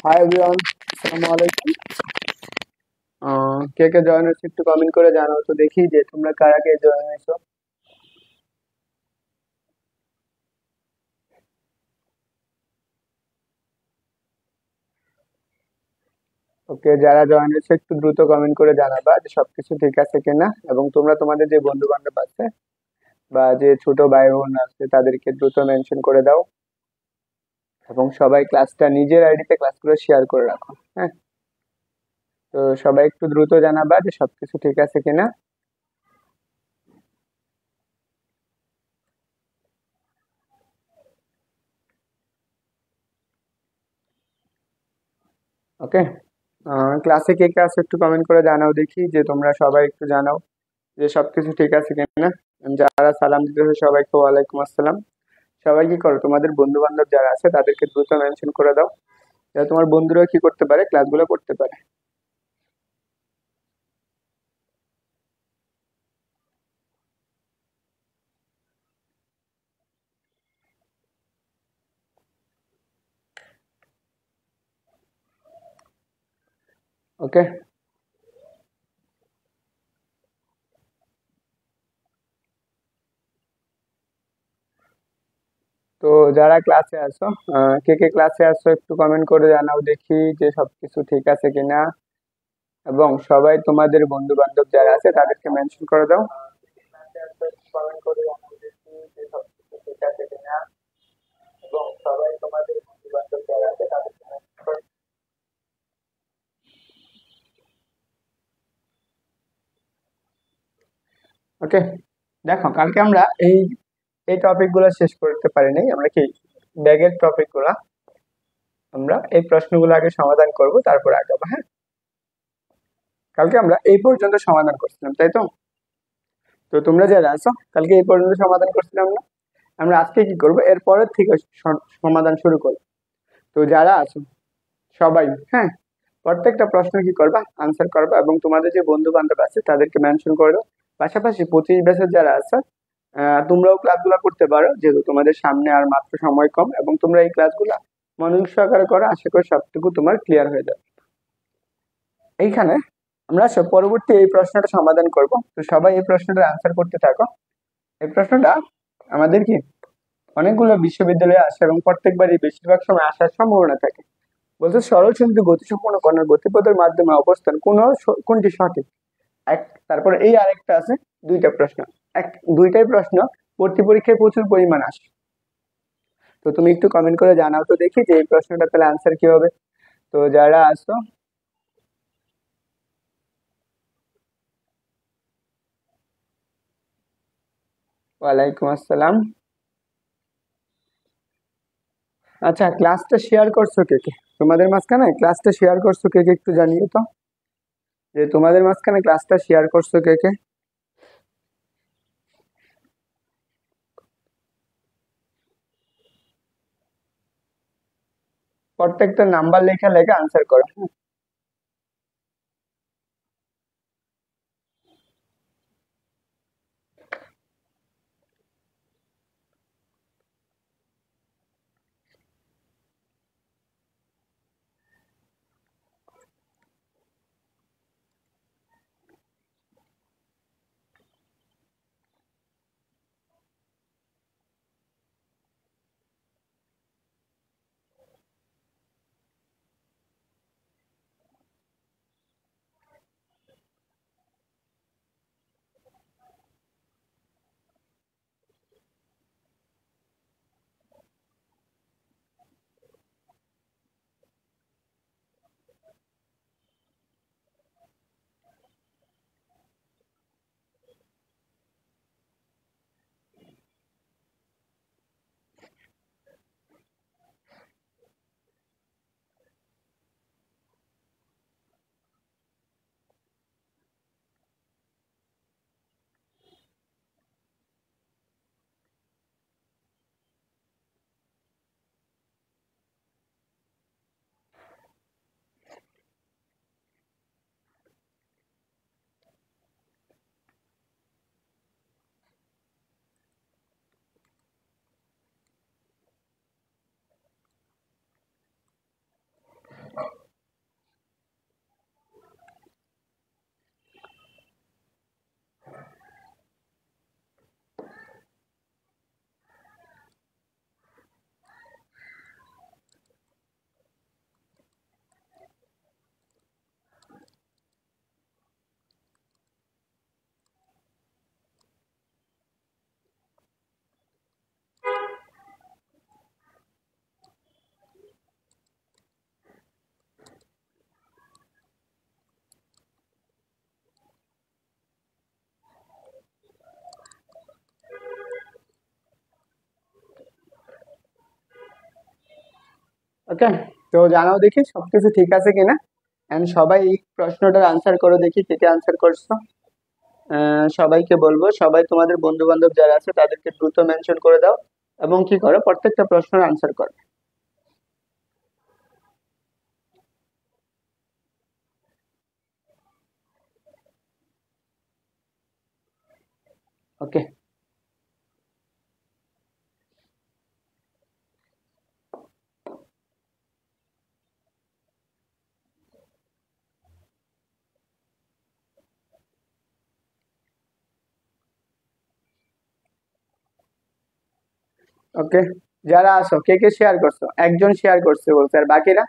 Hi everyone, আসসালামু আলাইকুম। কে কে join হয়েছে একটু কমেন্ট করে জানাও তো দেখি যে তোমরা কারা কে জয়েন হয়েছো। ওকে, যারা জয়েন হয়েছে একটু দ্রুত কমেন্ট করে জানাবা যে সবকিছু ঠিক আছে কিনা, এবং তোমরা তোমাদের যে বন্ধু বান্ধব আছে বা যে ছোট ভাই বোন আছে তাদেরকে দ্রুত মেনশন করে দাও, এবং সবাই ক্লাসটা নিজের আইডিতে ক্লাসগুলো শেয়ার করে রাখো। হ্যাঁ, তো সবাই একটু দ্রুত জানাবা যে সবকিছু ঠিক আছে কিনা। ওকে, ক্লাসে কে কে আছে একটু কমেন্ট করে জানাও দেখি যে তোমরা সবাই একটু জানাও যে সবকিছু ঠিক আছে কিনা। যারা সালাম দিতেছে সবাইকে ওয়ালাইকুম আসসালাম। সবাই কি করো, তোমাদের বন্ধু বান্ধব যারা আছে তাদেরকে দ্রুত মেনশন করে দাও, যাতে তোমার বন্ধুরা কি করতে পারে, ক্লাসগুলো করতে পারে। ওকে, তো যারা ক্লাসে আছো, কে কে ক্লাসে আছো একটু কমেন্ট করে জানাও দেখি যে সবকিছু ঠিক আছে কিনা, এবং সবাই তোমাদের বন্ধু বান্ধব যারা আছে তাদেরকে মেনশন করে দাও। কমেন্ট করে জানাও দেখি যে সবকিছু ঠিক আছে কিনা, এবং সবাই তোমাদের বন্ধু বান্ধব যারা আছে তাদেরকে mention করে। ওকে, দেখো কালকে আমরা এই এই টপিক গুলো শেষ করতে পারি নাই, আমরা কি ব্যাগের টপিক গুলা আমরা এই প্রশ্নগুলো আগে সমাধান করব, তারপর আগাবো। হ্যাঁ, কালকে আমরা এই পর্যন্ত সমাধান করছিলাম, তাই তো? তো তোমরা যারা আছো কালকে এই পর্যন্ত সমাধান করছিলাম না, আমরা আজকে কি করব, এর পরের থেকে সমাধান শুরু করব। তো যারা আছো সবাই, হ্যাঁ, প্রত্যেকটা প্রশ্ন কি করবা, আনসার করবা, এবং তোমাদের যে বন্ধু বান্ধব আছে তাদেরকে মেনশন করে দাও। পাশাপাশি 25 ব্যাচের যারা আছে, তোমরাও ক্লাসগুলো করতে পারো, যেহেতু তোমাদের সামনে আর মাত্র সময় কম, এবং তোমরা এই ক্লাসগুলো মনোযোগ সহকারে করো, আশা করি সবটুকু তোমার ক্লিয়ার হয়ে যাবে। এইখানে আমরা পরবর্তী এই প্রশ্নটা সমাধান করব, তো সবাই এই প্রশ্নটা আনসার করতে থাকো। এই প্রশ্নটা আমাদের কি অনেকগুলো বিশ্ববিদ্যালয়ে আসে, এবং প্রত্যেকবারই বেশিরভাগ সময় আসার সম্ভাবনা থাকে। বলছে সরল কিন্তু গতিসম্পন্ন কণার গতিপথের মাধ্যমে অবস্থান কোনটি সঠিক। এক, তারপরে এই আরেকটা আছে, দুইটা প্রশ্ন, এক, দুইটাই প্রশ্ন ভর্তি পরীক্ষায় প্রচুর পরিমাণ আসে। তো তুমি একটু কমেন্ট করে জানাও তো দেখি যে এই প্রশ্নটা তাহলে আনসার কি হবে। তো যারা আসো, ওয়ালাইকুম আসসালাম। আচ্ছা, ক্লাসটা শেয়ার করছো কে কে? তোমাদের মাঝখানে ক্লাসটা শেয়ার করছো কে কে একটু জানিয়ে তো, যে তোমাদের মাঝখানে ক্লাসটা শেয়ার করছো কে কে। প্রত্যেকটা নাম্বার লেখা লেখা আনসার করো। ওকে, তো জানাও দেখি সবকিছু ঠিক আছে কিনা। এন্ড সবাই এই প্রশ্নটার আনসার করো, দেখি কে কে আনসার করছো। সবাইকে বলবো, সবাই তোমাদের বন্ধু বান্ধব যারা আছে তাদেরকে দ্রুত মেনশন করে দাও এবং কি করো, প্রত্যেকটা প্রশ্নের আনসার করো। ওকে, ওকে, যারা আসো কে কে শেয়ার করছো, একজন শেয়ার করছে বলছে, আর বাকিরা?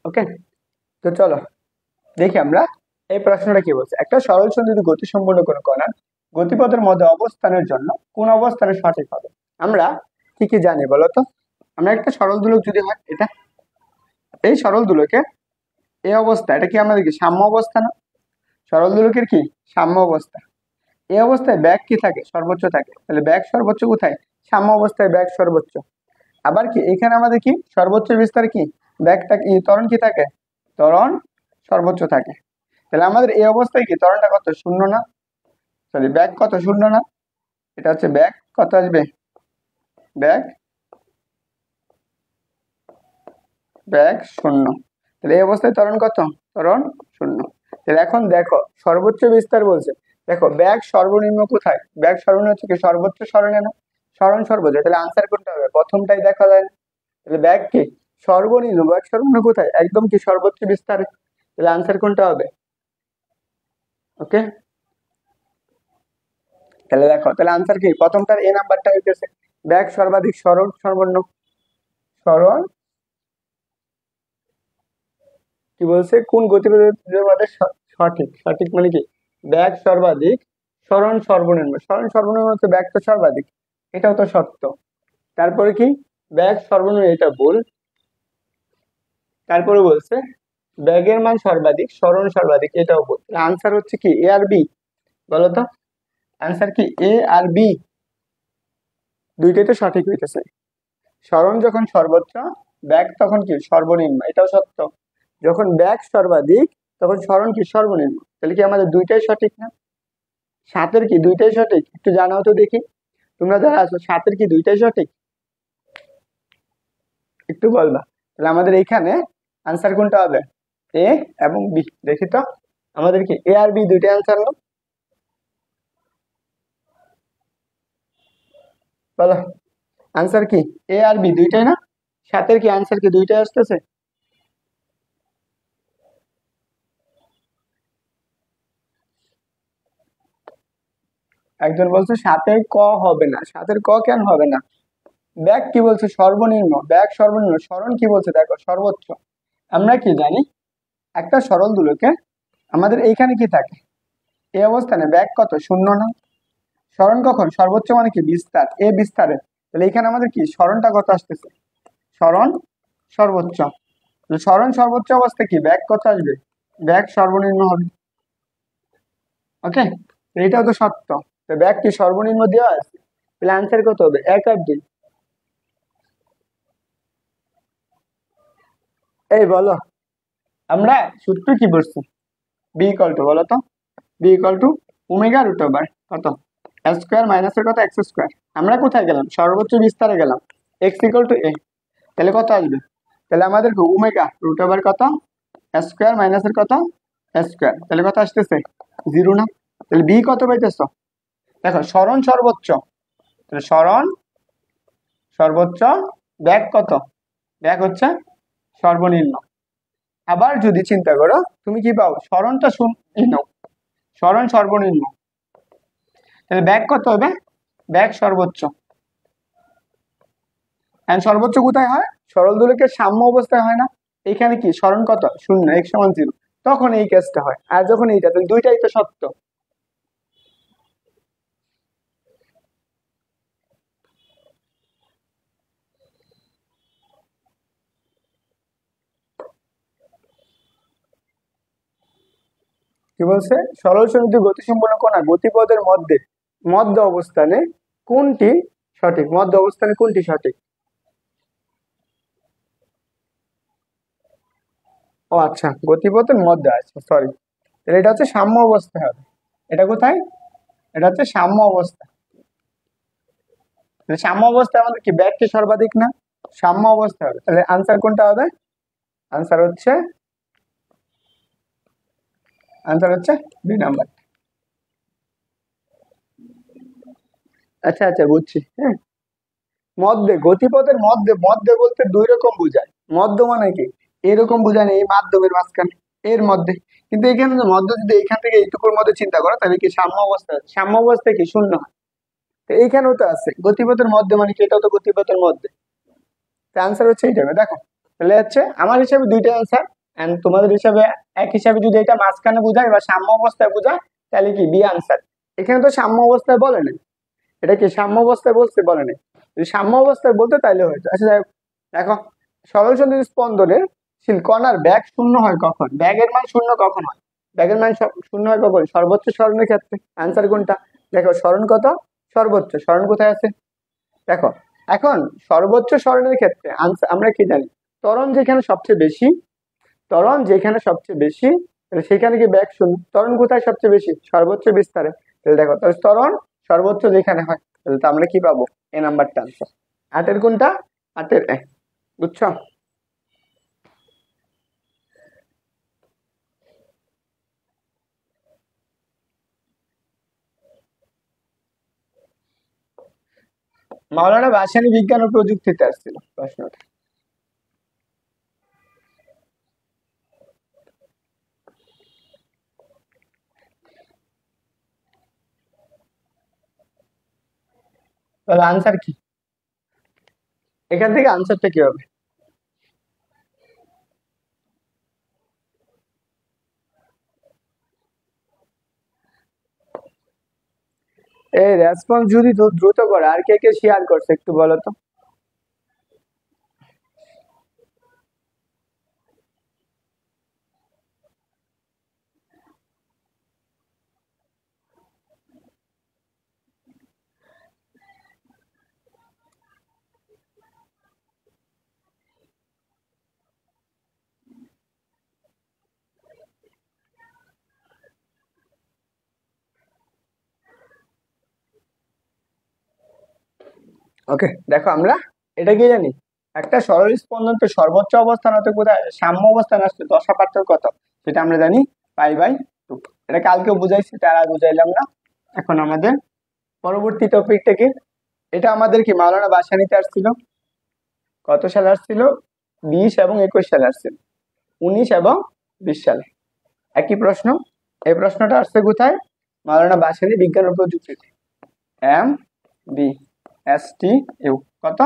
ওকে, তো চলো দেখি আমরা এই প্রশ্নটা কি বলছে। একটা সরল সঞ্চিত গতিসম্পন্ন কোনো কণার গতিপথের মধ্যে অবস্থানের জন্য কোন অবস্থানে সঠিক হবে? আমরা কি কি জানি বলো তো? আমরা একটা সরল দোলক যদি হয় এটা, এই সরল দোলকে এই অবস্থা, এটা কি আমাদের কি সাম্য অবস্থা না? সরল দোলকের কি সাম্য অবস্থা। এই অবস্থায় ব্যাগ কি থাকে, সর্বোচ্চ থাকে। তাহলে ব্যাগ সর্বোচ্চ কোথায়? সাম্য অবস্থায় ব্যাগ সর্বোচ্চ। আবার কি এখানে আমাদের কি সর্বোচ্চ বিস্তার কি, ব্যাগটা কি ত্বরণ কি থাকে, ত্বরণ সর্বোচ্চ থাকে। তাহলে আমাদের এই অবস্থায় কি ত্বরণটা কত, শূন্য না? সরি, ব্যাগ কত, শূন্য না? এটা হচ্ছে ব্যাগ কত আসবে, ব্যাগ ব্যাগ শূন্য। তাহলে এই অবস্থায় ত্বরণ কত, ত্বরণ শূন্য। তাহলে এখন দেখো সর্বোচ্চ বিস্তার বলছে, দেখো ব্যাগ সর্বনিম্ন কোথায়, ব্যাগ সর্বনিম্ন হচ্ছে কি সর্বোচ্চ সরণে না, সরণ সর্বোচ্চ। তাহলে আনসার কোনটা হবে, প্রথমটাই দেখা যায় না। তাহলে ব্যাগ কি সর্বনিম্ন, ব্যাগ সর্বনিম্ন কোথায়, একদম কি সর্বোচ্চ বিস্তারে। তাহলে আনসার কোনটা হবে? ওকে, তাহলে দেখো, তাহলে আনসার কি প্রথমটার এ নাম্বারটা হইতেছে ব্যাগ সর্বাধিক সরণ সর্বনিম্ন সরণ, কি বলছে কোন গতিপথের মধ্যে সঠিক, সঠিক মানে কি ব্যাগ সর্বাধিক সরণ সর্বনিম্ন, সরণ সর্বনিম্ন হচ্ছে ব্যাগ তো সর্বাধিক, এটাও তো সত্য। তারপরে কি ব্যাগ সর্বনিম্ন, এটা ভুল। তারপরে বলছে ব্যাগের মান সর্বাধিক সরণ সর্বাধিক, এটাও ভুল। আনসার হচ্ছে কি এ আর বি, বলতো আনসার কি এ আর বি, দুইটাই তো সঠিক হইতেছে। সরণ যখন সর্বোচ্চ, ব্যাগ তখন কি সর্বনিম্ন, এটাও সত্য। যখন ব্যাগ সর্বাধিক তখন সরণ কি সর্বনিম্ন। তাহলে কি আমাদের দুইটাই সঠিক না? সাতের কি দুইটাই সঠিক, একটু জানাও তো দেখি। তোমরা যারা আছো সাতের কি দুইটাই সঠিক, একটু বলবা। তাহলে আমাদের এইখানে আনসার কোনটা হবে, এ এবং বি। দেখি তো আমাদের কি এ আর বি দুইটাই আনসার না, বলো আনসার কি এ আর বি দুইটাই না? সাতের কি আনসার কি দুইটাই আসতেছে? একজন বলছে সাতের ক হবে না, সাতের ক কেন হবে না? ব্যাগ কি বলছে সর্বনিম্ন, ব্যাগ সর্বনিম্ন, সরণ কি বলছে দেখো সর্বোচ্চ। আমরা কি জানি একটা সরল দোলকে আমাদের এইখানে কি থাকে, এই অবস্থানে ব্যাগ কত, শূন্য না? সরণ কখন সর্বোচ্চ মানে কি বিস্তার, এ বিস্তারে। তাহলে এখানে আমাদের কি সরণটা কত আসতেছে, সরণ সর্বোচ্চ। সরণ সর্বোচ্চ অবস্থা কি ব্যাগ কত আসবে, ব্যাগ সর্বনিম্ন হবে। ওকে, এটাও তো সত্য। তো ব্যাগ কি সর্বনিম্ন দেওয়া আছে, তাহলে আনসার কত হবে, এক আর দুই। এই বলো, আমরা সূত্র কি বলছি, বি ইকুয়াল টু, বলো তো v equal to omega root over কত, এক্স স্কোয়ার মাইনাসের কত এক্স স্কোয়ার। আমরা কোথায় গেলাম, সর্বোচ্চ বিস্তারে গেলাম, এক্স ইকুয়াল টু এ। তাহলে কত আসবে, তাহলে আমাদের ওমেগা রুট ওভার কত, এক্স স্কোয়ার মাইনাসের কত এক্স স্কোয়ার। তাহলে কত আসতেছে, জিরো না? তাহলে বি কত পাইতেছ, দেখো সরণ সর্বোচ্চ, তাহলে সরণ সর্বোচ্চ, ব্যাগ কত, ব্যাগ হচ্ছে সর্বনিম্ন। আবার যদি চিন্তা করো তুমি কি পাও, সরণটা শূন্য, সরণ সর্বনিম্ন, তাহলে ব্যাগ কত হবে, ব্যাগ সর্বোচ্চ। এন্ড সর্বোচ্চ কোথায় হয়? সরল দোলকের সাম্য অবস্থায় হয় না? এখানে কি সরণ কত? 0, x সমান 0, তখন এই কেসটা হয়। আর যখন এইটা, তাহলে দুইটাই তো সত্য। কি বলছে? সরল সমৃদ্ধ গতিসম্পন্ন কণা গতিপথের মধ্যে মধ্য অবস্থানে কোনটি সঠিক? মধ্য অবস্থানে কোনটি সঠিক? ও আচ্ছা, গতিপথের মধ্যে আছে, সরি। তাহলে এটা হচ্ছে সাম্য অবস্থা হবে। এটা কোথায়? এটা হচ্ছে সাম্য অবস্থা। তাহলে সাম্য অবস্থায় আমাদের কি ব্যাগ কি সর্বাধিক না? সাম্য অবস্থা হবে। তাহলে আনসার কোনটা হবে? আনসার হচ্ছে বি নাম্বার। আচ্ছা আচ্ছা, বুঝছি। হ্যাঁ, মধ্যে, গতিপথের মধ্যে, মধ্যে বলতে দুই রকম বোঝায়। মধ্য মানে কি এরকম বোঝায় না, এই মাধ্যমের মাঝখানে, এর মধ্যে। কিন্তু এখানে যে মধ্য, যদি এইখান থেকে এইটুকুর মধ্যে চিন্তা করো, তাহলে কি সাম্য অবস্থা আছে? সাম্য অবস্থায় কি শূন্য হয়? তো এইখানেও তো আছে গতিপথের মধ্যে, মানে কি এটাও তো গতিপথের মধ্যে। আনসার হচ্ছে এইটা। দেখো, তাহলে হচ্ছে আমার হিসাবে দুইটা আনসার, এন্ড তোমাদের হিসাবে এক হিসাবে যদি এটা মাঝখানে বোঝায় বা সাম্য অবস্থায় বোঝায়, তাহলে কি বি আনসার। এখানে তো সাম্য অবস্থায় বলে না, এটা কি সাম্য অবস্থায় বলছে? বলে নাই। যদি সাম্য অবস্থায় বলতে তাইলে হয়তো। আচ্ছা যাই হোক, দেখো, সরল সন্ধির স্পন্দনের কণার ব্যাগ শূন্য হয় কখন? ব্যাগের মান শূন্য কখন হয়? ব্যাগের মান শূন্য হয় কখন? সর্বোচ্চ স্মরণের ক্ষেত্রে। আনসার কোনটা? দেখো, স্মরণ কত? সর্বোচ্চ স্মরণ কোথায় আছে? দেখো, এখন সর্বোচ্চ স্মরণের ক্ষেত্রে আমরা কি জানি? ত্বরণ যেখানে সবচেয়ে বেশি, ত্বরণ যেখানে সবচেয়ে বেশি, তাহলে সেখানে কি ব্যাগ শূন্য। ত্বরণ কোথায় সবচেয়ে বেশি? সর্বোচ্চ বিস্তারে। তাহলে দেখো, তাহলে ত্বরণ সর্বোচ্চ যেখানে হয়, তাহলে তো আমরা কি পাবো? এ নাম্বারটা আনসার। আটের কোনটা? আটের এ। বুঝছো? মাওলানা ভাসানী বিজ্ঞান ও প্রযুক্তিতে আসছিল প্রশ্নটা। তাহলে আনসার কি? এখান থেকে আনসারটা কি হবে? এই রেসপন্স যদি দ্রুত করে, আর কে কে শেয়ার করছে একটু বলো তো। ওকে, দেখো, আমরা এটা কি জানি? একটা সরল স্পন্দন তো সর্বোচ্চ অবস্থান হতে কোথায়? সাম্য অবস্থান আসছে, দশা পার্থক্য কত সেটা আমরা জানি, পাই/2। এটা কালকেও বুঝাইছি, তার আর বুঝাইলাম না। এখন আমাদের পরবর্তী টপিকটা কি? এটা আমাদের কি মাওলানা ভাসানীতে আসছিল। কত সালে আসছিল? 20 এবং 21 সালে আসছিল। 19 এবং 20 সালে একই প্রশ্ন। এই প্রশ্নটা আসছে কোথায়? মাওলানা ভাসানী বিজ্ঞান ও প্রযুক্তিতে, MBSTU। কত?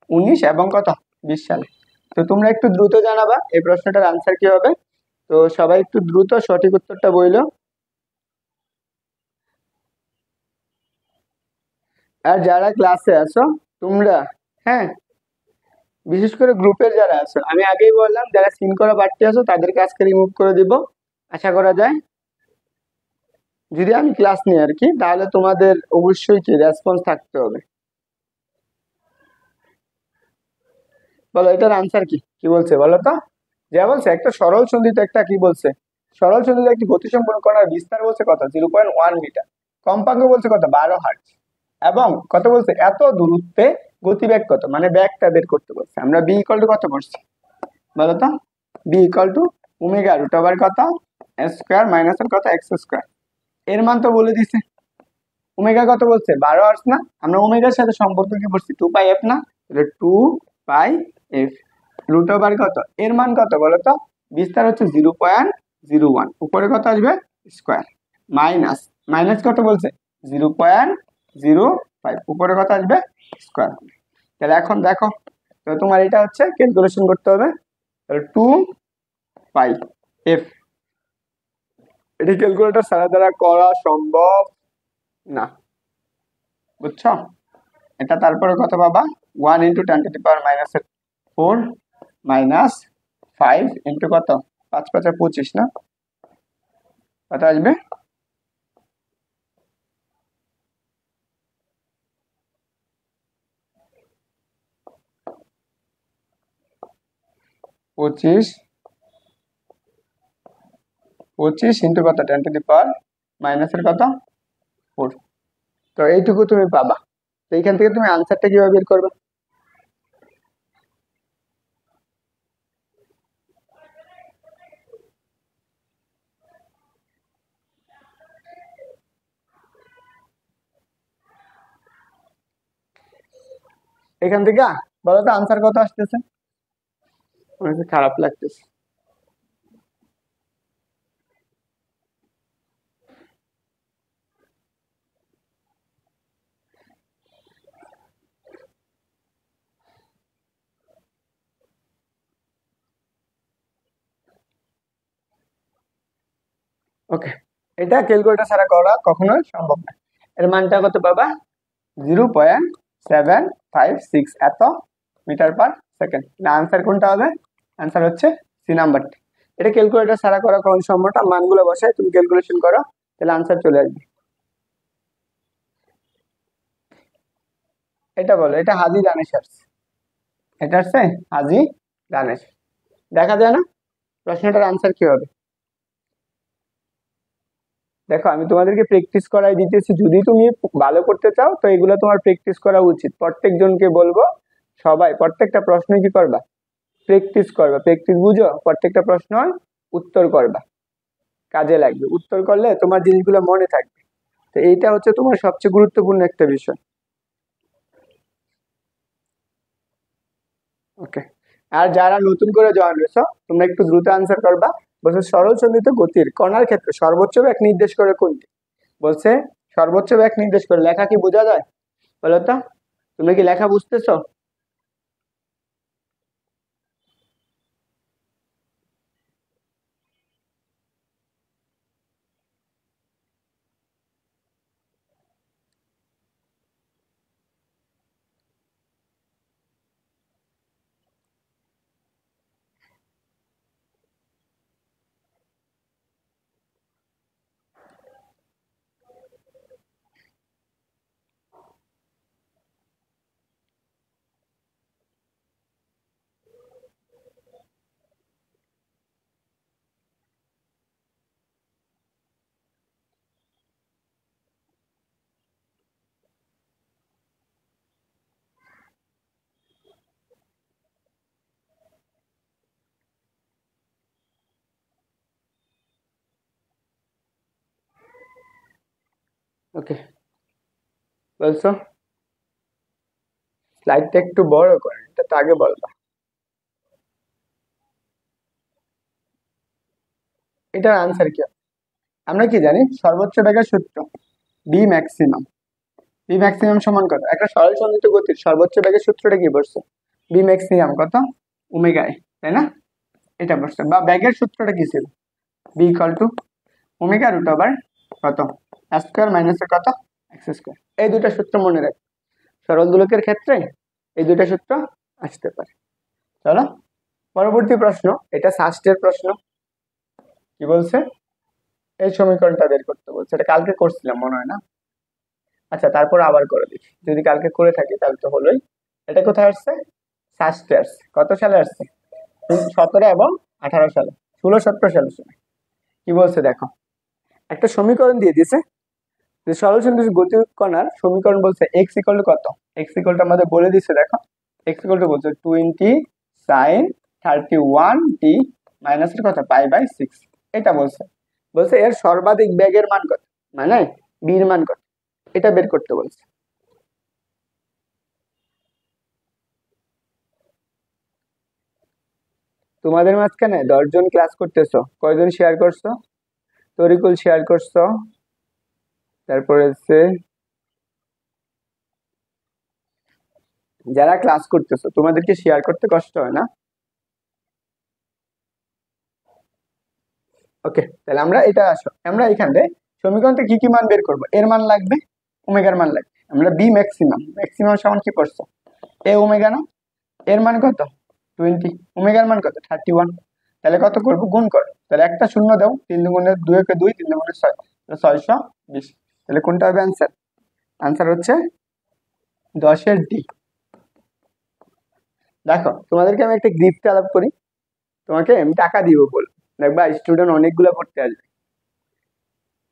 19 এবং কত? 20 সালে। তো তোমরা একটু দ্রুত জানাবা এই প্রশ্নটার আনসার কি হবে। তো সবাই একটু দ্রুত সঠিক উত্তরটা বইলো। আর যারা ক্লাসে আছো তোমরা, হ্যাঁ, বিশেষ করে গ্রুপের যারা আছো, আমি আগেই বললাম যারা সিন করা বাড়তি আছো তাদেরকে আজকে রিমুভ করে দিব। আশা করা যায় যদি আমি ক্লাস নিই আর কি, তাহলে তোমাদের অবশ্যই কি রেসপন্স থাকতে হবে। বলো, এটার আনসার কি? কি বলছে বলো তো? যা বলছে, একটা সরল সন্ধিত একটা কি বলছে? সরল সন্ধিত একটি গতিসম্পন্ন কণার বিস্তার বলছে কত? 0.1 মিটার। কম্পাঙ্ক বলছে কত? 12 হার্জ। এবং কত বলছে? এত দূরত্বে গতিবেগ কত, মানে ব্যাগটা বের করতে বলছে। আমরা বি ইকুয়াল টু কত করছি বলো তো? V equal to omega root over কত? এস স্কোয়ার মাইনাস আর কত? X square. এর মান তো বলে দিছে। ওমেগা কত বলছে? 12 হার্জ না? আমরা ওমেগার সাথে সম্পর্ক কি করছি? 2 পাই এফ না? তাহলে 2 পাই এফ রুট ওভার কত? এর মান কত বলো তো? বিস্তার হচ্ছে 0.01, উপরে কত আসবে? স্কোয়ার, মাইনাস, মাইনাস কত বলছে? 0.05, উপরে কত আসবে? স্কোয়ার। তাহলে এখন দেখো, তো তোমার এটা হচ্ছে ক্যালকুলেশন করতে হবে, তাহলে 2 পাই f, এটি ক্যালকুলেটর ছাড়া দ্বারা করা সম্ভব না, বুঝছো? এটা তারপরে কত পাবা, 1 × 10⁻⁴ মাইনাস 5 ইন্টু কত, 5 5 25 না, কত আসবে, 25 ইন্টু কত, 10⁻⁻⁴ কত 4। তো এইটুকু তুমি পাবা। তো এইখান থেকে তুমি আনসারটা কিভাবে বের করবে, এখান থেকে বলো তো আনসার কত আসতেছে, আমার কাছে খারাপ লাগতেছে। ওকে, এটা ক্যালকুলেটর ছাড়া করা কখনোই সম্ভব না। এর মানটা কত পাবা, 0.756 এত মিটার/সেকেন্ড। না, আনসার কোনটা হবে, আনসার হচ্ছে সি নাম্বারটি। এটা ক্যালকুলেটর ছাড়া করা কোন সম্ভব না, মানগুলো বসায় তুমি ক্যালকুলেশন করো, তাহলে আনসার চলে আসবে। এটা বলো, এটা হাজি দানেশ আসছে, এটা আসছে হাজি দানেশ, দেখা যায় না প্রশ্নটার আনসার কি হবে। দেখো আমি তোমাদেরকে প্র্যাকটিস করাই দিতেছি, যদি তুমি ভালো করতে চাও তো এগুলো তোমার প্র্যাকটিস করা উচিত। প্রত্যেকজনকে বলবো সবাই প্রত্যেকটা প্রশ্ন কি করবা, প্র্যাকটিস করবা, প্র্যাকটিস বুঝো, প্রত্যেকটা প্রশ্ন উত্তর করবা, কাজে লাগবে, উত্তর করলে তোমার জিনিসগুলো মনে থাকবে। তো এইটা হচ্ছে তোমার সবচেয়ে গুরুত্বপূর্ণ একটা বিষয়। ওকে, আর যারা নতুন করে জয়েন হয়েছো তোমরা একটু দ্রুত আনসার করবা। বলছে সরল চন্দ্রিত গতির কণার ক্ষেত্রে সর্বোচ্চ বেগ নির্দেশ করে কোনটি, বলছে সর্বোচ্চ বেগ নির্দেশ করে, লেখা কি বোঝা যায় বলো তো, তুমি কি লেখা বুঝতেছো? ওকে, বলছো স্লাইডটা একটু বড় করে, এটা তো আগে বলবা। এটার আনসার কি, আমরা কি জানি সর্বোচ্চ বেগের সূত্র বি ম্যাক্সিমাম, বি ম্যাক্সিমাম সমান কত, একটা সরল সন্নিহিত গতির সর্বোচ্চ বেগের সূত্রটা কি বলছে, বি ম্যাক্সিমাম কত, ওমেগা এ, তাই না? এটা বলছে, বা বেগের সূত্রটা কি ছিল, v equal to omega root over কত, স্কোয়ার মাইনাস কত, এক্স স্কোয়ার। এই দুটা সূত্র মনে রাখ, সরল দোলকের ক্ষেত্রে এই দুটা সূত্র আসতে পারে। চলো পরবর্তী প্রশ্ন, এটা ষষ্ঠের প্রশ্ন, কি বলছে, এই সমীকরণটা বের করতে বলছে, এটা কালকে করছিলাম মনে হয় না, আচ্ছা তারপর আবার করে দেখি, যদি কালকে করে থাকি তাহলে তো হলোই। এটা কোথায় আসছে, ষষ্ঠে আসছে, কত সালে আসছে, 17 এবং 18 সালে, 16 17 সালের সময়। কি বলছে দেখো, একটা সমীকরণ দিয়ে দিয়েছে যে সরল সন্নিহিত গতি কণার সমীকরণ, বলছে এক্স ইকুয়াল টু কত, এক্স ইকুয়াল টু আমাদের বলে দিচ্ছে, দেখো এক্স ইকুয়াল টু বলছে 20 sin 31t মাইনাস এর কত পাই/6, এটা বলছে। বলছে এর সর্বাধিক বেগের মান কত, মানে বির মান কত, এটা বের করতে বলছে। তোমাদের মাঝখানে 10 জন ক্লাস করতেছো, কয়জন শেয়ার করছো, তরিকুল শেয়ার করছো, তারপরে হচ্ছে যারা ক্লাস করতেছো তোমাদেরকে শেয়ার করতে কষ্ট হয় না? ওকে, তাহলে আমরা এটা আসো আমরা এখানে সমীকরণ থেকে কি কি মান বের করবো? এর মান লাগবে, ওমেগার মান লাগবে। আমরা বি ম্যাক্সিমাম, ম্যাক্সিমাম সমান কি করছো? এ ওমেগা না? এর মান কত? 20, ওমেগার মান কত? 31। তাহলে কত করবো? গুণ করো। তাহলে একটা শূন্য দাও, 3 দুগুণে 2 একে 2, 3 দুগুণে 6, 620। তাহলে কোনটা হবে অ্যান্সার? আনসার হচ্ছে 10-এর ডি। দেখো তোমাদেরকে আমি একটা গিফট আলাপ করি, তোমাকে আমি টাকা দিব বল, দেখবা স্টুডেন্ট অনেকগুলো পড়তে আসবে,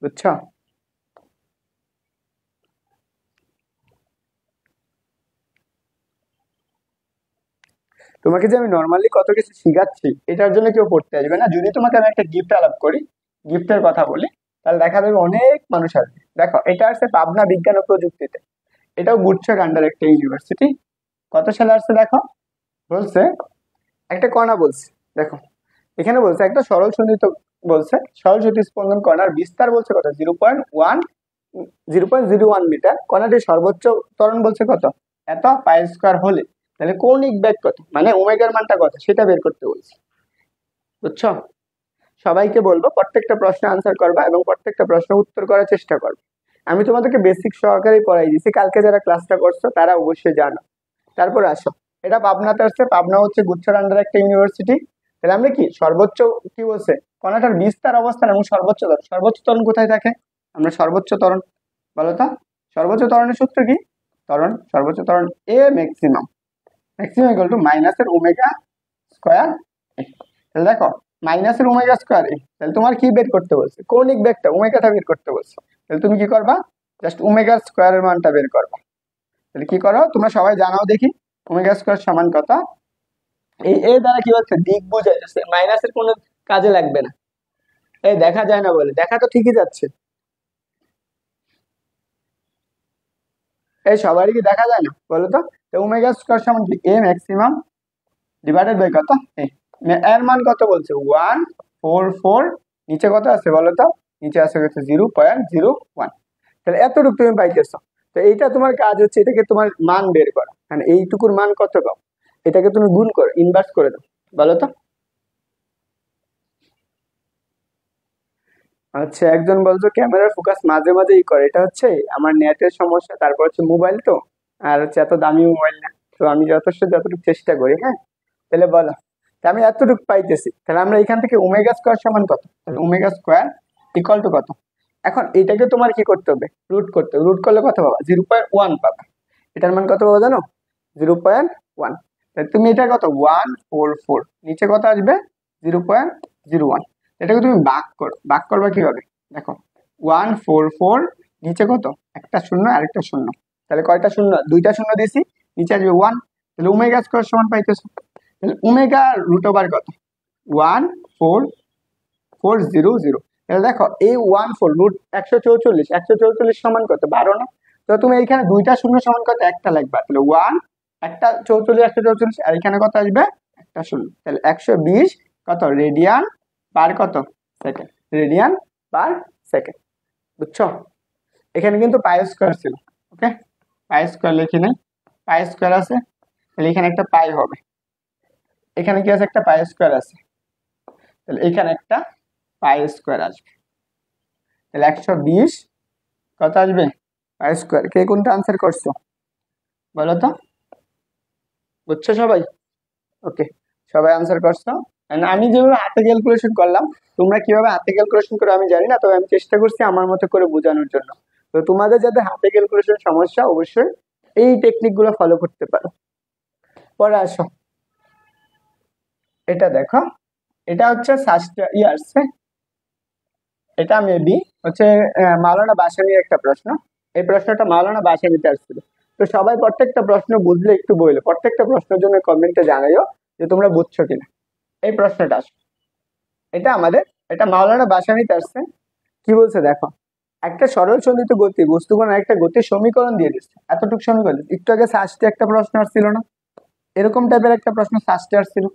বুঝছো? তোমাকে যে আমি নর্মালি কত কিছু শিখাচ্ছি এটার জন্য কেউ পড়তে আসবে না। যদি তোমাকে আমি একটা গিফট আলাপ করি, গিফটের কথা বলি, তাহলে দেখা যাবে অনেক মানুষ আসবে। দেখো এটা আসছে পাবনা বিজ্ঞান ও প্রযুক্তিতে, এটাও গুচ্ছের আন্ডার একটা ইউনিভার্সিটি। কত সালে আসছে দেখো? বলছে একটা কণা, বলছে দেখো এখানে বলছে একটা সরল সন্ধিত, বলছে সরল সন্ধি স্পন্দন কণার বিস্তার বলছে কত? 0.01 মিটার। কণাটির সর্বোচ্চ ত্বরণ বলছে কত? এত পাই স্কয়ার হলে তাহলে কৌণিক বেগ কত, মানে ওমেগার মানটা কত সেটা বের করতে বলছে, বুঝছো? সবাইকে বলবো প্রত্যেকটা প্রশ্ন আনসার করবা এবং প্রত্যেকটা প্রশ্ন উত্তর করার চেষ্টা করবে। আমি তোমাদেরকে বেসিক সহকারেই পড়াই দিছি, কালকে যারা ক্লাসটা করছো তারা অবশ্যই জানো। তারপরে আসো, এটা পাবনাতে আসছে, পাবনা হচ্ছে গুচ্ছের আন্ডার একটা ইউনিভার্সিটি। তাহলে আমরা কি সর্বোচ্চ কি বলছে? কণাটার বিস্তার অবস্থান এবং সর্বোচ্চ ত্বরণ, সর্বোচ্চ ত্বরণ কোথায় থাকে? আমরা সর্বোচ্চ ত্বরণ, বলো তো সর্বোচ্চ ত্বরণের সূত্র কি? ত্বরণ, সর্বোচ্চ ত্বরণ এ ম্যাক্সিমাম, ম্যাক্সিমাম ইকুয়াল টু মাইনাসের ওমেগা স্কয়ার। তাহলে দেখো মাইনাসের ওমেগা স্কয়ার এ, তাহলে তোমার কি বের করতে বলছে? কৌণিক বেগটা ওমেগাটা বের করতে বলছে। তাহলে তুমি কি করবা? জাস্ট ওমেগা স্কয়ারের মানটা বের করবা। তাহলে কি করো তোমরা সবাই জানাও দেখি, ওমেগা স্কয়ার সমান কত? এই এ দ্বারা কি হচ্ছে? দিক বোঝা যাচ্ছে, মাইনাসের কোনো কাজে লাগবে না। এই দেখা যায় না বলে, দেখা তো ঠিকই যাচ্ছে। এই সবারই কি দেখা যায় না বলো তো? ওমেগা স্কয়ার সমান কি? এ ম্যাক্সিমাম ডিভাইডেড বাই কত? এর মান কত বলছে? 144। নিচে কত আছে বলো তো? নিচে আছে হচ্ছে 0.01। তাহলে এতটুকু তুমি পাইতেছো। তো এইটা তোমার কাজ হচ্ছে, এটাকে তোমার মান বের করা, মানে এইটুকুর মান কত পাও এটাকে তুমি গুণ করো, ইনভার্স করে দাও, বলো তো? আচ্ছা, একজন বলছো ক্যামেরার ফোকাস মাঝে মাঝে ই করে, এটা হচ্ছে আমার নেটের সমস্যা, তারপর হচ্ছে মোবাইল তো, আর হচ্ছে এত দামি মোবাইল না, তো আমি যথেষ্ট যতটুকু চেষ্টা করি। হ্যাঁ, তাহলে বলো, তা আমি এতটুকু পাইতেছি, তাহলে আমরা এখান থেকে ওমেগা স্কয়ার সমান কত? তাহলে ওমেগা স্কয়ার ইকুয়াল টু কত? এখন এটাকে তোমার কি করতে হবে? রুট করতে হবে। রুট করলে কত পাবা? 0.1 পাবা। এটার মান কত পাবা জানো? 0.1। তাহলে তুমি এটা কত? 144, নিচে কত আসবে? 0.01। এটাকে তুমি ভাগ করো, ভাগ করবা কিভাবে? দেখো 144, নিচে কত? একটা শূন্য আরেকটা শূন্য, তাহলে কয়টা শূন্য? দুইটা শূন্য দিয়েছি, নিচে আসবে 1। তাহলে ওমেগা স্কয়ার সমান পাইতেছো। তাহলে ওমেগা রুট ওভার কত? 14400। তাহলে দেখো এই 14 রুট 144, 144 সমান কত? 12 না? তো তুমি এইখানে দুইটা শূন্য সমান কত? একটা লাগবে। তাহলে 1, একটা 44, 144, আর এখানে কত আসবে? একটা শূন্য। তাহলে 120 কত রেডিয়ান পার কত সেকেন্ড, রেডিয়ান পার সেকেন্ড, বুঝছো? এখানে কিন্তু পাই স্কয়ার ছিল, ওকে, পাই স্কয়ার লিখি নাই, পাই স্কয়ার আছে, তাহলে এখানে একটা পাই হবে, এখানে কি আছে? একটা পাই স্কয়ার আছে, তাহলে এখানে একটা পাই স্কয়ার আসবে। তাহলে 120 কত আসবে? Pi square. কে কোনটা আনসার করছো বলো তো? বুঝছো সবাই? ওকে, সবাই আনসার করছো। And আমি যেভাবে হাতে ক্যালকুলেশন করলাম, তোমরা কিভাবে হাতে ক্যালকুলেশন করো আমি জানি না, তবে আমি চেষ্টা করছি আমার মতো করে বোঝানোর জন্য। তো তোমাদের যাতে হাতে ক্যালকুলেশন সমস্যা, অবশ্যই এই টেকনিক গুলো ফলো করতে পারো। পরে আসো, এটা দেখো, এটা হচ্ছে ফার্স্ট ইয়ার্স, এটা মেবি হচ্ছে মাওলানা ভাসানীর একটা প্রশ্ন। এই প্রশ্নটা মাওলানা ভাসানীতে আসছিল। তো সবাই প্রত্যেকটা প্রশ্ন বুঝলে একটু বললে, প্রত্যেকটা প্রশ্নের জন্য কমেন্টে জানাইও যে তোমরা বুঝছো কিনা। এই প্রশ্নটা আসো, এটা আমাদের, এটা মাওলানা ভাসানীতে আসছে। কি বলছে দেখো, একটা সরল সন্ধিত গতি বস্তুকণার একটা গতির সমীকরণ দিয়ে দিচ্ছে, এতটুকু সমীকরণ। একটু আগে সাস্টে একটা প্রশ্ন আসছিল না, এরকম টাইপের একটা প্রশ্ন সাস্টে আসছিল।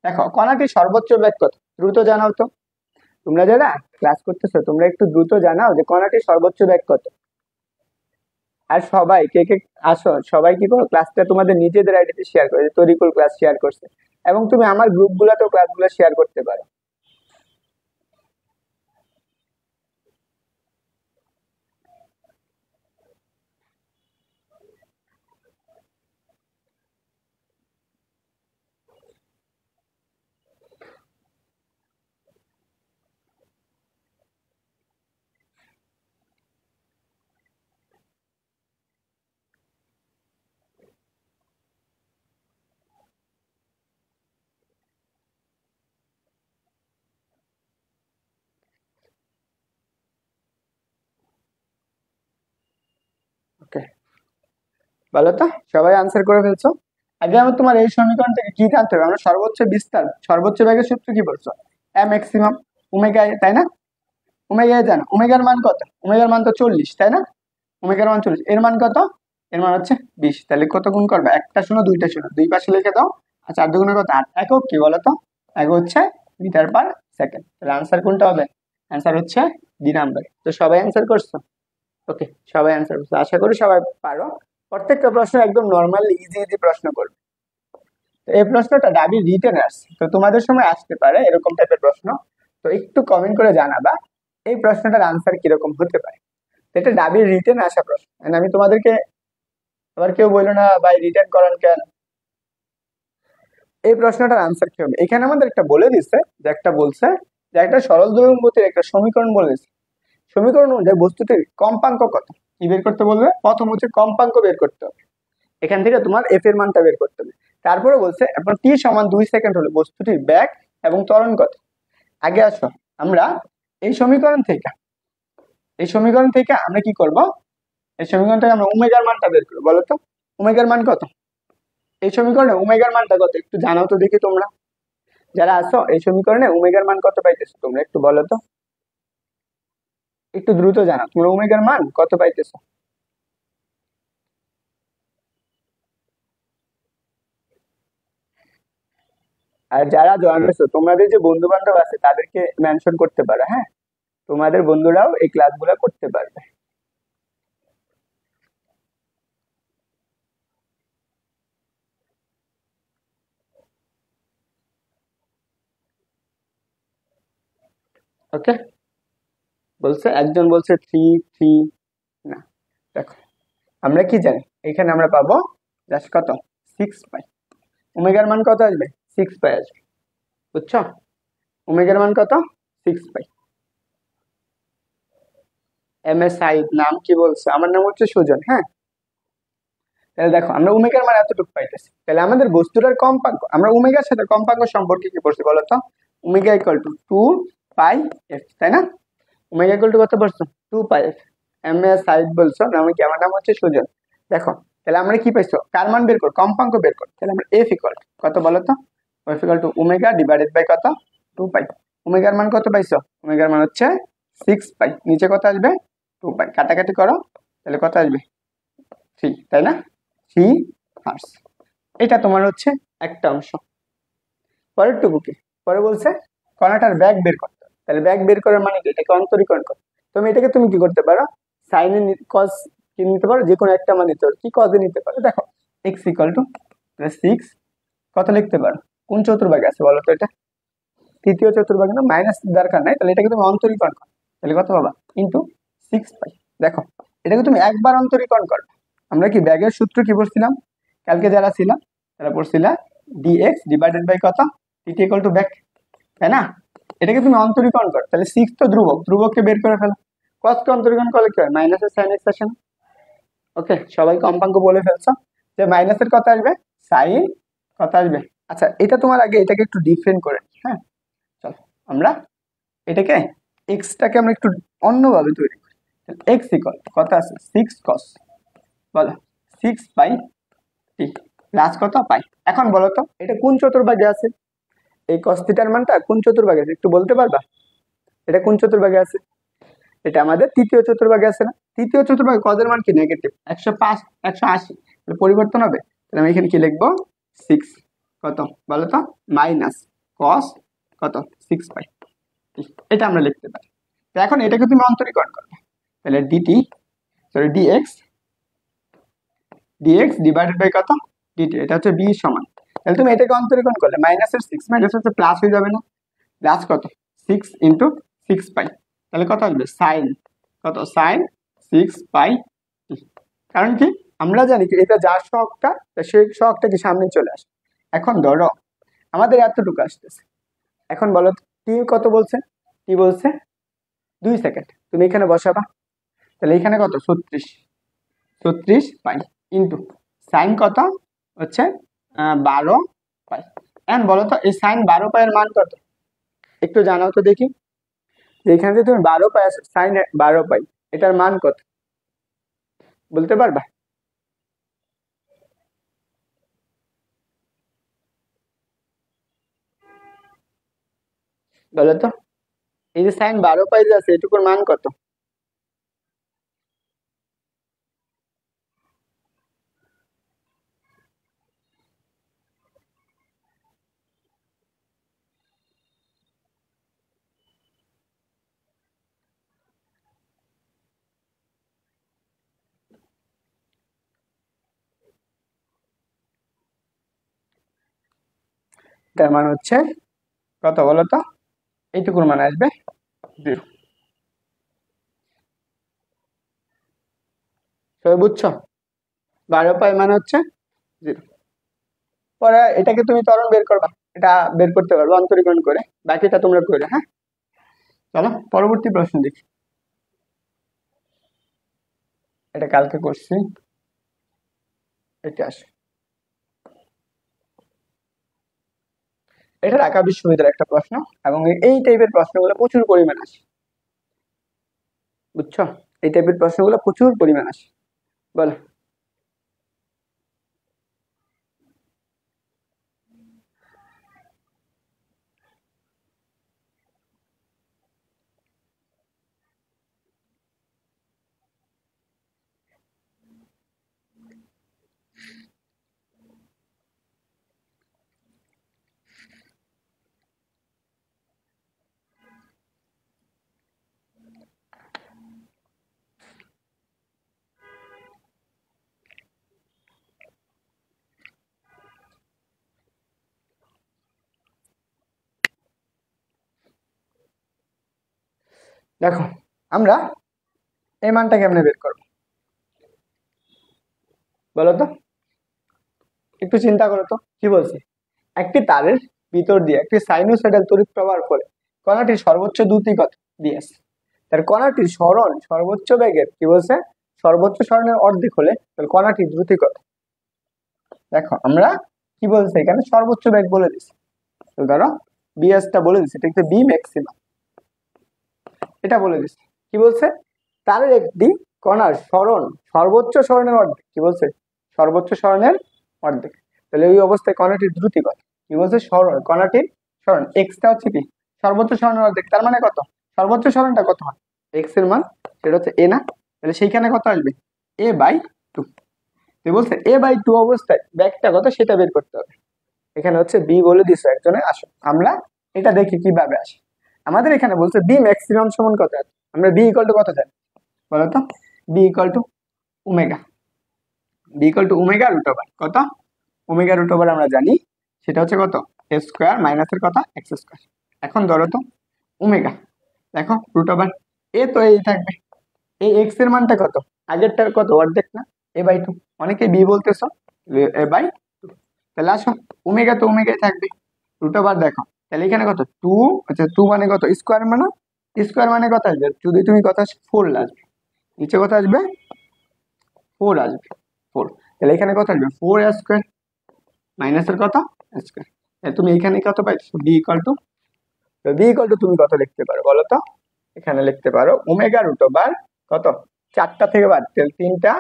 দেখো কণাটির সর্বোচ্চ বেগ কত? দ্রুত জানাও তো, তোমরা যারা ক্লাস করতেছো তোমরা একটু দ্রুত জানাও যে কণাটির সর্বোচ্চ বেগ কত। আর সবাই কে কে আসো, সবাই কি করো, ক্লাসটা তোমাদের নিজেদের আইডিতে শেয়ার করে, তরিকুল ক্লাস শেয়ার করছে, এবং তুমি আমার গ্রুপগুলোতেও ক্লাসগুলো শেয়ার করতে পারো। ওকে, বলো তো, সবাই আনসার করে ফেলছো? আগে আমি তোমার এই সমীকরণ থেকে কি জানতে হবে, আমরা সর্বোচ্চ বিস্তার, সর্বোচ্চ বেগের সূত্র কি বলছো, এ ম্যাক্সিমাম ওমেগা এ, তাই না? ওমেগা এ জানো, ওমেগার মান কত, ওমেগার মান তো 40, তাই না? ওমেগার মান 40, এর মান কত, এর মান হচ্ছে 20, তাহলে কত গুণ করবে, একটা শূন্য দুইটা শূন্য, দুই পাশে লিখে দাও। আর 4 দুগুণে কত, 8, একক কি বলো তো, একক হচ্ছে মিটার পার সেকেন্ড, তাহলে আনসার কোনটা হবে, আনসার হচ্ছে ডি নাম্বার। তো সবাই আনসার করছো? ওকে, সবাই আনসার করছো, আশা করি সবাই পারো। প্রত্যেকটা প্রশ্ন একদম নর্মাল ইজি ইজি প্রশ্ন করবে। তো এই প্রশ্নটা ডাবি রিটেন আসছে, তো তোমাদের সময় আসতে পারে এরকম টাইপের প্রশ্ন, তো একটু কমেন্ট করে জানাবা এই প্রশ্নটার আনসার কিরকম হতে পারে। তো এটা ডাবি রিটেন আসা প্রশ্ন, and আমি তোমাদেরকে, আবার কেউ বললো না ভাই রিটেন করান কেন, এই প্রশ্নটার আনসার কি হবে, এখানে আমাদের একটা বলে দিচ্ছে, যে একটা বলছে যে একটা সরল দোলন গতির একটা সমীকরণ বলে দিচ্ছে, সমীকরণ অনুযায়ী বস্তুটির কম্পাঙ্ক কত, কি বের করতে বলবে, প্রথম হচ্ছে কম্পাঙ্ক বের করতে হবে, এখান থেকে তোমার এফ এর মানটা বের করতে হবে। তারপরে বলছে এখন টি সমান 2 সেকেন্ড হলে বস্তুটির ব্যাগ এবং ত্বরণ কত। আগে আসো, আমরা এই সমীকরণ থেকে, এই সমীকরণ থেকে আমরা কি করব, এই সমীকরণ থেকে আমরা ওমেগার মানটা বের করবো, বলো তো ওমেগার মান কত, এই সমীকরণে ওমেগার মানটা কত একটু জানাও তো দেখি, তোমরা যারা আছো এই সমীকরণে ওমেগার মান কত পাইতেছো তোমরা একটু বলো তো, একটু দ্রুত জানাও তোমরা ওমেগার মান কত পাইতেছো। আর যারা জয়েন হয়েছো তোমাদের যে বন্ধু বান্ধব আছে তাদেরকে মেনশন করতে পারো, হ্যাঁ, তোমাদের বন্ধুরাও এই ক্লাসগুলো করতে পারবে। ওকে, বলছে একজন বলছে 3 3, না, দেখো আমরা কি জানি, এখানে আমরা পাবো জাস্ট কত, 6 পাই, ওমেগার মান কত আসবে, 6 পাই আসবে, বুঝছো, ওমেগার মান কত, 6 পাই। এম এস সাইদ নাম কি বলছে, আমার নাম হচ্ছে সুজন, হ্যাঁ। তাহলে দেখো আমরা ওমেগার মান এতটুকু পাইতেছি, তাহলে আমাদের বস্তুটার কম্পাঙ্ক, আমরা ওমেগার সাথে কম্পাঙ্ক সম্পর্কে কি পড়ছি বলতো, omega equal to 2 pi F, তাই না? ওমেগা ইকুয়াল টু কত পড়ছো, 2 পাই এফ। এম এ সাইদ বলছো, নাম কি, আমার নাম হচ্ছে সুজন। দেখো তাহলে আমরা কি পাইছো, কার মান বের কর, কম্পাঙ্ক বের কর, তাহলে আমরা এফ ইকুয়াল কত বলো তো, f equal to omega divided by কত, 2 পাই। ওমেগার মান কত পাইছো, ওমেগার মান হচ্ছে 6 পাই, নিচে কত আসবে, 2 পাই, কাটাকাটি করো, তাহলে কত আসবে, 3, তাই না, 3 হার্স। এটা তোমার হচ্ছে একটা অংশ। পরের টুকু কি, পরে বলছে কণাটার ব্যাগ বের করতে হবে। তাহলে ব্যাগ বের করার মানে কি, এটাকে অন্তরীকরণ করো। তুমি এটাকে তুমি কি করতে পারো, সাইনে কজ কি নিতে পারো, যে কোনো একটা মান নিতে পারো, কি কজে নিতে পারো, দেখো এক্স ইকুয়াল টু 6, কত লিখতে পারো, কোন চতুর্ভাগে আছে বলো তো, এটা তৃতীয় চতুর্ভাগে না, মাইনাস দরকার নাই, তাহলে এটাকে তুমি অন্তরীকরণ করো, তাহলে কত পাবা, ইন্টু 6 পাই। দেখো এটাকে তুমি একবার অন্তরীকরণ করো, আমরা কি ব্যাগের সূত্র কি পড়ছিলাম, কালকে যারা ছিলাম তারা পড়ছিলাম ডিএক্স ডিভাইডেড বাই কত, টি ইকুয়াল টু ব্যাক, তাই না? এটাকে তুমি অন্তরীকরণ করো, তাহলে 6 তো ধ্রুবক, ধ্রুবককে বের করে ফেলো, কতকে অন্তরীকরণ করলে কি হয়, মাইনাসের সাইন এক্স আসে না? ওকে, সবাই কম্পাঙ্ক বলে ফেলছো, যে মাইনাসের কত আসবে, সাইন কত আসবে। আচ্ছা এটা তোমার আগে এটাকে একটু ডিফারেন্ট করে নিই, হ্যাঁ, চলো আমরা এটাকে এক্সটাকে আমরা একটু অন্যভাবে তৈরি করি। এক্স ইকুয়াল কত আছে, 6 cos, বলো 6 পাই টি প্লাস কত পাই। এখন বলো তো এটা কোন চতুর্ভাগে আছে, এই cos থিটার মানটা কোন চতুর্ভাগে আছে একটু বলতে পারবা, এটা কোন চতুর্ভাগে আছে, এটা আমাদের তৃতীয় চতুর্ভাগে আছে না, তৃতীয় চতুর্ভাগে cos এর মান কি নেগেটিভ, 105 180, পরিবর্তন হবে, তাহলে আমি এখানে কি লিখবো, 6 কত বলো তো, মাইনাস cos কত, 6 পাই, এটা আমরা লিখতে পারি। তো এখন এটাকে তুমি অন্তরীকরণ করবে, তাহলে dt, sorry dx dx divided by কত ডিটি, এটা হচ্ছে বি সমান। তাহলে তুমি এটাকে অন্তরীকরণ করলে মাইনাসের 6 মাইনাস হচ্ছে প্লাস হয়ে যাবে না, প্লাস কত 6 ইন্টু 6 পাই, তাহলে কত আসবে সাইন কত সাইন 6 পাই। কারণ কি আমরা জানি কি এটা যার সহগটা সেই সহগটা কি সামনে চলে আসে। এখন ধরো আমাদের এতটুকু আসতেছে, এখন বলো টি কত বলছে, টি বলছে 2 সেকেন্ড, তুমি এখানে বসাবা, তাহলে এখানে কত 36 পাই ইন্টু সাইন কত হচ্ছে 12 পাই। এখন বলো তো এই সাইন 12 পাইয়ের মান কত একটু জানাও তো দেখি, এখানে যে তুমি 12 পাই সাইন 12 পাই এটার মান কত বলতে পারবা? বলো তো এই যে সাইন 12 পাই যে আছে এটুকুর মান কত? তার মান হচ্ছে কত বলো তো, এইটুকুর মান আসবে 0। সবাই বুঝছো? 12 পাই মান হচ্ছে 0। পরে এটাকে তুমি ত্বরণ বের করবা, এটা বের করতে পারবো অন্তরীকরণ করে, বাকিটা তোমরা করে। হ্যাঁ চলো পরবর্তী প্রশ্ন দেখি, এটা কালকে করছি, এটা আসে, এটা ঢাকা বিশ্ববিদ্যালয়ের একটা প্রশ্ন এবং এই টাইপের প্রশ্নগুলো প্রচুর পরিমাণ আসে, বুঝছো? এই টাইপের প্রশ্নগুলো প্রচুর পরিমাণ আসে। বলো দেখো আমরা এই মানটা কেমনে বের করবো বলো তো, একটু চিন্তা করো তো কি বলছি। একটি তারের ভিতর দিয়ে একটি সাইনোসয়েডাল তড়িৎ প্রবাহের ফলে কণাটির সর্বোচ্চ দ্রুতি কত দিয়েছে, তার কণাটির সরণ সর্বোচ্চ বেগের কি বলছে সর্বোচ্চ সরণের অর্ধেক হলে তাহলে কণাটির দ্রুতি কত। দেখো আমরা কি বলছে এখানে সর্বোচ্চ বেগ বলে দিছি, তো ধরো বিএসটা বলে দিছে, এটা হচ্ছে বি ম্যাক্সিমাম, এটা বলে দিছে। কি বলছে তারের একটি কণার সরণ সর্বোচ্চ সরণের অর্ধেক, কি বলছে সর্বোচ্চ সরণের অর্ধেক, তাহলে ওই অবস্থায় কণাটির দ্রুতি কত, কি বলছে সরণ কণাটির সরণ এক্সটা হচ্ছে কি সর্বোচ্চ সরণের অর্ধেক, তার মানে কত সর্বোচ্চ সরণটা কত হয় এক্স এর মান সেটা হচ্ছে এ না, তাহলে সেইখানে কত আসবে a/2। তুই বলছে a/2 অবস্থায় ব্যাগটা কত সেটা বের করতে হবে, এখানে হচ্ছে বি বলে দিছে একজনে। আসো আমরা এটা দেখি কিভাবে আসে। আমাদের এখানে বলছে বি ম্যাক্সিমাম সমান কত, আমরা বি ইকুয়াল টু কত জানি বলো তো, v equal to omega, v equal to omega root over কত ওমেগা রুট ওভার আমরা জানি সেটা হচ্ছে কত এ স্কোয়ার মাইনাসের কত এক্স স্কোয়ার। এখন ধরো তো ওমেগা, দেখো রুট ওভার এ তো এই থাকবে, এই এক্স এর মানটা কত আগেরটার কত অর্ধেক না a/2, অনেকে বি বলতেছ a/2, তাহলে আসো ওমেগা তো ওমেগাই থাকবে, রুট ওভার দেখো তাহলে এখানে কত 2, আচ্ছা 2 মানে কত স্কোয়ার মানে কত আসবে যদি তুমি কত 4 আসবে, নিচে কত আসবে 4 আসবে 4, তাহলে এখানে কত আসবে 4 স্কোয়ার মাইনাসের কত স্কোয়ার, তুমি এখানে কত পাইছো v equal to, v equal to তুমি কত লিখতে পারো বলো তো, এখানে লিখতে পারো ওমেগা রুট ওভার কত 4টা থেকে বাদ তাহলে 3টা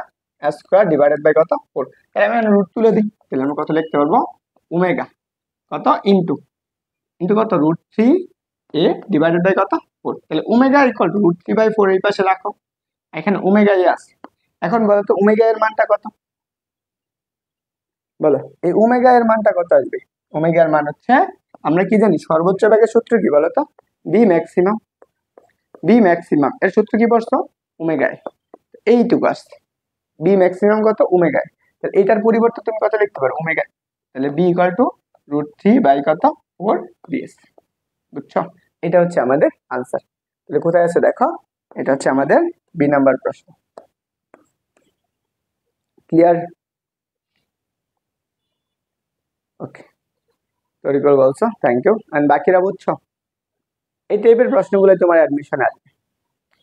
স্কোয়ার ডিভাইডেড বাই কত 4, তাহলে আমি রুট তুলে দিই, তাহলে আমরা কত লিখতে পারবো ওমেগা কত ইন্টু ইন্টু কত √3a ডিভাইডেড বাই কত 4, তাহলে ওমেগা ইকুয়াল টু √3/4 এই পাশে রাখো, এখানে ওমেগা আছে। এখন বলো তো ওমেগা এর মানটা কত বলো, এই ওমেগা এর মানটা কত আসবে, ওমেগা এর মান হচ্ছে আমরা কি জানি সর্বোচ্চ বেগের সূত্র কি বলো তো বি ম্যাক্সিমাম, বি ম্যাক্সিমাম এর সূত্র কি পড়ছো ওমেগায়, এইটুকু আসছে বি ম্যাক্সিমাম কত ওমেগায়, তাহলে এটার পরিবর্তে তুমি কত লিখতে পারো ওমেগা, তাহলে বি ইকুয়াল টু √3 বাই কত 4 বিএস। বুঝছো, এটা হচ্ছে আমাদের আনসার। তাহলে কোথায় আছে দেখো, এটা হচ্ছে আমাদের বি নাম্বার প্রশ্ন। ক্লিয়ার? ওকে, তরিকুল বলছো থ্যাংক ইউ। এন্ড বাকিরা বুঝছো? এই টাইপের প্রশ্নগুলো তোমার অ্যাডমিশন আসবে,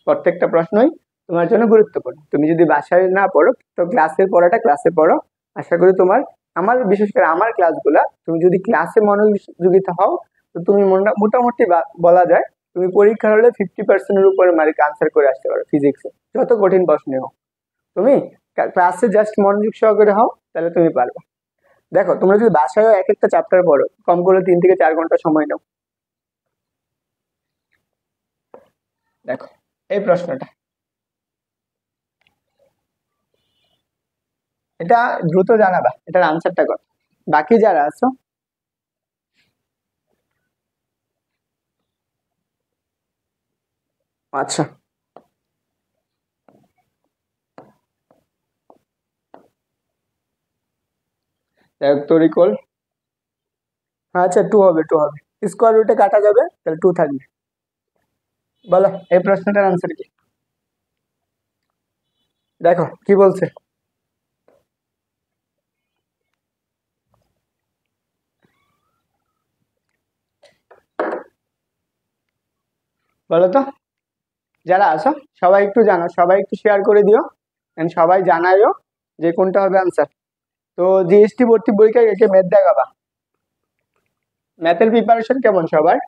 প্রত্যেকটা প্রশ্নই তোমার জন্য গুরুত্বপূর্ণ। তুমি যদি বাসায় না পড়ো তো ক্লাসের পড়াটা ক্লাসে পড়ো। আশা করি তোমার, আমার বিশেষ করে আমার ক্লাসগুলা, তুমি যদি ক্লাসে মনোযোগিতা হও তো তুমি মোটামুটি বলা যায় তুমি পরীক্ষার হলে 50%-এর উপরে মার্ক আনসার করে আসতে পারো ফিজিক্সে, যত কঠিন প্রশ্ন হোক। তুমি ক্লাসে জাস্ট মনোযোগ সহকারে হও, তাহলে তুমি পারবে। দেখো তোমরা যদি বাসায় এক একটা চ্যাপ্টার পড়ো, কম করে 3 থেকে 4 ঘন্টা সময় নাও। দেখো এই প্রশ্নটা, এটা দ্রুত জানাবা এটার আনসারটা কত। বাকি যারা আছো আচ্ছা, তরিকুল আচ্ছা 2 হবে, 2 হবে, স্কোয়ার রুটে কাটা যাবে, তাহলে 2 থাকবে। বলো এই প্রশ্নটার আনসার কি? দেখো কি বলছে, বলো তো। যারা আছো সবাই একটু জানো, সবাই একটু শেয়ার করে দিও, এন্ড সবাই জানাইও যে কোনটা হবে আনসার। তো জিএসটি ভর্তি পরীক্ষায় একে ম্যাথ দেখাবা, ম্যাথের প্রিপারেশন কেমন সবার?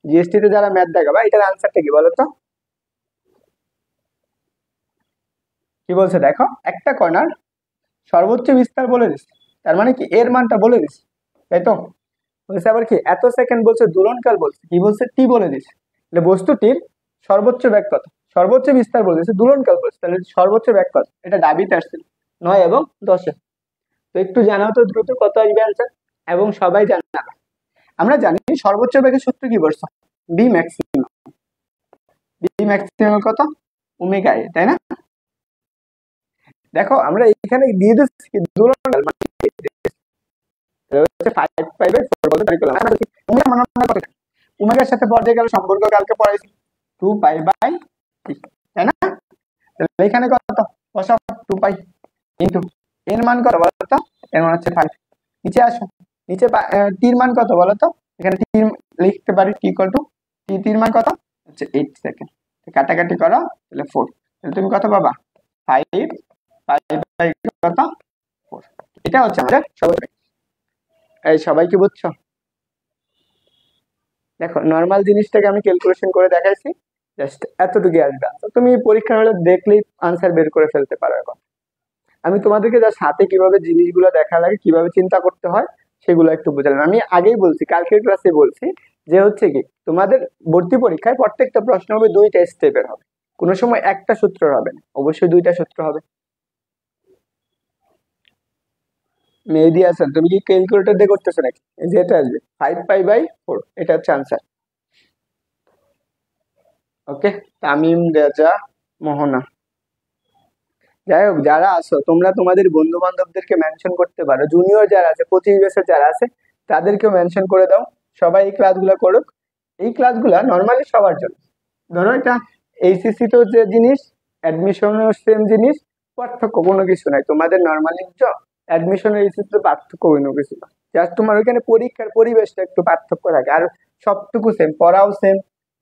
জিএসটি তে যারা ম্যাথ দেখাবা, এটার আনসারটা কি বলো তো? কি বলছে দেখো, একটা কণার সর্বোচ্চ বিস্তার বলে দিচ্ছে, তার মানে কি এর মানটা বলে দিচ্ছে, তাই তো? বলছে আবার কি এত সেকেন্ড বলছে, দূরণকাল বলছে, কি বলছে টি বলে দিচ্ছে। তাহলে বস্তুটির সর্বোচ্চ ব্যাগ কত, সর্বোচ্চ বিস্তার বলে দিচ্ছে, দূরণকাল বলছে, তাহলে সর্বোচ্চ ব্যাগ কত, এটা দাবিতে আসছিল 9 এবং 10-এ। তো একটু জানাও তো দ্রুত কত আসবে আনসার, এবং সবাই জানাবে। আমরা জানি সর্বোচ্চ ব্যাগের সূত্র কি বলছো, বি ম্যাক্সিমাম। বি ম্যাক্সিমাম কত, ওমেগা এ, তাই না? দেখো আমরা এখানে দিয়ে দিচ্ছি কি দূরণকাল, মানে হচ্ছে 5π/4 বলতে পারি করলাম। ওমেগা মানে কত, ওমেগার সাথে পর্যায়কাল সম্পর্ক কালকে পড়াইছি 2π/3, তাই না? তাহলে এখানে কত বসাও, 2π ইন্টু এর মান কত বলতো, এর মান হচ্ছে 5। নিচে আসো, নিচে টির মান কত বলতো, এখানে টি লিখতে পারি টি ইকুয়াল টু টির মান কত হচ্ছে 8 সেকেন্ড। কাটাকাটি করো তাহলে 4, তাহলে তুমি কত পাবা 5 কত 4। এটা হচ্ছে আমাদের সবাই, এই সবাই কি বুঝছো? দেখো নর্মাল জিনিসটাকে আমি ক্যালকুলেশন করে দেখাইছি, জাস্ট এতটুকু আসবে। তুমি পরীক্ষা হলে দেখলেই আনসার বের করে ফেলতে পারো। এখন আমি তোমাদেরকে জাস্ট হাতে কিভাবে জিনিসগুলো দেখা লাগে, কিভাবে চিন্তা করতে হয়, সেগুলো একটু বোঝালাম। আমি আগেই বলছি, কালকের ক্লাসে বলছি যে হচ্ছে কি তোমাদের ভর্তি পরীক্ষায় প্রত্যেকটা প্রশ্ন হবে 2টা স্টেপের হবে, কোনো সময় একটা সূত্র হবে না, অবশ্যই 2টা সূত্র হবে। মেহেদি হাসান তুমি কি ক্যালকুলেটর দিয়ে করতেছো নাকি? যেটা আসবে 5π/4, এটা হচ্ছে আনসার। ওকে, তামিম, রেজা, মোহনা, যাই হোক যারা আছো তোমরা তোমাদের বন্ধু বান্ধবদেরকে মেনশন করতে পারো, জুনিয়র যারা আছে 25 বছর যারা আছে তাদেরকেও মেনশন করে দাও, সবাই এই ক্লাসগুলো করুক। এই ক্লাসগুলা নর্মালি সবার জন্য। ধরো এটা এইচএসসি তো যে জিনিস, অ্যাডমিশনও সেম জিনিস, পার্থক্য কোনো কিছু নাই। তোমাদের নর্মালি অ্যাডমিশনের এইচএসসি পার্থক্য কোনো কিছু না, জাস্ট তোমার ওইখানে পরীক্ষার পরিবেশটা একটু পার্থক্য থাকে, আর সবটুকু সেম, পড়াও সেম,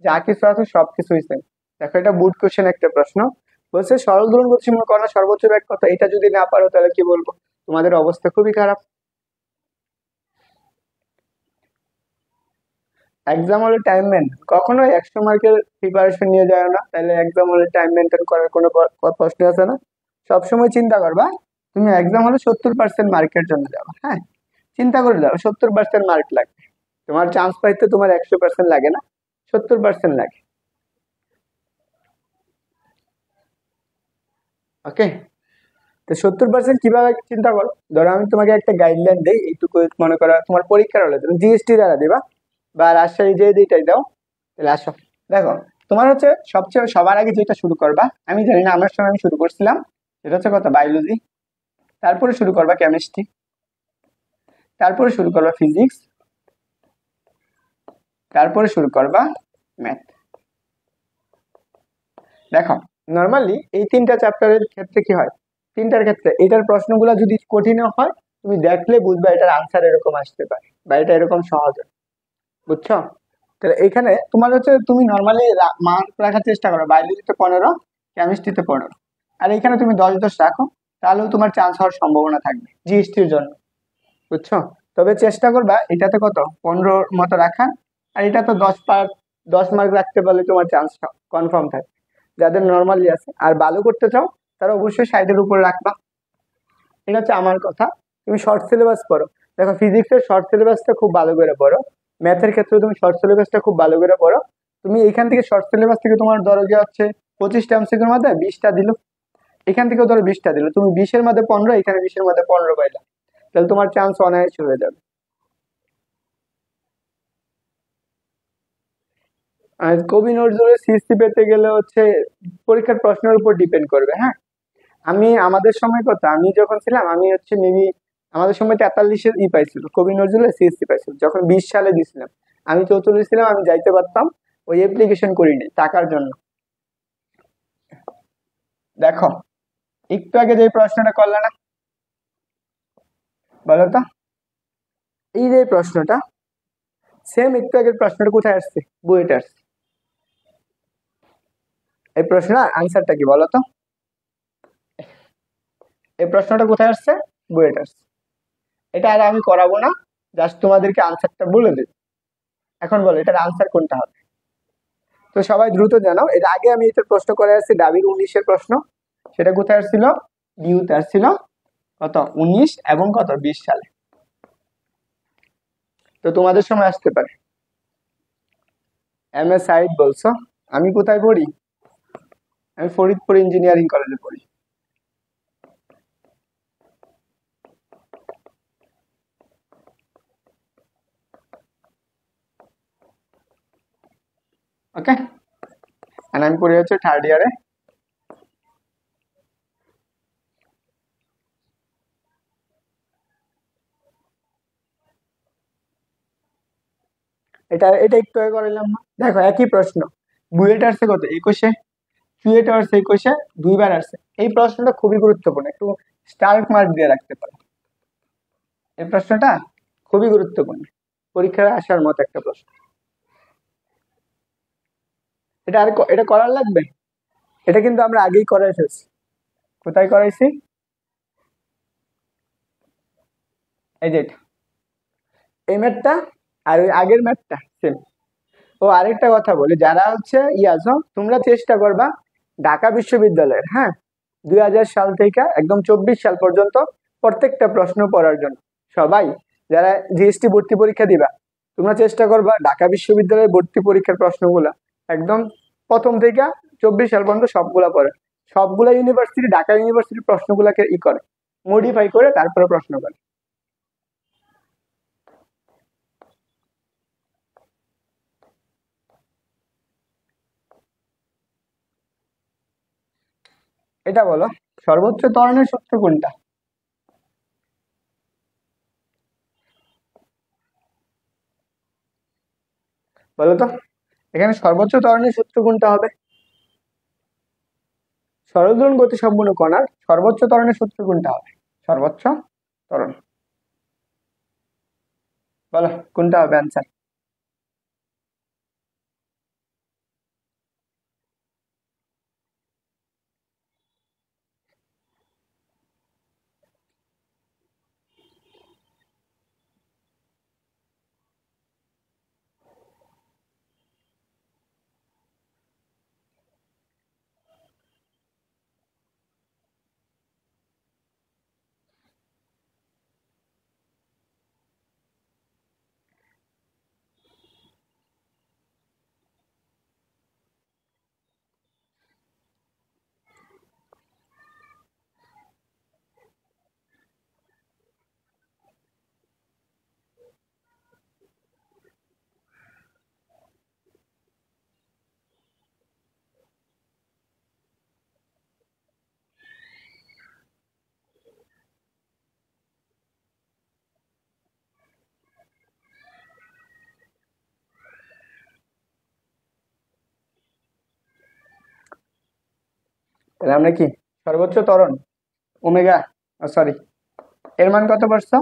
যা কিছু আছে সবকিছুই সেম। দেখো এটা বুট কোশ্চেন একটা প্রশ্ন, বলছে সরল দোলন গতিসীমা কণার সর্বোচ্চ ব্যাগ কত, এটা যদি না পারো তাহলে কি বলবো, তোমাদের অবস্থা খুবই খারাপ। এক্সাম হলে টাইম মেনটেন, কখনোই 100 মার্কের প্রিপারেশন নিয়ে যায় না, তাহলে এক্সাম হলে টাইম মেনটেন করার কোনো প্রশ্ন আছে না। সবসময় চিন্তা করবা তুমি এক্সাম হলে 70% মার্কের জন্য যাবা, হ্যাঁ চিন্তা করে যাও 70% মার্ক লাগবে, তোমার চান্স পাইতে তোমার 100% লাগে না, 70% লাগে। ওকে, তো 70% কিভাবে চিন্তা করো, ধরো আমি তোমাকে একটা গাইডলাইন দেই, এইটুকু মনে করো তোমার পরীক্ষার হলে তুমি জিএসটি দ্বারা দিবা বা রাজশাহী যে দিটাই দাও, তাহলে আসো। দেখো তোমার হচ্ছে সবচেয়ে সবার আগে যেটা শুরু করবা, আমি জানি না আমার সময় আমি শুরু করছিলাম, সেটা হচ্ছে কথা বায়োলজি। তারপরে শুরু করবা কেমিস্ট্রি, তারপরে শুরু করবা ফিজিক্স, তারপরে শুরু করবা ম্যাথ। দেখো নর্মালি এই তিনটা চ্যাপ্টারের ক্ষেত্রে কি হয়, তিনটার ক্ষেত্রে এটার প্রশ্নগুলো যদি কঠিন হয় তুমি দেখলে বুঝবা এটার আনসার এরকম আসতে পারে বা এটা এরকম সহজ, বুঝছো? তাহলে এখানে তোমার হচ্ছে তুমি নর্মালি মার্ক রাখার চেষ্টা করো, বায়োলজিতে 15, কেমিস্ট্রিতে 15, আর এখানে তুমি 10-10 রাখো, তাহলেও তোমার চান্স হওয়ার সম্ভাবনা থাকবে জিএসটির জন্য, বুঝছো? তবে চেষ্টা করবা এটাতে কত 15 মতো রাখার, আর এটা তো 10 মার্ক রাখতে পারলে তোমার চান্স কনফার্ম থাকে। যাদের নর্মালি আছে আর ভালো করতে চাও তারা অবশ্যই 60-এর উপরে রাখবা। এটা হচ্ছে আমার কথা। তুমি শর্ট সিলেবাস পড়ো, দেখো ফিজিক্সের শর্ট সিলেবাসটা খুব ভালো করে পড়ো, ম্যাথের ক্ষেত্রে তুমি শর্ট সিলেবাসটা খুব ভালো করে পড়ো। তুমি এখান থেকে শর্ট সিলেবাস থেকে তোমার ধরো যে হচ্ছে 25টা এমসিকিউর মধ্যে 20টা দিল, এখান থেকেও ধরো 20টা দিল, তুমি 20-এর মধ্যে 15, এখানে 20-এর মধ্যে 15 পাইলা, তাহলে তোমার চান্স অনায়াসে হয়ে যাবে। আর কবি নজরুলের সিএসসি পেতে গেলে হচ্ছে পরীক্ষার প্রশ্নের উপর ডিপেন্ড করবে, হ্যাঁ। আমাদের সময় কথা, আমি যখন ছিলাম আমি হচ্ছে মেবি আমাদের সময় 43-এর পাইছিল, কবি নজরুলের সিএসসি পাইছিল যখন 20 সালে দিছিলাম। আমি 44 ছিলাম, আমি যাইতে পারতাম, ওই অ্যাপ্লিকেশন করিনি টাকার জন্য। দেখো একটু আগে যে প্রশ্নটা করলে না, বলো তো, এই যে প্রশ্নটা সেম একটু আগের প্রশ্নটা কোথায় আসছে, বুয়েটে আসছে। এই প্রশ্ন আনসারটা কি বলো তো, এই প্রশ্নটা কোথায় আসছে, বুয়েটে আসছে। এটা আর আমি করাবো না, জাস্ট তোমাদেরকে আনসারটা বলে দেব। এখন বলো এটার আনসার কোনটা হবে। তো সবাই দ্রুত জানাও, এর আগে আমি এটার প্রশ্ন করে আসছি ডাবির 19-এর প্রশ্ন, সেটা কোথায় আসছিল, ডিউতে আসছিল কত 19 এবং কত 20 সালে। তো তোমাদের সময় আসতে পারে। এম এ সাইড বলছো, আমি কোথায় পড়ি, আমি ফরিদপুর ইঞ্জিনিয়ারিং কলেজে পড়ি। ওকে, আর আমি পড়ি হচ্ছে 3rd ইয়ারে। এটা এটা একটু আগে করাইলাম না, দেখো একই প্রশ্ন, বুয়েট আসছে কত 21-এ, চুয়েট আসছে 21-এ, দুইবার আসছে। এই প্রশ্নটা খুবই গুরুত্বপূর্ণ, একটু স্টার্ক মার্ক দিয়ে রাখতে পারো। এই প্রশ্নটা খুবই গুরুত্বপূর্ণ, পরীক্ষায় আসার মতো একটা প্রশ্ন। এটা করার লাগবে, এটা কিন্তু আমরা আগেই করাই ফেলছি। কোথায় করাইছি, এই যে এটা, এই ম্যাথটা আর ওই আগের ম্যাথটা সেম। ও আরেকটা কথা বলি, যারা হচ্ছে আছো তোমরা চেষ্টা করবা ঢাকা বিশ্ববিদ্যালয়ের, হ্যাঁ, 2000 সাল থেকে একদম 24 সাল পর্যন্ত প্রত্যেকটা প্রশ্ন পড়ার জন্য। সবাই যারা জিএসটি ভর্তি পরীক্ষা দিবা তোমরা চেষ্টা করবা ঢাকা বিশ্ববিদ্যালয়ের ভর্তি পরীক্ষার প্রশ্নগুলা একদম প্রথম থেকে 24 সাল পর্যন্ত সবগুলা পড়ে। সবগুলা ইউনিভার্সিটি ঢাকা ইউনিভার্সিটির প্রশ্নগুলাকে করে মডিফাই করে তারপরে প্রশ্ন করে। এটা বলো সর্বোচ্চ ত্বরণের সূত্র কোনটা, বলো তো, এখানে সর্বোচ্চ ত্বরণের সূত্র কোনটা হবে, সরল দূরণ গতিসম্পন্ন কণার সর্বোচ্চ ত্বরণের সূত্র কোনটা হবে, সর্বোচ্চ ত্বরণ, বলো কোনটা হবে অ্যান্সার। তাহলে আমরা কি সর্বোচ্চ ত্বরণ ওমেগা, সরি, এর মান কত পারছো?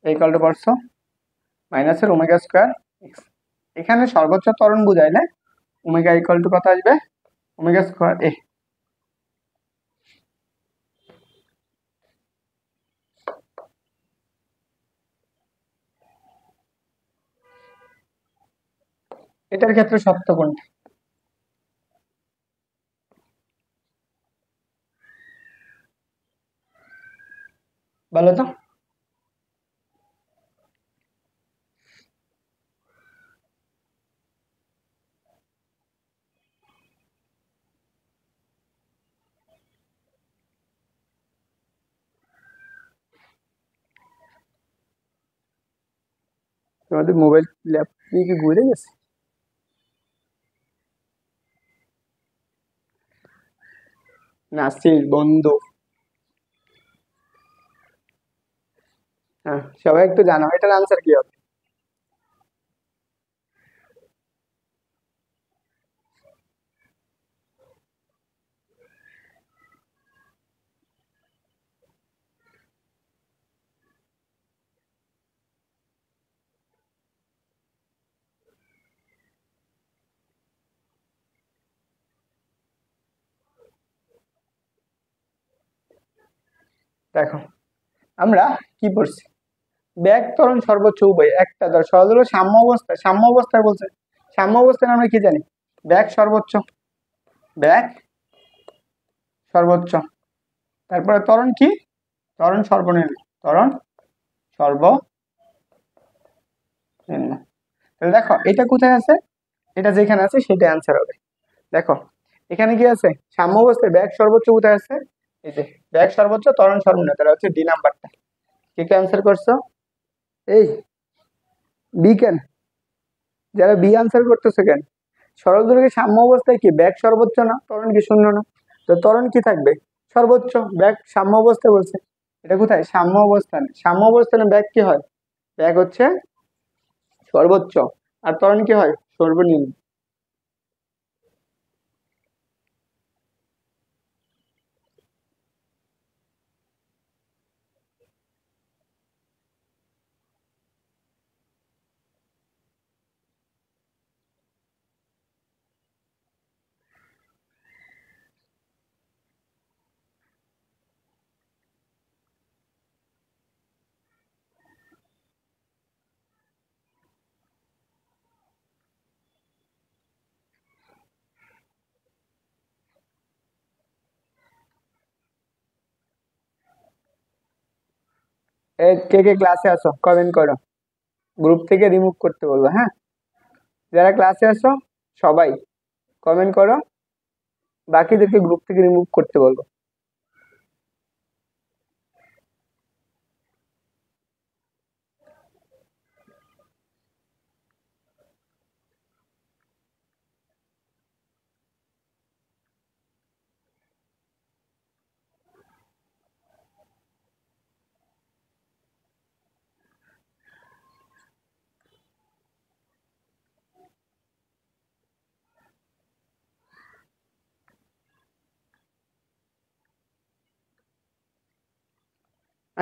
এই কলটা পারছো মাইনাসের ওমেগা স্কোয়ার এক্স। এখানে সর্বোচ্চ ত্বরণ বুঝায় না, ওমেগা ইকুয়াল টু কত আসবে? ওমেগা স্কোয়ার এ। এটার ক্ষেত্রে সত্য কোনটা? বলো তো। তোমাদের মোবাইল ল্যাপটপ কি ঘুরে গেছে? নাসির বন্ধু, হ্যাঁ সবাই একটু জানাও এটার আনসার কি হবে। দেখো আমরা কি পড়ছি, ব্যাগ ত্বরণ সর্বোচ্চ উভয় একটা ধর সহজ হলো সাম্য অবস্থা, সাম্য অবস্থায় বলছে, সাম্য অবস্থায় আমরা কি জানি, ব্যাগ সর্বোচ্চ, ব্যাগ সর্বোচ্চ, তারপরে ত্বরণ কি, ত্বরণ সর্বনিম্ন, ত্বরণ সর্বনিম্ন। তাহলে দেখো এটা কোথায় আছে, এটা যেখানে আছে সেটা অ্যান্সার হবে। দেখো এখানে কি আছে, সাম্য অবস্থায় ব্যাগ সর্বোচ্চ কোথায় আছে, এই যে ব্যাগ সর্বোচ্চ ত্বরণ সর্বনিম্ন, তাহলে হচ্ছে ডি নাম্বারটা। কে কে অ্যান্সার করছো? এই বি কেন, যারা বি আনসার করতেছে কেন? সরল দৈর্ঘ্যের সাম্য অবস্থায় কি ব্যাগ সর্বোচ্চ না, ত্বরণ কি শূন্য না? তো ত্বরণ কি থাকবে, সর্বোচ্চ, ব্যাগ সাম্য অবস্থায় বলছে, এটা কোথায় সাম্য অবস্থানে, সাম্য অবস্থানে ব্যাগ কি হয়, ব্যাগ হচ্ছে সর্বোচ্চ, আর ত্বরণ কি হয় সর্বনিম্ন। কে কে ক্লাসে আসো কমেন্ট করো, গ্রুপ থেকে রিমুভ করতে বলবো, হ্যাঁ যারা ক্লাসে আসো সবাই কমেন্ট করো, বাকিদেরকে গ্রুপ থেকে রিমুভ করতে বলবো।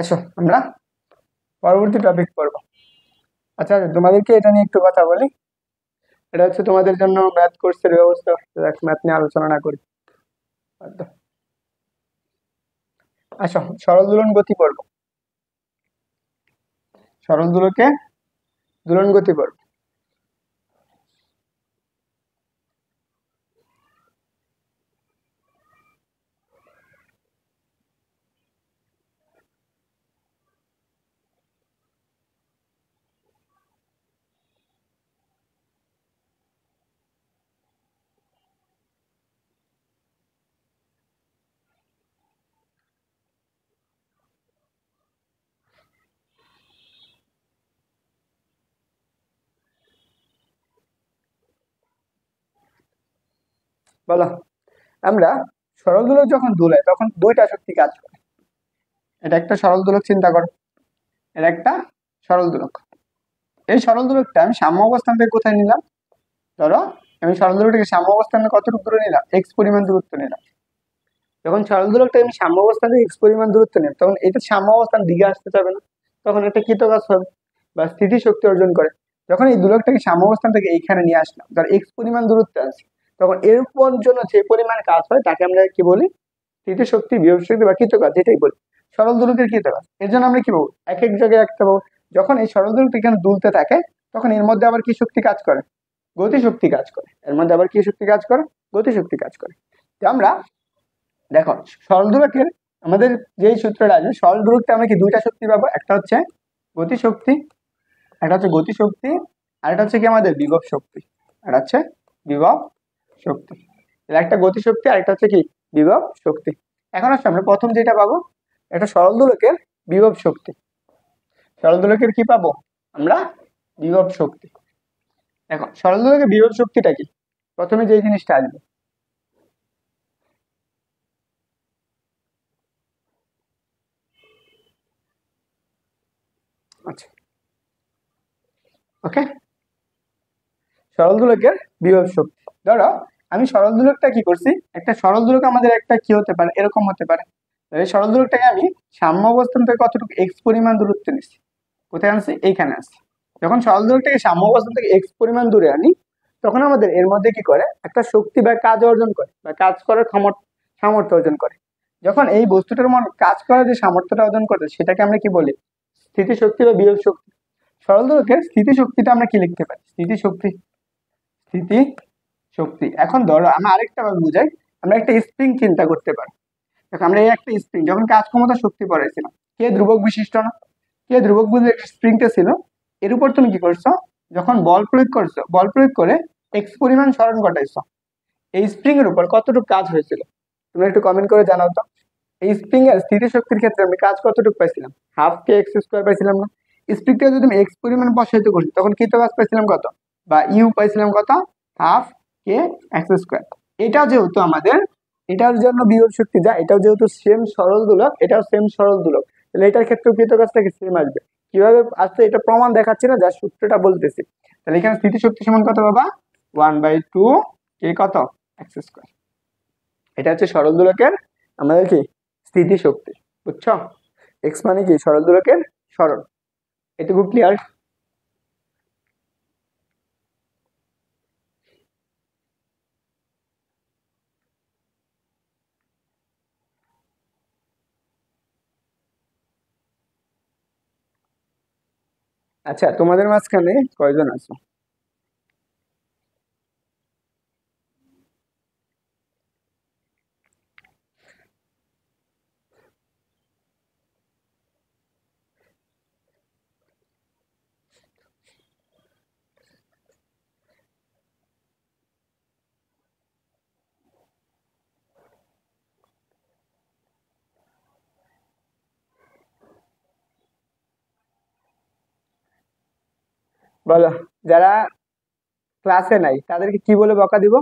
আসো আমরা পরবর্তী টপিক পড়বো। আচ্ছা তোমাদেরকে এটা নিয়ে একটু কথা বলি, এটা হচ্ছে তোমাদের জন্য ম্যাথ কোর্সের ব্যবস্থা, ম্যাথ নিয়ে আলোচনা না করি। আসো সরল দুলন গতি পড়বো, সরল দুলকে দুলন গতি পড়বো। বলো, আমরা সরল দোলক যখন দুলাই তখন দুইটা শক্তি কাজ করে, এটা একটা সরল দোলক চিন্তা করো, এটা একটা সরল দোলক, এই সরল দোলকটা আমি সাম্য অবস্থান থেকে কোথায় নিলাম, ধরো আমি সরল দোলকটাকে সাম্য অবস্থানে কতটুকু দূরে নিলাম, এক্স পরিমাণ দূরত্ব নিলাম। যখন সরল দোলকটা আমি সাম্য অবস্থানে এক্স পরিমাণ দূরত্ব নিলাম, তখন এটা সাম্য অবস্থান দিকে আসতে চাবে না, তখন এটা কৃতকাজ হবে বা স্থিতিশক্তি অর্জন করে। যখন এই দোলকটাকে সাম্য অবস্থান থেকে এইখানে নিয়ে আসলাম, ধর এক্স পরিমাণ দূরত্বে আছে, তখন এর জন্য যে পরিমাণ কাজ হয় তাকে আমরা কি বলি, স্থিতিশক্তি, বিভব শক্তি বা কৃতকাজ, যেটাই বলি। সরল দোলকের কৃতকাজ এর জন্য আমরা কি পাবো, এক এক জায়গায় একটা পাবো। যখন এই সরল দোলকটা এখানে দুলতে থাকে, তখন এর মধ্যে আবার কি শক্তি কাজ করে, গতিশক্তি কাজ করে। এর মধ্যে আবার কি শক্তি কাজ করে, গতিশক্তি কাজ করে। তো আমরা দেখো সরল দোলকের আমাদের যেই সূত্রটা আছে, সরল দোলকতে আমরা কি দুইটা শক্তি পাবো, একটা হচ্ছে গতিশক্তি, একটা হচ্ছে গতিশক্তি, আর একটা হচ্ছে কি আমাদের বিভব শক্তি, একটা হচ্ছে বিভব শক্তি। একটা গতিশক্তি আর একটা হচ্ছে কি বিভব শক্তি। এখন আসলে আমরা প্রথম যেটা পাবো, একটা সরল দোলকের বিভব শক্তি। সরল দোলকের কি পাবো আমরা, বিভব শক্তি। এখন সরল দোলকের বিভব শক্তিটা কি, প্রথমে যে জিনিসটা আসবে, আচ্ছা ওকে, সরল দোলকের বিভব শক্তি। ধরো আমি সরল দোলকটা কি করছি, একটা সরল দোলক আমাদের একটা কি হতে পারে, এরকম হতে পারে। এই সরল দোলকটাকে আমি সাম্য অবস্থান থেকে কতটুকু এক্স পরিমাণ দূরত্বে নিচ্ছি, কোথায় আনছি, এইখানে আসছে। যখন সরল দোলকটাকে সাম্য অবস্থান থেকে এক্স পরিমাণ দূরে আনি, তখন আমাদের এর মধ্যে কি করে, একটা শক্তি বা কাজ অর্জন করে বা কাজ করার সামর্থ্য অর্জন করে। যখন এই বস্তুটার কাজ করার যে সামর্থ্যটা অর্জন করে, সেটাকে আমরা কি বলি, স্থিতিশক্তি বা বিভব শক্তি। সরল দোলকের স্থিতিশক্তিটা আমরা কি লিখতে পারি, স্থিতিশক্তি, স্থিতি শক্তি। এখন ধরো আমরা আরেকটা ভাবে বুঝাই, আমরা একটা স্প্রিং চিন্তা করতে পারি। দেখো আমরা এই একটা স্প্রিং যখন কাজ ক্ষমতা শক্তি পড়াইছিলাম, কে ধ্রুবক বিশিষ্ট না, কে ধ্রুবক বুঝে স্প্রিংটা ছিল, এর উপর তুমি কি করছো, যখন বল প্রয়োগ করছো, বল প্রয়োগ করে এক্স পরিমাণ সরণ ঘটাইছো, এই স্প্রিং এর উপর কতটুকু কাজ হয়েছিল, তুমি একটু কমেন্ট করে জানাও তো। এই স্প্রিং এর স্থিতিশক্তির ক্ষেত্রে আমি কাজ কতটুকু পাইছিলাম, হাফ কে এক্স স্কোয়ার পাইছিলাম না। স্প্রিংটা যদি আমি এক্স পরিমাণ প্রসারিত করছি, তখন কৃত কাজ পাইছিলাম কত, বা ইউ পাইছিলাম কত, হাফ কে এক্স স্কোয়ার। এটাও যেহেতু আমাদের, এটার জন্য বিভব শক্তি যা, এটাও যেহেতু সেম সরল দোলক, এটাও সেম সরল দোলক, তাহলে এটার ক্ষেত্রে কৃত কাজটা কি সেম আসবে। কিভাবে আসছে এটা প্রমাণ দেখাচ্ছি না, যা সূত্রটা বলতেছি। তাহলে এখানে স্থিতিশক্তি সমান কত বাবা, 1/2 কে কত এক্স স্কোয়ার। এটা হচ্ছে সরল দোলকের আমাদের কি স্থিতিশক্তি, বুঝছো। এক্স মানে কি সরল দোলকের সরণ, এটুকু ক্লিয়ার। আচ্ছা তোমাদের মাঝখানে কয়জন আছো, বলো। যারা ক্লাসে নাই তাদেরকে কি বলে বকা দিব,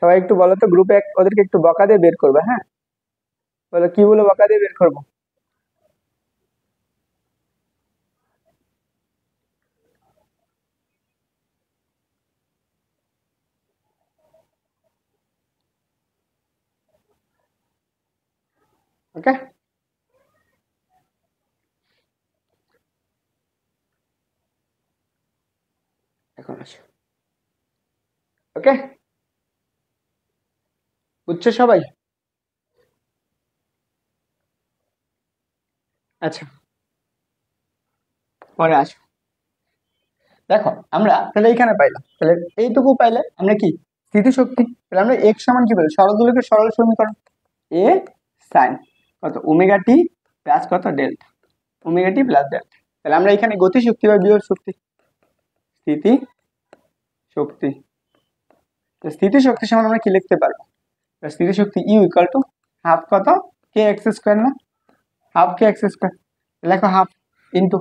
সবাই একটু বলো তো, গ্রুপে ওদেরকে একটু বকা দিয়ে বের করবে, হ্যাঁ বলো কি বলে বকা দিয়ে বের করবো। ওকে, এখন আসো, ওকে বুঝছো সবাই। আচ্ছা পরে আসো। দেখো আমরা তাহলে এইখানে পাইলাম, তাহলে এইটুকু পাইলে আমরা কি স্থিতিশক্তি, তাহলে আমরা এক্স সমান কি বলি, সরল দোলকের সরল সমীকরণ, এ সাইন কত ওমেগা টি প্লাস কত delta, omega t plus delta. তাহলে আমরা এখানে গতিশক্তি বা বিভব শক্তি, স্থিতি শক্তি, স্থিতিশক্তি সমান আমরা কি লিখতে পারবো, স্থিতিশক্তি ইউ ইকুয়াল টু হাফ কত কে এক্স স্কোয়ার না, হাফ কে এক্স স্কোয়ার, লেখো হাফ ইন্টু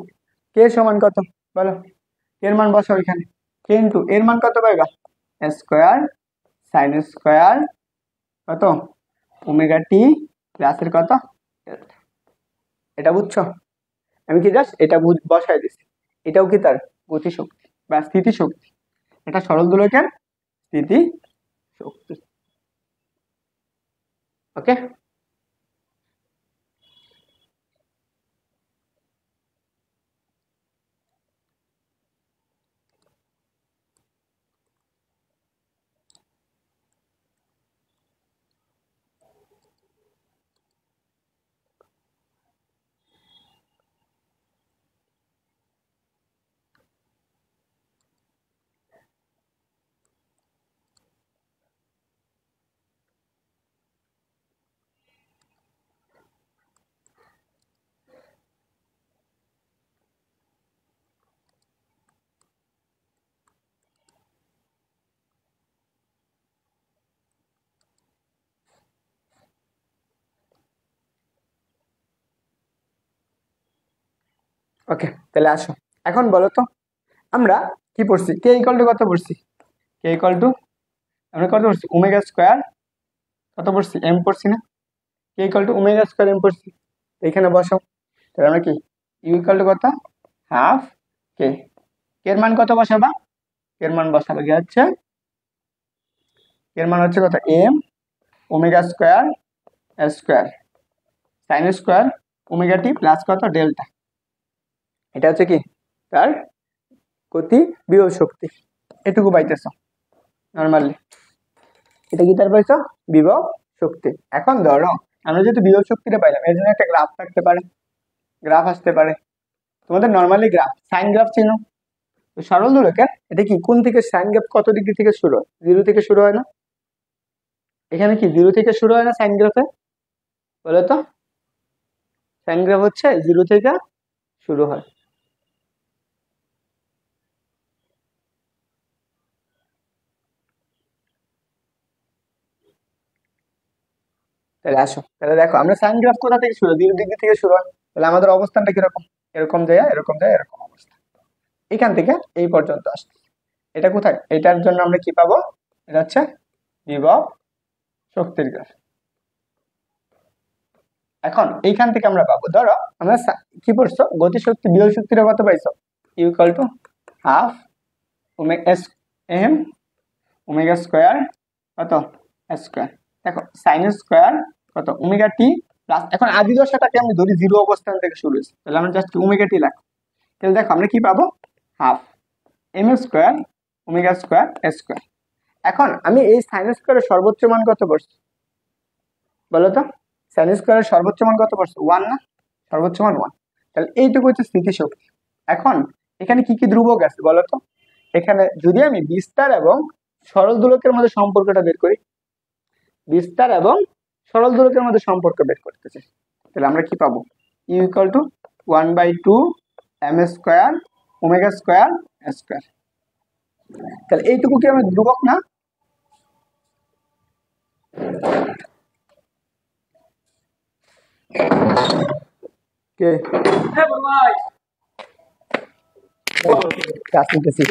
কে সমান কত বলো, এর মান বসাও এখানে, কে ইন্টু এর মান কত পাইবা, স্কোয়ার সাইন স্কোয়ার কত ওমেগা টি প্লাসের কত ডেল্টা। এটা বুঝছো, আমি কি জাস্ট এটা বসাই দিছি, এটাও কি তার গতিশক্তি বা স্থিতিশক্তি। এটা সরল দোলকের স্থিতি শক্তি। ওকে, ওকে, তাহলে আসো এখন বলো তো আমরা কি পড়ছি, কে ইকুয়াল টু কত পড়ছি, কে ইকুয়াল টু আমরা কত পড়ছি ওমেগা স্কোয়ার কত পড়ছি এম পড়ছি না, k equal to omega square m পড়ছি। তো এখানে বসাও, তাহলে আমরা কি ইউ ইকুয়াল টু কত হাফ কে, এর মান কত বসাবা, এর মান বসাবে কি হচ্ছে, এর মান হচ্ছে কত M omega square square sine square omega টি প্লাস কত ডেল্টা, এটা হচ্ছে কি তার গতি বিভব শক্তি, এটুকু পাইতেছ নর্মালি, এটা কি তার পাইছো বিভব শক্তি। এখন ধরো আমরা যেহেতু বিভব শক্তিটা পাইলাম এর জন্য একটা গ্রাফ থাকতে পারে, গ্রাফ আসতে পারে, তোমাদের নর্মালি গ্রাফ সাইন গ্রাফ চিনো, তো সরল দোলকের এটা কি কোন থেকে সাইন গ্রাফ কত ডিগ্রি থেকে শুরু হয়, জিরো থেকে শুরু হয় না, এখানে কি জিরো থেকে শুরু হয় না সাইন গ্রাফে, বলো তো সাইন গ্রাফ হচ্ছে জিরো থেকে শুরু হয়। তাহলে আসো তাহলে দেখো আমরা সাইন গ্রাফ কোথা থেকে শুরু, জিরো ডিগ্রি থেকে শুরু হয়, তাহলে আমাদের অবস্থানটা কিরকম, এরকম যায় এরকম যায় এরকম অবস্থা, এখান থেকে এই পর্যন্ত আসছে, এটা কোথায়, এটার জন্য আমরা কি পাবো, এটা হচ্ছে বিভব শক্তির গ্রাফ। এখন এইখান থেকে আমরা পাবো ধরো আমরা কি পড়ছো গতিশক্তি বিভব শক্তিটা কত পাইছো, equal to half omega s m omega square কত স্কোয়ার, দেখো সাইন স্কোয়ার কত ওমেগা টি প্লাস, এখন আদি দশাটাকে আমি ধরি জিরো অবস্থান থেকে শুরু হয়েছে, তাহলে আমরা জাস্ট ওমেগা টি রাখবো, তাহলে দেখো আমরা কি পাবো half M square omega square square. এখন আমি এই সাইন স্কোয়ারের সর্বোচ্চ মান কত পড়ছি বলো তো, সাইন স্কোয়ারের সর্বোচ্চ মান কত পড়ছে ওয়ান না, সর্বোচ্চ মান ওয়ান, তাহলে এইটুকু হচ্ছে স্থিতিশক্তি। এখন এখানে কি কি ধ্রুবক আছে বলো তো, এখানে যদি আমি বিস্তার এবং সরল দোলকের মধ্যে সম্পর্কটা বের করি, বিস্তার এবং সরল দোলকের মধ্যে সম্পর্ক বের করতে চাই, তাহলে আমরা কি পাবো u equal to 1/2 m square omega square square, তাহলে এইটুকু কি আমার ধ্রুবক না, কে ক্লাস নিতেছি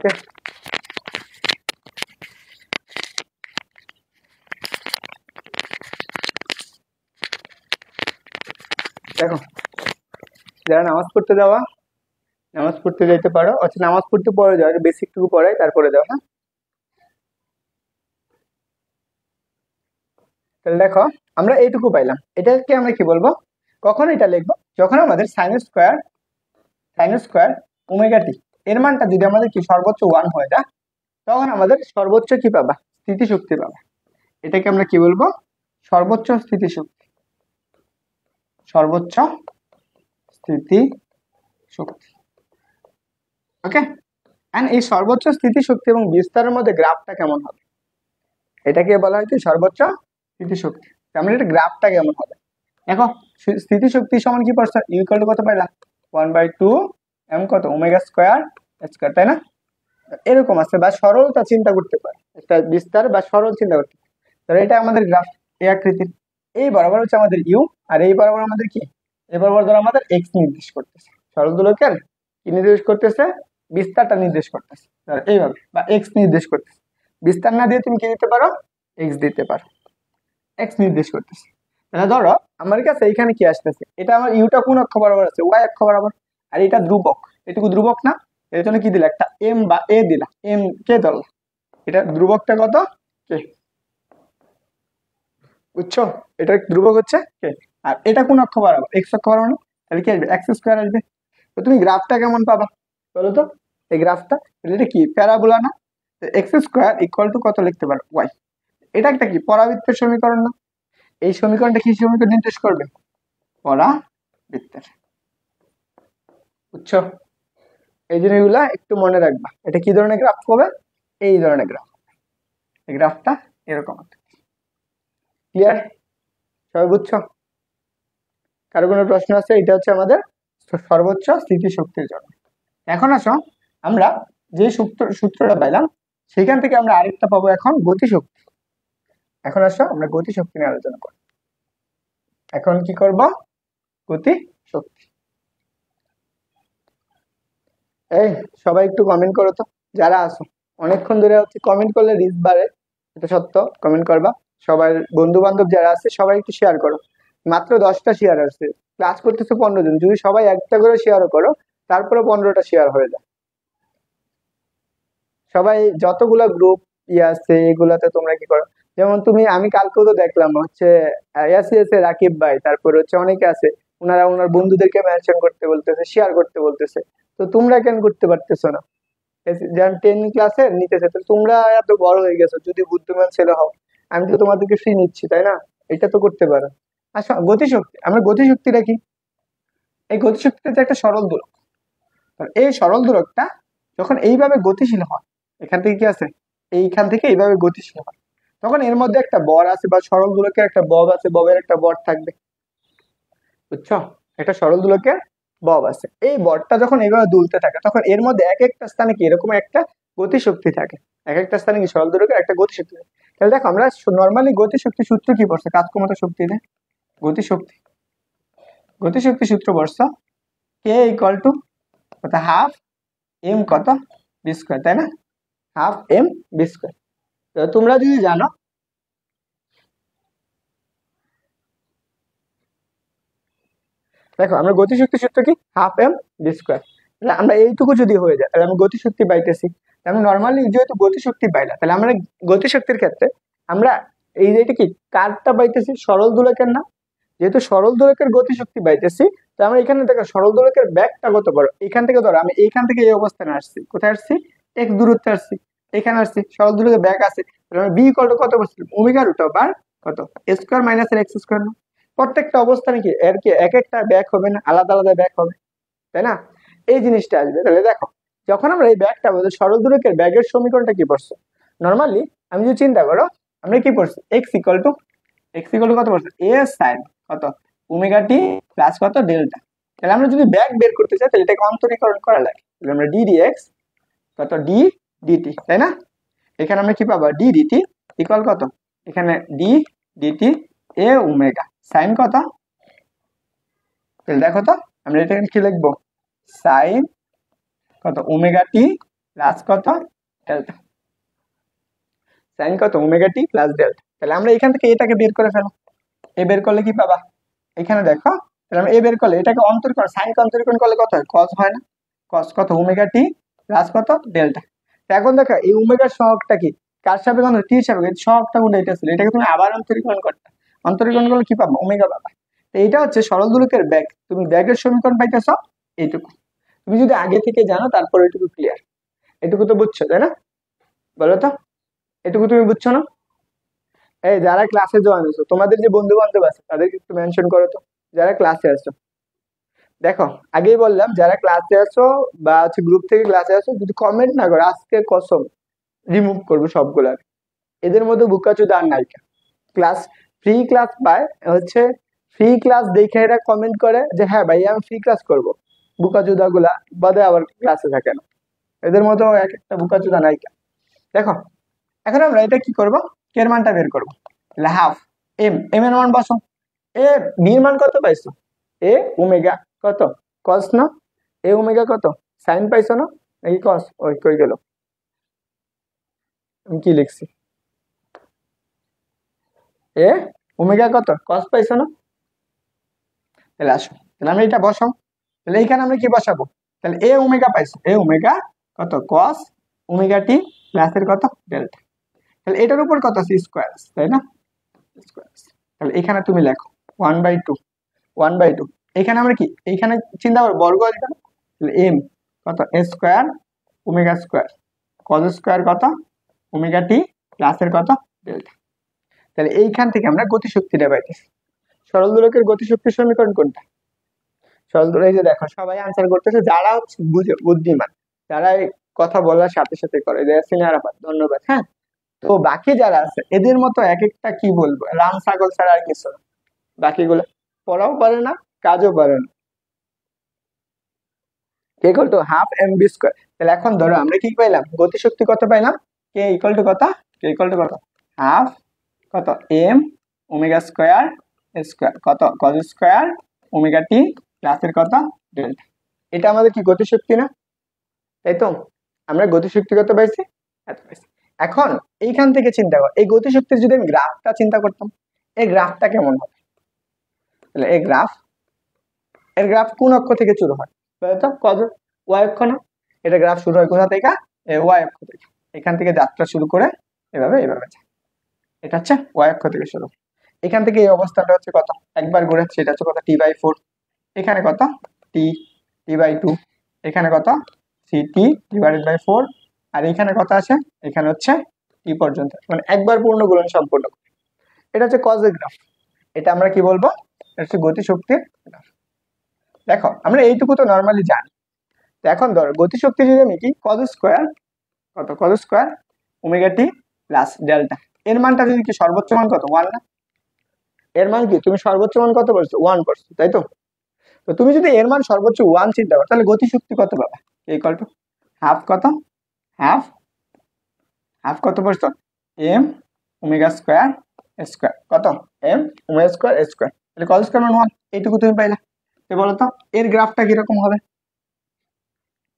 ওকে, দেখো যারা নামাজ পড়তে যাওয়া, নামাজ পড়তে যাইতে পারো, আচ্ছা নামাজ পড়তে পরে যাও, বেসিকটুকু পড়াই তারপরে যাও। হ্যাঁ, তাহলে দেখো আমরা এইটুকু পাইলাম, এটাকে আমরা কি বলবো, কখন এটা লিখবো, যখন আমাদের সাইন স্কোয়ার ওমেগা টি এর মানটা যদি আমাদের কি সর্বোচ্চ 1 হয়ে যায়, তখন আমাদের সর্বোচ্চ কি পাবা, স্থিতিশক্তি পাবা। এটাকে আমরা কি বলবো, সর্বোচ্চ স্থিতিশক্তি, সর্বোচ্চ স্থিতিশক্তি। ওকে, এন্ড এই সর্বোচ্চ স্থিতিশক্তি এবং বিস্তারের মধ্যে গ্রাফটা কেমন হবে, এটাকে বলা হয় কি সর্বোচ্চ স্থিতিশক্তি। তার এটা গ্রাফটা কেমন হবে, দেখো স্থিতিশক্তি সমান কি পারছো, ইকুয়াল টু কত পাইলা, 1/2 m কত ওমেগা স্কোয়ার স্কোয়ার, তাই না? এরকম আছে, বা সরলতা চিন্তা করতে পারে, একটা বিস্তার বা সরল চিন্তা করতে পারে। তাহলে এটা আমাদের গ্রাফ এই আকৃতির, এই বরাবর হচ্ছে আমাদের ইউ, আর এই বরাবর আমাদের কি, এই বরাবর ধরো আমাদের এক্স নির্দেশ করতেছে, সরল দোলকের কি নির্দেশ করতেছে, বিস্তারটা নির্দেশ করতেছে এইভাবে, বা এক্স নির্দেশ করতেছে। বিস্তার না দিয়ে তুমি কি দিতে পারো, এক্স দিতে পারো, এক্স নির্দেশ করতেছে। তাহলে ধরো আমার কাছে এইখানে কি আসতেছে, এটা আমার ইউটা কোন অক্ষ বরাবর আছে, ওয়াই অক্ষ বরাবর, আর এটা ধ্রুবক, এটুকু ধ্রুবক না, এর জন্য কি দিলা, একটা এম বা এ দিলা, এম কে ধরলা, এটা ধ্রুবকটা কত, কে, বুঝছো, এটা ধ্রুবক হচ্ছে কে, আর এটা কোন অক্ষ বরাবর, এক্স অক্ষ বরাবর না, তাহলে কি আসবে, এক্স স্কোয়ার আসবে। তো তুমি গ্রাফটা কেমন পাবা বলো তো, এই গ্রাফটা, এটা কি প্যারাবোলা না, এক্স স্কোয়ার ইকুয়াল টু কত লিখতে পারো, ওয়াই। এটা একটা কি পরাবৃত্তের সমীকরণ না, এই সমীকরণটা কি সমীকরণ নির্দেশ করবে, পরাবৃত্তের, বুঝছো। এই জিনিসগুলা একটু মনে রাখবা, এটা কি ধরনের গ্রাফ হবে, এই ধরনের গ্রাফ, এই গ্রাফটা এরকম। ক্লিয়ার, সবাই বুঝছো? কারো কোনো প্রশ্ন আছে? এটা হচ্ছে আমাদের সর্বোচ্চ স্থিতিশক্তির জন্য। এখন আসো আমরা যে সূত্রটা পাইলাম সেখান থেকে আমরা আরেকটা পাবো এখন, গতিশক্তি। এখন আসো আমরা গতিশক্তি নিয়ে আলোচনা করব। এখন কি করব, গতিশক্তি। এই সবাই একটু কমেন্ট করো তো, যারা আসো অনেকক্ষণ ধরে হচ্ছে কমেন্ট করলে রিচ বাড়ে, এটা সত্য, কমেন্ট করবা। সবার বন্ধু বান্ধব যারা আছে সবাই একটু শেয়ার করো, মাত্র 10টা শেয়ার আসছে, ক্লাস করতেছে 15 জন, যদি সবাই একটা করে শেয়ারও করো তারপরে 15টা শেয়ার হয়ে যায়। সবাই যতগুলা গ্রুপ আছে এগুলাতে তোমরা কি করো, যেমন তুমি, আমি কালকেও তো দেখলাম হচ্ছে এসিএস এর রাকিব ভাই, তারপর হচ্ছে অনেকে আছে, ওনারা ওনার বন্ধুদেরকে মেনশন করতে বলতেছে, শেয়ার করতে বলতেছে, তো তোমরা কেন করতে পারতেছো না? যেমন 10 ক্লাসে নিতেছে, তো তোমরা এত বড় হয়ে গেছো, যদি বুদ্ধিমান ছেলে হও, আমি তো তোমাদেরকে ফ্রি নিচ্ছি, তাই না? এটা তো করতে পারো। আচ্ছা গতিশক্তি, আমরা গতিশক্তিটা কি, এই গতিশক্তিটা হচ্ছে একটা সরল দোলক। এই সরল দোলকটা যখন এইভাবে গতিশীল হয়, এখান থেকে কি আছে, এইখান থেকে এইভাবে গতিশীল হয়, তখন এর মধ্যে একটা বর আছে, বা সরল দোলকের একটা বব আছে, ববের একটা বর থাকবে, বুঝছো, একটা সরল দোলকের বব আছে। এই বরটা যখন এইভাবে দুলতে থাকে তখন এর মধ্যে এক একটা স্থানে কি এরকম একটা গতিশক্তি থাকে, এক একটা স্থানে কি সরল দোলকের একটা গতিশক্তি থাকে। তাহলে দেখো আমরা নর্মালি গতিশক্তি সূত্র কি পড়ছে, কাজ ক্ষমতা শক্তি দেয় গতিশক্তি, গতিশক্তি সূত্র পড়ছো কে ইকুয়াল টু কত, হাফ এম কত বি স্কোয়ার, তাই না, হাফ এম বি স্কোয়ার। তোমরা যদি জানো, দেখো আমরা গতিশক্তি সূত্র কি, হাফ এম বি স্কোয়ার, আমরা এইটুকু যদি হয়ে যায় তাহলে আমরা গতিশক্তি পাইতেছি। আমরা নর্মালি যেহেতু গতিশক্তি পাইলা, তাহলে আমরা গতিশক্তির ক্ষেত্রে আমরা এই যে এটা কি কারটা পাইতেছি, সরল দোলকের না, যেহেতু সরল দোলকের গতিশক্তি পাইতেছি, তো আমরা এখানে দেখো সরল দোলকের ব্যাগটা কত বড়, এখান থেকে ধরো আমি এইখান থেকে এই অবস্থানে আসছি, কোথায় আসছি, এক্স দূরত্বে আসছি, এখানে আসছি, সরল দোলকের ব্যাগ আছে, তাহলে আমরা বি ইকুয়াল টু কত বসছি, ওমেগা রুট ওভার কত স্কোয়ার মাইনাস এর এক্স স্কোয়ার না, প্রত্যেকটা অবস্থানে কি এর কি এক একটা ব্যাগ হবে না, আলাদা আলাদা ব্যাগ হবে, তাই না? এই জিনিসটা আসবে। তাহলে দেখো যখন আমরা এই ব্যাগটা বলছি, সরল দোলকের ব্যাগের সমীকরণটা কি পড়ছো, নর্মালি আমি যদি চিন্তা করো, আমরা কি পড়ছি, এক্স ইকুয়াল টু কত পড়ছে, এ সাইন কত ওমেগা টি প্লাস কত ডেল্টা। তাহলে আমরা যদি ব্যাগ বের করতে চাই তাহলে এটাকে অন্তরীকরণ করা লাগে, তাহলে আমরা ডি ডিএক্স কত ডি ডিটি, তাই না? এখানে আমরা কি পাবো, ডি ডিটি ইকুয়াল কত, এখানে ডি ডিটি এ ওমেগা সাইন কত, তাহলে দেখো তো আমরা এটা কি লিখবো, সাইন কত ওমেগা টি প্লাস কত ডেল্টা, সাইন কত ওমেগা টি প্লাস ডেল্টা। তাহলে আমরা এখান থেকে এটাকে বের করে ফেলো, এ বের করলে কি পাবা, এখানে দেখো, তাহলে আমরা এ বের করলে এটাকে অন্তরীকরণ, সাইনকে অন্তরীকরণ করলে কত হয়, কস হয় না, কস কত ওমেগা টি প্লাস কত ডেল্টা। এখন দেখো এই ওমেগার সহগটা কি, কার সাপেক্ষে অন্তর, টি সাপেক্ষে, সহগটা কোনটা, এটা ছিল, এটাকে তুমি আবার অন্তরীকরণ করতে, অন্তরীকরণ করলে কি পাবো, ওমেগা পাবা। তো এইটা হচ্ছে সরল দোলকের ব্যাগ, তুমি ব্যাগের সমীকরণ পাইতেছ এইটুকু, তুমি যদি আগে থেকে জানো তারপর এটুকু ক্লিয়ার, এটুকু তো বুঝছো তাই না, বলো তো, এটুকু তুমি বুঝছো না? এই যারা ক্লাসে জয়েন হয়েছো, তোমাদের যে বন্ধু বান্ধব আছে তাদেরকে একটু মেনশন করো তো, যারা ক্লাসে আছো। দেখো আগেই বললাম, যারা ক্লাসে আছো বা হচ্ছে গ্রুপ থেকে ক্লাসে আছো, যদি কমেন্ট না করো আজকে কসম রিমুভ করবো সবগুলার, এদের মধ্যে বুকাচুদা আর নাইকা। ক্লাস ফ্রি ক্লাস পায় হচ্ছে, ফ্রি ক্লাস দেখে এরা কমেন্ট করে যে হ্যাঁ ভাই আমি ফ্রি ক্লাস করবো, বুকাচুদা গুলা বাদে আবার ক্লাসে থাকে না, এদের মতো এক একটা বুকাচুদা নাইকা। দেখো এখন আমরা এটা কি করব, কে এর মানটা বের করবো, তাহলে হাফ এম, এম এর মান বসো, এ বি এর মান কত পাইছো, এ ওমেগা কত কস না, এ ওমেগা কত সাইন পাইছো না, নাকি কস, ওই কই গেল, আমি কি লিখছি, এ ওমেগা কত কস পাইছো না, তাহলে আসো, তাহলে আমরা এটা বসাও, তাহলে এইখানে আমরা কি বসাবো, তাহলে এ ওমেগা পাইছো, এ ওমেগা কত কস ওমেগা টি প্লাসের কত ডেল্টা, তাহলে এটার উপর কত আছে স্কোয়ার, তাই না, স্কোয়ার। তাহলে এখানে তুমি লেখো 1/2, 1/2, এখানে আমরা কি, এইখানে চিন্তা করো বর্গ আসবে না, তাহলে এম কত a square omega square cos square কত ওমেগা টি প্লাসের কত ডেল্টা। তাহলে এইখান থেকে আমরা গতিশক্তিটা পাইতেছি। সরল দোলকের গতিশক্তির সমীকরণ কোনটা, সরল দোলক, এই যে দেখো সবাই আনসার করতেছে, যারা হচ্ছে বুদ্ধিমান, যারা এই কথা বলার সাথে সাথে করে, সিনিয়র আপাত ধন্যবাদ, হ্যাঁ। তো বাকি যারা আছে এদের মতো এক একটা কি বলবো রাম ছাগল ছাড়া আর কিছু না, বাকিগুলো পড়াও পারে না কাজও পারে না, k equal to half m b square. তাহলে এখন ধরো আমরা কি পাইলাম, গতিশক্তি কত পাইলাম, কে ইকুয়াল টু কত, কে ইকুয়াল টু কত হাফ কত এম ওমেগা স্কোয়ার স্কোয়ার কত কজ স্কোয়ার ওমেগা টি প্লাসের কত ডেল্টা। এটা আমাদের কি গতিশক্তি না, তাই তো, আমরা গতিশক্তি কত পাইছি, এত পাইছি। এখন এইখান থেকে চিন্তা কর, এই গতিশক্তির যদি আমি গ্রাফটা চিন্তা করতাম, এই গ্রাফটা কেমন হবে, তাহলে এই গ্রাফ, এর গ্রাফ কোন অক্ষ থেকে শুরু হয়, তো কত ওয়াই অক্ষ না, এটা গ্রাফ শুরু হয় কোথা থেকে, ওয়াই অক্ষ থেকে, এখান থেকে যাত্রা শুরু করে এভাবে এভাবে যায়, এটা হচ্ছে ওয়াই অক্ষ থেকে শুরু, এখান থেকে এই অবস্থানটা হচ্ছে কত, একবার ঘুরে সেটা হচ্ছে কত T/4, এখানে কত টি, T/2, এখানে কত CT/4, আর এখানে কত আছে, এখানে হচ্ছে টি পর্যন্ত, মানে একবার পূর্ণ গুণন সম্পূর্ণ। এটা হচ্ছে কজের গ্রাফ, এটা আমরা কি বলবো, এটা হচ্ছে গতিশক্তির গ্রাফ। দেখো আমরা এইটুকু তো নর্মালি জানি, তো এখন ধরো গতিশক্তি যদি আমি কি কজ স্কোয়ার কত কজ স্কোয়ার ওমেগা টি প্লাস ডেল্টা, এর মানটা যদি কি সর্বোচ্চ মান কত 1 না, এর মান কি তুমি সর্বোচ্চ মান কত বলছো 1 করছো, তাই তো, তো তুমি যদি এর মান সর্বোচ্চ 1 চিন্তা করো, তাহলে গতিশক্তি কত পাবা, ইকুয়াল টু হাফ কত, হাফ হাফ কত বলছো এম ওমেগা স্কোয়ার স্কোয়ার কত এম ওমেগা স্কোয়ার স্কোয়ার, তাহলে কজ স্কোয়ার মান 1, এইটুকু তুমি পাইলা। তো বলো তো এর গ্রাফটা কিরকম হবে,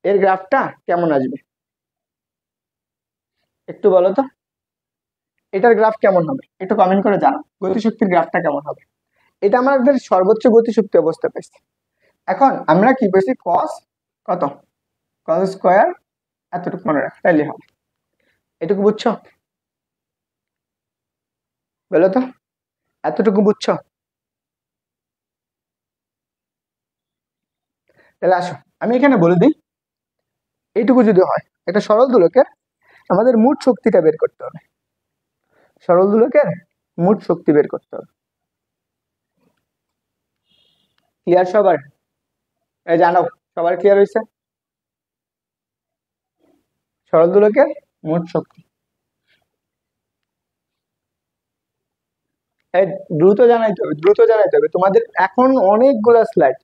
এর গ্রাফটা কেমন আসবে একটু বলো তো, এটার গ্রাফ কেমন হবে একটু কমেন্ট করে জানো, গতিশক্তির গ্রাফটা কেমন হবে। এটা আমাদের সর্বোচ্চ গতিশক্তি অবস্থা পাইছি। এখন আমরা কি পেয়েছি কস কত কস স্কোয়ার, এতটুকু মনে রাখ তাইলে হবে, এটুকু বুঝছো, বলো তো এতটুকু বুঝছো, তাহলে আসো আমি এখানে বলে দিই, এইটুকু যদি হয় একটা সরল দোলকের আমাদের মোট শক্তিটা বের করতে হবে, সরল দোলকের মোট শক্তি বের করতে হবে, ক্লিয়ার সবার, এই জানো সবার ক্লিয়ার হয়েছে, সরল দোলকের মোট শক্তি, এই দ্রুত জানাইতে হবে, দ্রুত জানাইতে হবে, তোমাদের এখন অনেকগুলা স্লাইড,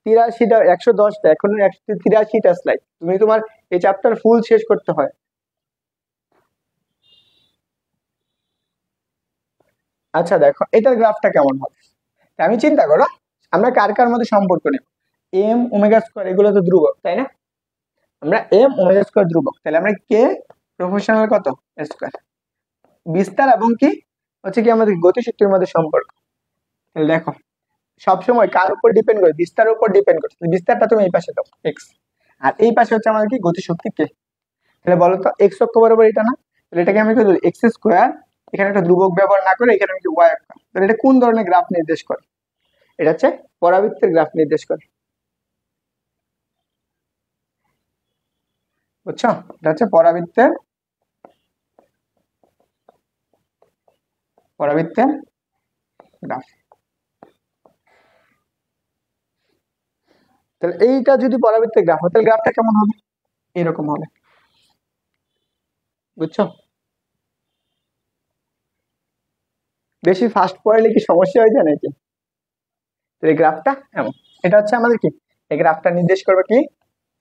83টা 110টা এখন 183টা স্লাইড, তুমি তোমার এই চ্যাপ্টার ফুল শেষ করতে হয়। আচ্ছা দেখো এটার গ্রাফটা কেমন হবে, আমি চিন্তা করো আমরা কার কার মধ্যে সম্পর্ক নেব, এম ওমেগা স্কোয়ার এগুলো তো ধ্রুবক তাই না, আমরা এম ওমেগা স্কোয়ার ধ্রুবক, তাহলে আমরা কে প্রফেশনাল কত স্কোয়ার, বিস্তার এবং কি হচ্ছে কি আমাদের গতিশক্তির মধ্যে সম্পর্ক। তাহলে দেখো সবসময় কার উপর ডিপেন্ড করে, বিস্তারের উপর ডিপেন্ড করে। বিস্তারটা তুমি এই পাশে দাও এক্স, আর এই পাশে হচ্ছে আমাদের কি গতিশক্তি কে। তাহলে বলো তো এক্স অক্ষ বরাবর এটা না, তাহলে এটাকে আমি কি বলি এক্স স্কোয়ার, এখানে একটা ধ্রুবক ব্যবহার না করে এখানে আমি কি ওয়াই অক্ষ। তাহলে এটা কোন ধরনের গ্রাফ নির্দেশ করে? এটা হচ্ছে পরাবৃত্তের গ্রাফ নির্দেশ করে, বুঝছো? এটা হচ্ছে পরাবৃত্তের গ্রাফ। তাহলে এইটা যদি পরাবৃত্তের গ্রাফ হয় তাহলে গ্রাফটা কেমন হবে? এরকম হবে, বুঝছো? বেশি ফাস্ট পড়াইলে কি সমস্যা হয়ে যায় নাকি? এই গ্রাফটা এমন, এটা হচ্ছে আমাদের কি, এই গ্রাফটা নির্দেশ করবে কি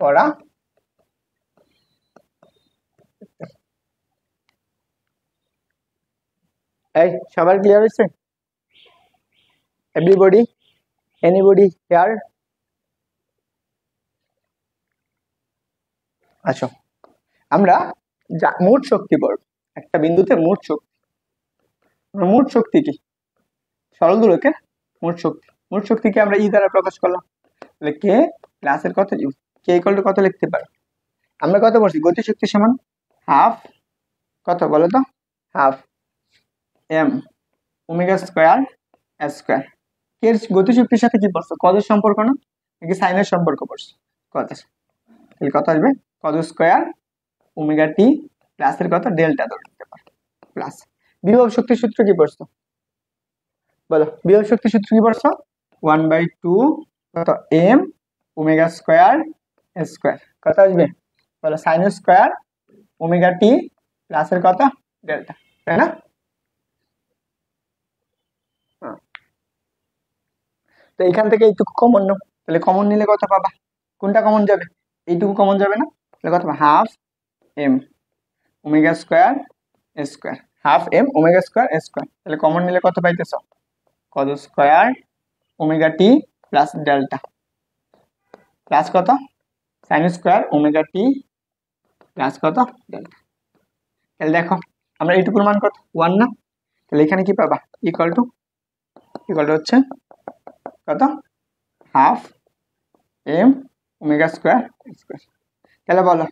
পড়া। এই সবার ক্লিয়ার হয়েছে? Everybody, anybody here? আচ্ছা, আমরা যা মোট শক্তি পড়ব, একটা বিন্দুতে মোট শক্তি। মোট শক্তি কি? সরল দোলকের মোট শক্তি। মোট শক্তিকে আমরা ই দ্বারা প্রকাশ করলাম, তাহলে কে প্লাসের কত ইউ, কে ইকুয়াল টু কত লিখতে পারি আমরা? কত বলছি? গতিশক্তি সমান হাফ, কত বলো তো, half M omega square square. কে গতিশক্তির সাথে কি পড়ছো? কজের সম্পর্ক না নাকি সাইনের সম্পর্ক পড়ছো? কজের। তাহলে কত আসবে? কজ স্কোয়ার ওমেগা টি প্লাসের কত ডেল্টা ধরে নিতে পারো প্লাস। বিভব শক্তির সূত্র কি পড়ছো বলো? বিভব শক্তির সূত্র কি পড়ছো? 1/2 কত এম ওমেগা স্কোয়ার স্কোয়ার, কত আসবে বলো? সাইন স্কোয়ার ওমেগা টি প্লাসের কত ডেল্টা, তাই না? তো এখান থেকে এইটুকু কমন নাও, তাহলে কমন নিলে কত পাবা? কোনটা কমন যাবে? এইটুকু কমন যাবে না, তাহলে কত? Half M omega square square, half M omega square square. তাহলে কমন নিলে কত পাইতেছ? কজ স্কোয়ার ওমেগা টি প্লাস ডেল্টা প্লাস কত সাইন স্কোয়ার ওমেগা টি প্লাস কত ডেল্টা। তাহলে দেখো আমরা এইটুকুর মান কত? 1 না? তাহলে এখানে কি পাবা? ইকুয়াল টু হচ্ছে কত? Half M omega square square. তাহলে বলো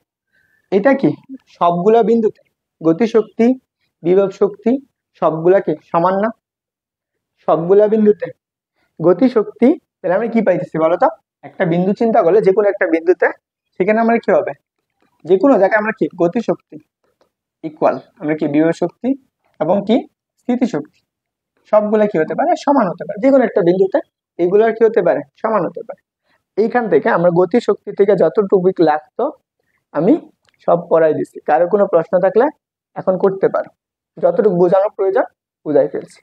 এটা কি সবগুলা বিন্দুতে গতিশক্তি বিভব শক্তি সবগুলা কি সমান না? সবগুলা বিন্দুতে গতিশক্তি, তাহলে আমরা কি পাইতেছি বলো তো? একটা বিন্দু চিন্তা করলে যে কোনো একটা বিন্দুতে সেখানে আমরা কি হবে, যে কোনো জায়গায় আমরা কি গতিশক্তি ইকুয়াল আমরা কি বিভব শক্তি এবং কি স্থিতিশক্তি সবগুলা কি হতে পারে? সমান হতে পারে। যে কোনো একটা বিন্দুতে এইগুলার কি হতে পারে? সমান হতে পারে। এইখান থেকে আমরা গতিশক্তি থেকে যতটুকু লাগতো আমি সব পড়াই দিছি। কারো কোনো প্রশ্ন থাকলে এখন করতে পারো, যতটুকু বোঝানোর প্রয়োজন বুঝাই ফেলছি।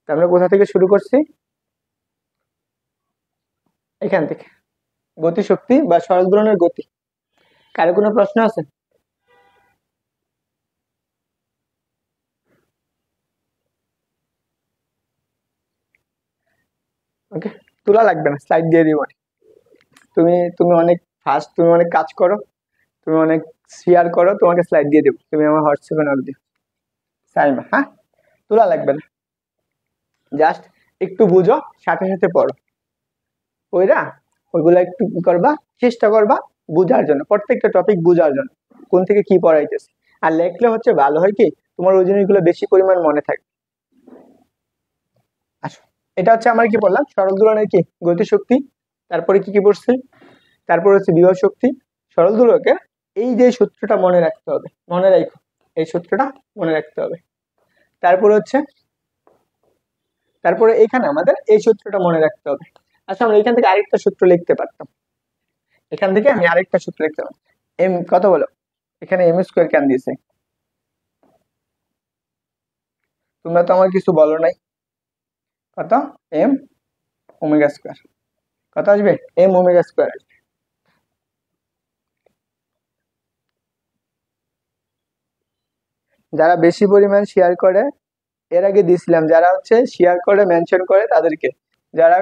আমরা কোথা থেকে শুরু করছি? এখান থেকে, গতিশক্তি বা সরল দোলনের গতি। কারো কোনো প্রশ্ন আছে? ওকে, তোলা লাগবে না, স্লাইড দিয়ে দিব। তুমি তুমি অনেক ফাস্ট, তুমি অনেক কাজ করো, তুমি অনেক শেয়ার করো, তোমাকে স্লাইড দিয়ে দেবো। তুমি আমার হোয়াটসঅ্যাপে নক দিও সাইমা, হ্যাঁ? তোলা লাগবে না, জাস্ট একটু বুঝো, সাথে সাথে পড়ো। ওইরা ওইগুলো একটু কি করবা, চেষ্টা করবা বুঝার জন্য, প্রত্যেকটা টপিক বুঝার জন্য কোন থেকে কি পড়াইতেছে। আর লেখলে হচ্ছে ভালো হয় কি তোমার ওই জিনিসগুলো বেশি পরিমাণ মনে থাকে। আসো, এটা হচ্ছে আমার কি বললাম সরল দোলনের কি গতিশক্তি। তারপরে কি কি পড়ছি? তারপর হচ্ছে বিভব শক্তি। সরল দোলকের এই যে সূত্রটা মনে রাখতে হবে, মনে রাখো এই সূত্রটা মনে রাখতে হবে। তারপরে হচ্ছে তারপরে এখানে আমাদের এই সূত্রটা মনে রাখতে হবে। আচ্ছা, আমরা এখান থেকে আরেকটা সূত্র লিখতে পারতাম, এখান থেকে আমি আরেকটা সূত্র লিখতে পারতাম। এম কত বলো? এখানে এম স্কোয়ার কেন দিয়েছে? তোমরা তো আমার কিছু বলো নাই। কত? এম ওমেগা স্কোয়ার, কত আসবে? এম ওমেগা স্কোয়ার আসবে। যারা বেশি পরিমাণ শেয়ার করে, এর আগে দিছিলাম, যারা হচ্ছে শেয়ার করে মেনশন করে তাদেরকে, যারা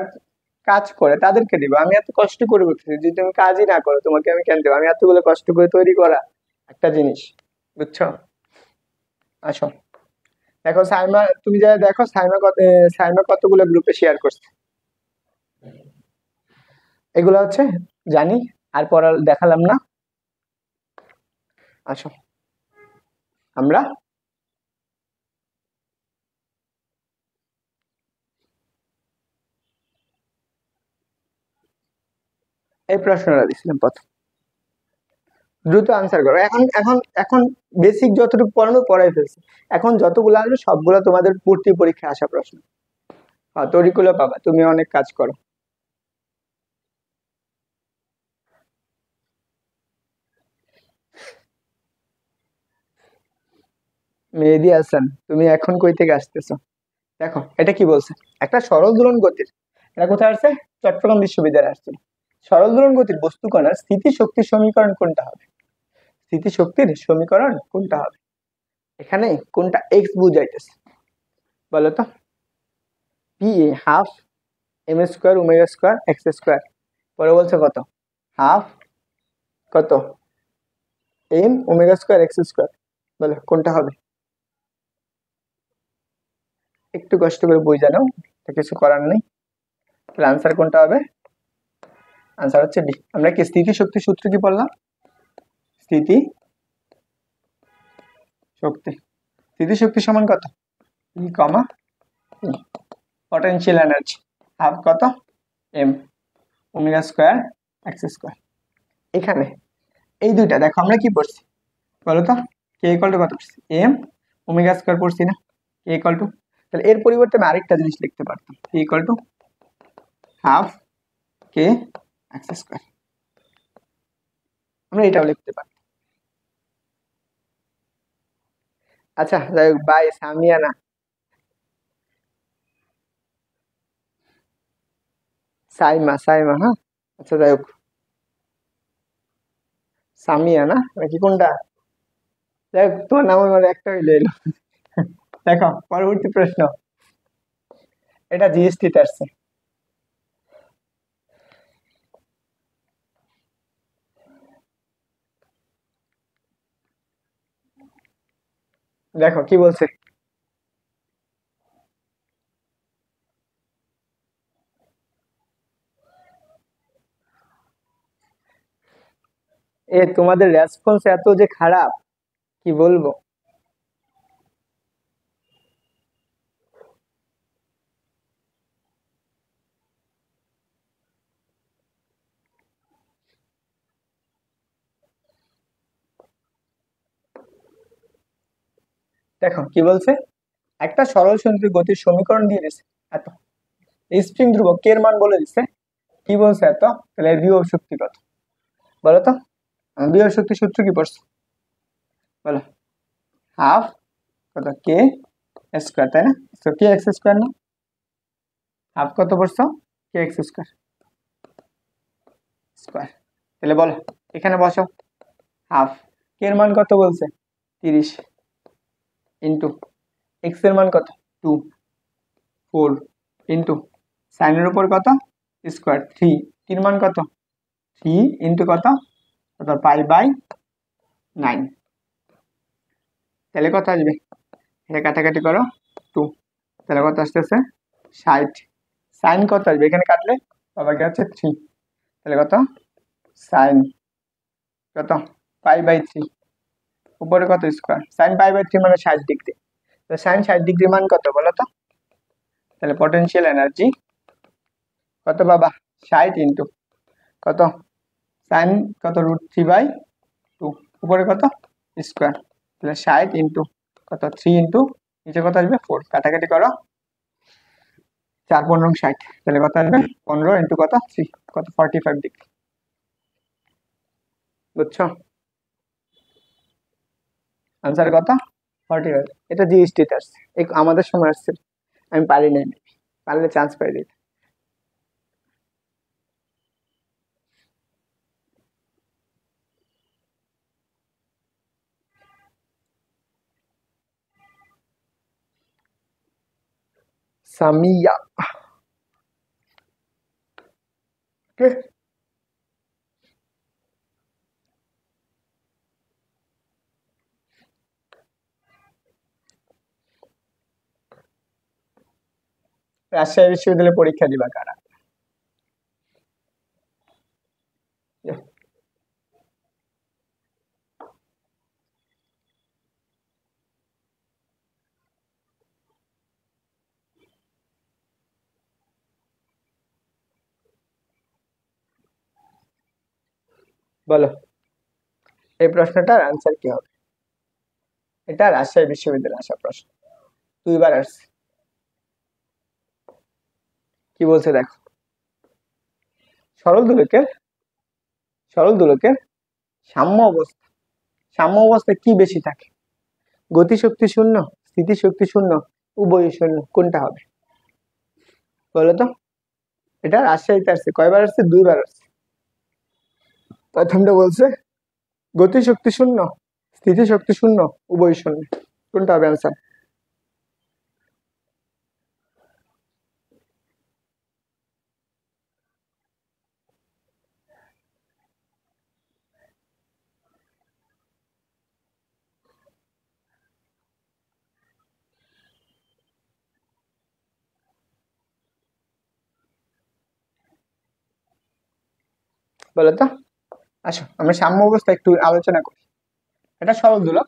কাজ করে তাদেরকে দিব। আমি এত কষ্ট করে করতেছি, যদি তুমি কাজই না করো তোমাকে আমি কেন দেবো? আমি এতগুলো কষ্ট করে তৈরি করা একটা জিনিস, বুঝছো? আসো দেখো সাইমা, তুমি যা দেখো সাইমা কত, সাইমা কতগুলো গ্রুপে শেয়ার করছে, এগুলো হচ্ছে জানি, আর পড়া দেখালাম না। আসো আমরা এই প্রশ্নটা দিছিলাম প্রথম, দ্রুত আনসার করো। এখন এখন এখন বেসিক যতটুকু পড়ানো পড়াই ফেলছি, এখন যতগুলো আসবে সবগুলো তোমাদের ভর্তি পরীক্ষায় আসা প্রশ্ন। হ্যাঁ তৈরিগুলো পাবা, তুমি অনেক কাজ করো। মেহেদী হাসান, তুমি এখন কই থেকে আসতেছো? দেখো এটা কি বলছে, একটা সরল দোলন গতির, এটা কোথায় আসছে? চট্টগ্রাম বিশ্ববিদ্যালয়ে আসছে। সরল দোলন গতির বস্তু কণার স্থিতি শক্তির সমীকরণ কোনটা হবে? স্থিতি শক্তির সমীকরণ কোনটা হবে? এখানে কোনটা এক্স বুঝাইতেছে বলো তো? P half M square omega square X square, পরে বলছে কত? হাফ কত M omega square X square, বলো কোনটা হবে? একটু কষ্ট করে বই জানো, তো কিছু করার নেই। তাহলে আনসার কোনটা হবে? আনসার হচ্ছে বি। আমরা কি স্থিতি শক্তি সূত্র কি বললাম? স্থিতি শক্তি, স্থিতি শক্তি সমান কত? E comma potential energy half কত M omega square X square. এখানে এই দুইটা দেখো আমরা কি পড়ছি বলো তো? কে ইকুয়াল টু কত পড়ছি? এম ওমেগা স্কোয়ার পড়ছি না? কে ইকুয়াল টু, তাহলে এর পরিবর্তে আমি আরেকটা জিনিস লিখতে পারতাম, k equal to half k x square, আমরা এটাও লিখতে পারি। আচ্ছা যাই হোক, বাই সামিয়ানা, সাইমা সাইমা, হ্যাঁ আচ্ছা যাই হোক, সামিয়ানা নাকি কোনটা? যাই হোক তোমার নাম আমার একটা হইলে এলো। দেখো পরবর্তী প্রশ্ন, এটা জিএসটি তে আসছে। দেখো কি বলছে, এ তোমাদের রেসপন্স এত যে খারাপ, কি বলবো। দেখো কি বলছে, একটা সরল সন্ত্রী গতির সমীকরণ দিয়ে দিছে এত, স্প্রিং ধ্রুবক কে এর মান বলে দিছে, কি বলছে এত, তাহলে এর বিভব শক্তি কত বলো তো? বিভব শক্তি সূত্র কি পড়ছো বলো? হাফ কত কে স্কোয়ার, তাই না? তো কে এক্স স্কোয়ার না, হাফ কত পড়ছো? কে এক্স স্কোয়ার স্কোয়ার, তাহলে বলো এখানে বসো, হাফ কে এর মান কত বলছে? 30 ইন্টু এক্স এর মান কত? 2 4 ইন্টু সাইনের উপর কত স্কোয়ার 3, এর মান কত? 3 ইন্টু কত কত পাই বাই 9, তাহলে কত আসবে? এটা কাটাকাটি করো 2, তাহলে কত আসতেছে? 60। সাইন কত আসবে এখানে কাটলে? বাবাকে হচ্ছে 3, তাহলে কত? সাইন কত পাই বাই 3, উপরে কত স্কোয়ার, সাইন পাই বাই 3 মানে 60 ডিগ্রি, তো সাইন 60 ডিগ্রি মান কত বলো তো? তাহলে পটেনশিয়াল এনার্জি কত বাবা? 60 ইন্টু কত সাইন কত √3/2, উপরে কত স্কোয়ার, তাহলে 60 ইন্টু কত 3 ইন্টু নিচে কত আসবে 4, কাটাকাটি করো 4 15 60, তাহলে কত আসবে? 15 ইন্টু কত 3 কত 45 ডিগ্রি, বুঝছো? আনসার কত? 45। এটা জিএসটি তে আসছে, আমাদের সময় আসছে, আমি পারি নাই, পারলে চান্স পাই দিই। সামিয়া ওকে, রাজশাহী বিশ্ববিদ্যালয়ে পরীক্ষা দিবা কারা? বলো, এই প্রশ্নটার আনসার কি হবে? এটা রাজশাহী বিশ্ববিদ্যালয়ে আসা প্রশ্ন, 2বার আসছে। কি বলছে দেখো, সরল দোলকের সাম্য অবস্থা, সাম্য অবস্থায় কি বেশি থাকে? গতিশক্তি শূন্য, স্থিতিশক্তি শূন্য, উভয় শূন্য, কোনটা হবে বলো তো? এটা রাজশাহীতে আসছে, কয়বার আসছে? 2বার আসছে। প্রথমটা বলছে গতিশক্তি শূন্য, স্থিতিশক্তি শূন্য, উভয় শূন্য, কোনটা হবে আনসার? বলো তো। আসো আমরা সাম্য অবস্থা একটু আলোচনা করি। এটা সরল দোলক,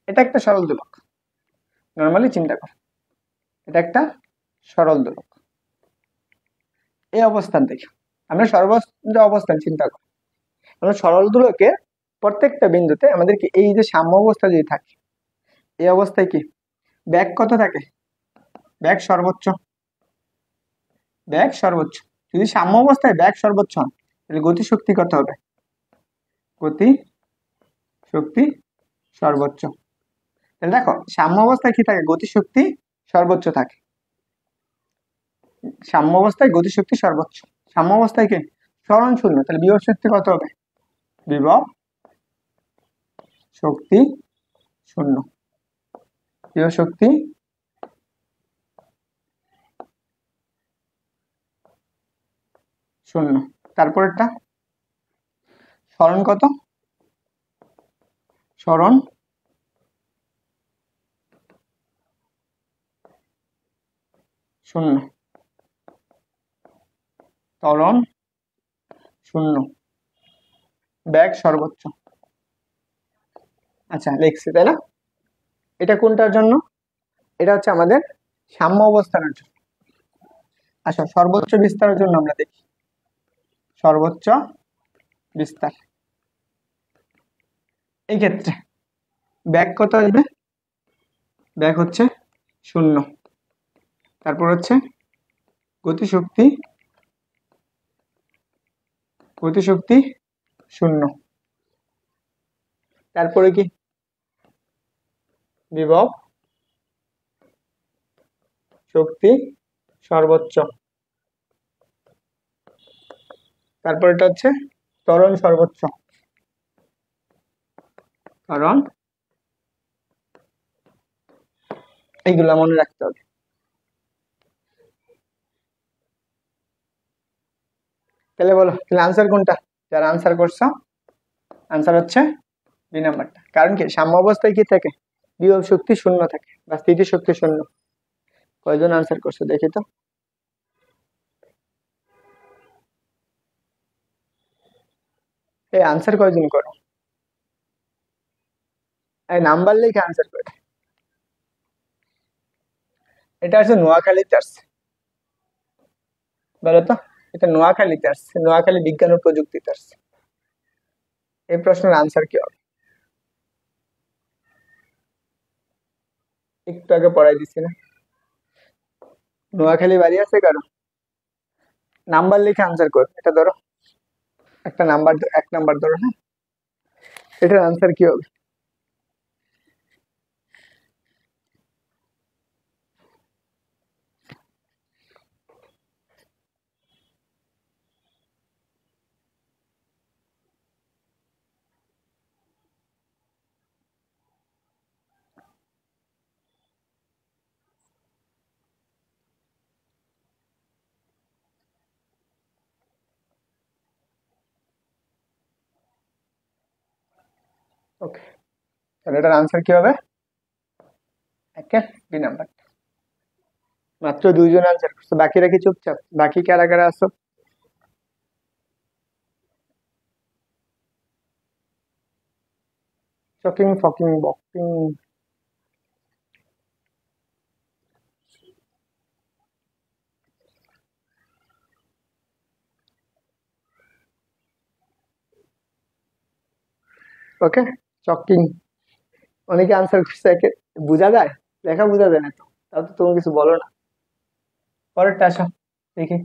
এটা একটা সরল দোলক, নর্মালি চিন্তা করো, এটা একটা সরল দোলক। এই অবস্থান থেকে আমরা সর্বত্র অবস্থান চিন্তা করি, আমরা সরল দোলকের প্রত্যেকটা বিন্দুতে আমাদের কি এই যে সাম্য অবস্থা যদি থাকে, এই অবস্থায় কি ব্যাগ কত থাকে? ব্যাগ সর্বোচ্চ, ব্যাগ সর্বোচ্চ। যদি সাম্য অবস্থায় ব্যাগ সর্বোচ্চ হয়, তাহলে গতি শক্তি কত হবে? গতি শক্তি সর্বোচ্চ। তাহলে দেখো সাম্য অবস্থায় কি থাকে? গতি শক্তি সর্বোচ্চ থাকে। সাম্য অবস্থায় গতি শক্তি সর্বোচ্চ, সাম্য অবস্থায় কি সরণ শূন্য, তাহলে বিভব শক্তি কত হবে? বিভব শক্তি শূন্য, বিভব শক্তি শূন্য। তারপরেরটা সরণ কত? সরণ শূন্য, ত্বরণ শূন্য, ব্যাগ সর্বোচ্চ। আচ্ছা লিখছি তাই না? এটা কোনটার জন্য? এটা হচ্ছে আমাদের সাম্য অবস্থানের জন্য। আচ্ছা সর্বোচ্চ বিস্তারের জন্য আমরা দেখি, সর্বোচ্চ বিস্তার, এই ক্ষেত্রে ব্যাগ কত আসবে? ব্যাগ হচ্ছে শূন্য। তারপর হচ্ছে গতিশক্তি, গতিশক্তি শূন্য। তারপরে কি বিভব শক্তি সর্বোচ্চ। তারপর এটা হচ্ছে ত্বরণ সর্বোচ্চ, ত্বরণ, এইগুলা মনে রাখতে হবে। তাহলে বলো, তাহলে আনসার কোনটা? যারা আনসার করছো, আনসার হচ্ছে বি নাম্বারটা। কারণ কি সাম্য অবস্থায় কি থাকে? বিভব শক্তি শূন্য থাকে বা স্থিতি শক্তি শূন্য। কয়জন আনসার করছো দেখি তো? এই আনসার কয়জন করো? এই নাম্বার লিখে আনসার করে। এটা আছে নোয়াখালীতে আসছে, বলো তো। এটা নোয়াখালীতে আসছে, নোয়াখালী বিজ্ঞান ও প্রযুক্তিতে আসছে। এই প্রশ্নের আনসার কি হবে? একটু আগে পড়াই দিছি না? নোয়াখালী বাড়ি আছে কারো? নাম্বার লিখে আনসার কর। এটা ধরো একটা নাম্বার, 1 নাম্বার ধরো, হ্যাঁ। এটার আনসার কি হবে? ওকে, তাহলে এটার আনসার কি হবে? একে বি নাম্বার। মাত্র 2 জন আনসার করছে, বাকিরা কি চুপচাপ? বাকি কারা কারা আছো? চকিং ফকিং বকিং। ওকে, চকিং। অনেকে আনসার করছে একে। বোঝা যায়? লেখা বোঝা যায় না তো, তাও তো তুমি কিছু বলো না। পরেরটা আসো দেখি।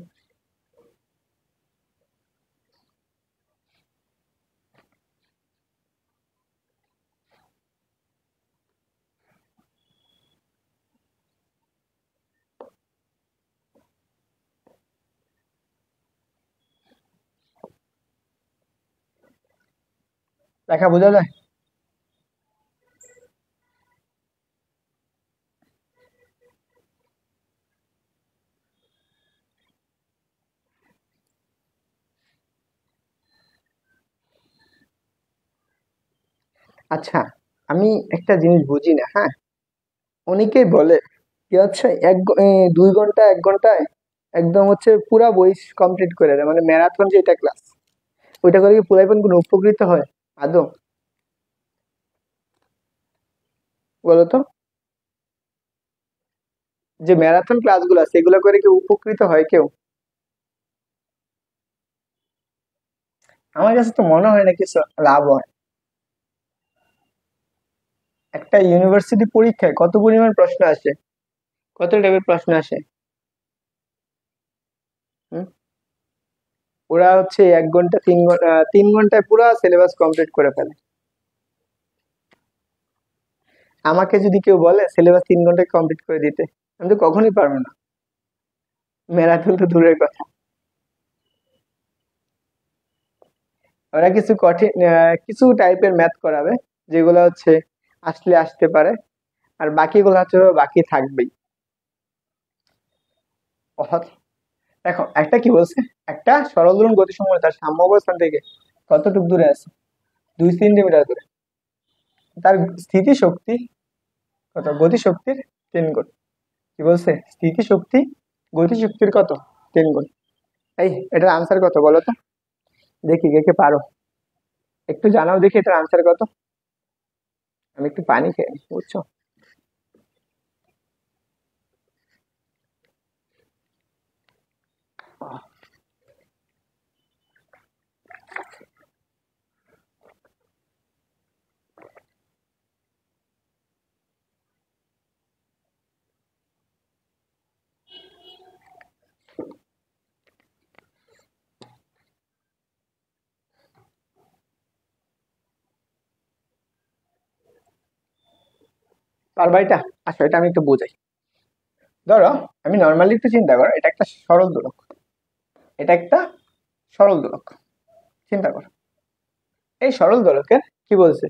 লেখা বোঝা যায়? আচ্ছা, আমি একটা জিনিস বুঝি না, হ্যাঁ। অনেকেই বলে কি হচ্ছে 2 ঘন্টা 1 ঘন্টায় একদম হচ্ছে পুরা বই কমপ্লিট করে দেয়, মানে ম্যারাথন যেটা ক্লাস, ওইটা করে কি পুরাইপন কোনো উপকৃত হয় আদৌ? বলো তো, যে ম্যারাথন ক্লাসগুলো আছে এগুলো করে কি উপকৃত হয় কেউ? আমার কাছে তো মনে হয় না কিছু লাভ হয়। একটা ইউনিভার্সিটি পরীক্ষায় কত পরিমাণ প্রশ্ন আসে, কত টাইপের প্রশ্ন আসে। হুম? ওরা হচ্ছে 1 ঘন্টা 3 ঘন্টা 3 ঘন্টায় পুরো সিলেবাস কমপ্লিট করে ফেলে। আমাকে যদি কেউ বলে সিলেবাস 3 ঘন্টায় কমপ্লিট করে দিতে, আমি তো কখনোই পারবো না। ম্যারাথন তো দূরের কথা। ওরা কিছু কঠিন কিছু টাইপের ম্যাথ করাবে, যেগুলো হচ্ছে আসলে আসতে পারে, আর বাকিগুলো হচ্ছে বাকি থাকবেই। দেখো একটা কি বলছে, একটা সরল দোলন গতিসমূহ তার সাম্য অবস্থান থেকে কতটুকু দূরে আছে? 2 সেন্টিমিটার দূরে। তার স্থিতি শক্তি কত? গতি শক্তির 3 গুণ। কি বলছে? স্থিতি শক্তি গতি শক্তির কত? 3 গুণ। এই এটার আনসার কত বলো তো? দেখি কে কে পারো, একটু জানাও দেখি এটার আনসার কত। আমি একটু পানি খেয়ে নিই, বুঝছো? পারবা এটা? আচ্ছা, এটা আমি একটু বোঝাই। ধরো, আমি নর্মালি একটু চিন্তা করো, এটা একটা সরল দোলক, এটা একটা সরল দোলক। চিন্তা করো, এই সরল দোলকের কি বলছে,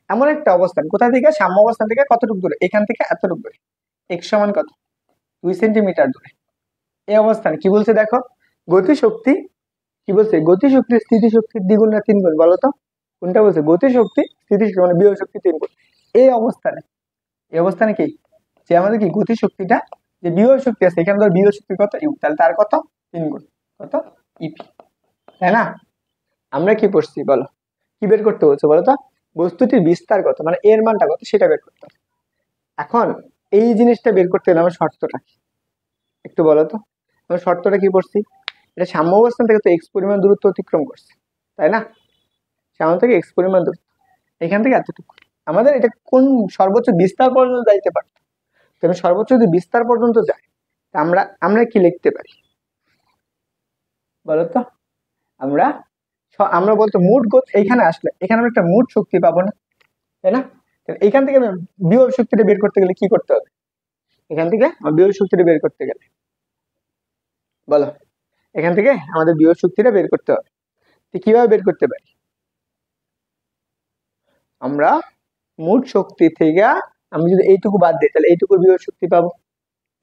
এমন একটা অবস্থান, কোথা থেকে? সাম্য অবস্থান থেকে কতটুকু দূরে? এখান থেকে এতটুকু দূরে। এক্স সমান কত? 2 সেন্টিমিটার দূরে। এই অবস্থান কি বলছে দেখো, গতিশক্তি। কি বলছে? গতিশক্তি স্থিতিশক্তির 2 গুণ না 3 গুণ, বলো তো কোনটা বলছে? গতিশক্তি স্থিতিশক্তি মানে বিভব শক্তি 3 গুণ। এই অবস্থানে, এই অবস্থানে কি, যে আমাদের কি গতিশক্তিটা, যে বিভব শক্তি আছে এখানে ধর বিভব শক্তি কত? ইউ, তাহলে তার কত? 3 গুণ। কত? ইপি। তাই না? আমরা কি পড়ছি বলো, কি বের করতে বলছে বলো তো? বস্তুটির বিস্তার কত, মানে এর মানটা কত সেটা বের করতে হবে। এখন এই জিনিসটা বের করতে গেলে আমার শর্তটা কি একটু বলো তো? আমরা শর্তটা কি পড়ছি? এটা সাম্য অবস্থান থেকে তো এক্স পরিমাণ দূরত্ব অতিক্রম করছে, তাই না? সাম্য থেকে এক্স পরিমাণ দূরত্ব, এখান থেকে এতটুকু। আমাদের এটা কোন সর্বোচ্চ বিস্তার পর্যন্ত যাইতে পারতো, তবে সর্বোচ্চ যদি বিস্তার পর্যন্ত যায়, তা আমরা আমরা কি লিখতে পারি বলতো? আমরা আমরা বলতো মোট গতি, এইখানে আসলে এখানে আমরা একটা মোট শক্তি পাবো না, তাই না? তাহলে এইখান থেকে আমি বিভব শক্তিটা বের করতে গেলে কি করতে হবে? এখান থেকে আমার বিভব শক্তিটা বের করতে গেলে বলো, এখান থেকে আমাদের বিভব শক্তিটা বের করতে হবে। তো কিভাবে বের করতে পারি? আমরা মোট শক্তি থেকে আমি যদি এইটুকু বাদ দিই, তাহলে এইটুকুর বিভব শক্তি পাবো,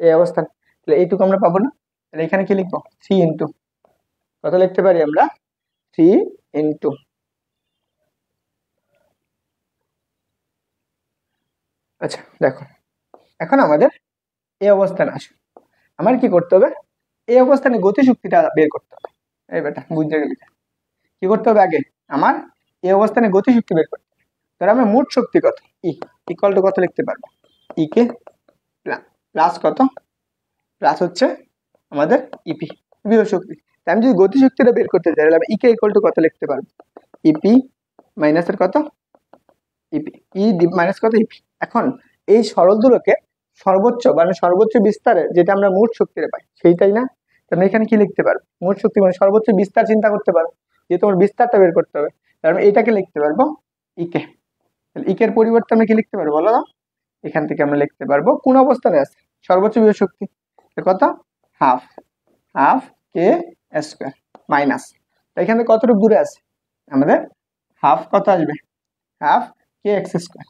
এই অবস্থান। তাহলে এইটুকু আমরা পাবো না, তাহলে এখানে কি লিখবো? 3 ইন্টু, কত লিখতে পারি আমরা? 3 ইন্টু আচ্ছা দেখো, এখন আমাদের এই অবস্থানে আসো, আমার কি করতে হবে, এই অবস্থানে গতিশক্তিটা বের করতে হবে। এই বেটা বুঝতে গেলি, কি করতে হবে আগে, আমার এই অবস্থানে গতিশক্তি বের করতে হবে। তাহলে আমরা মোট শক্তি কত, ই ইকুয়াল টু কত লিখতে পারবো, ই কে প্লাস কত, প্লাস হচ্ছে আমাদের ইপি বিভব শক্তি। তাই আমি যদি গতিশক্তিটা বের করতে চাই তাহলে আমি ইকে ইকুয়াল টু কত লিখতে পারবো, ইপি মাইনাসের কত, ইপি ই মাইনাস কত ইপি। এখন এই সরল দূরকে সর্বোচ্চ মানে সর্বোচ্চ বিস্তারে যেটা আমরা মোট শক্তিতে পাই সেইটাই না, তাহলে এখানে কি লিখতে পারবো, মোট শক্তি মানে সর্বোচ্চ বিস্তার চিন্তা করতে পারো, যে তোমার বিস্তারটা বের করতে হবে, তাহলে আমি এটাকে লিখতে পারবো ইকে। ইকের পরিবর্তে আমরা কি লিখতে পারবো বলো না, এখান থেকে আমরা লিখতে পারবো কোন অবস্থানে আছে সর্বোচ্চ বিভব শক্তি কত, half half k square minus, এখান থেকে কতটুকু দূরে আছে আমাদের হাফ কত আসবে, half k x square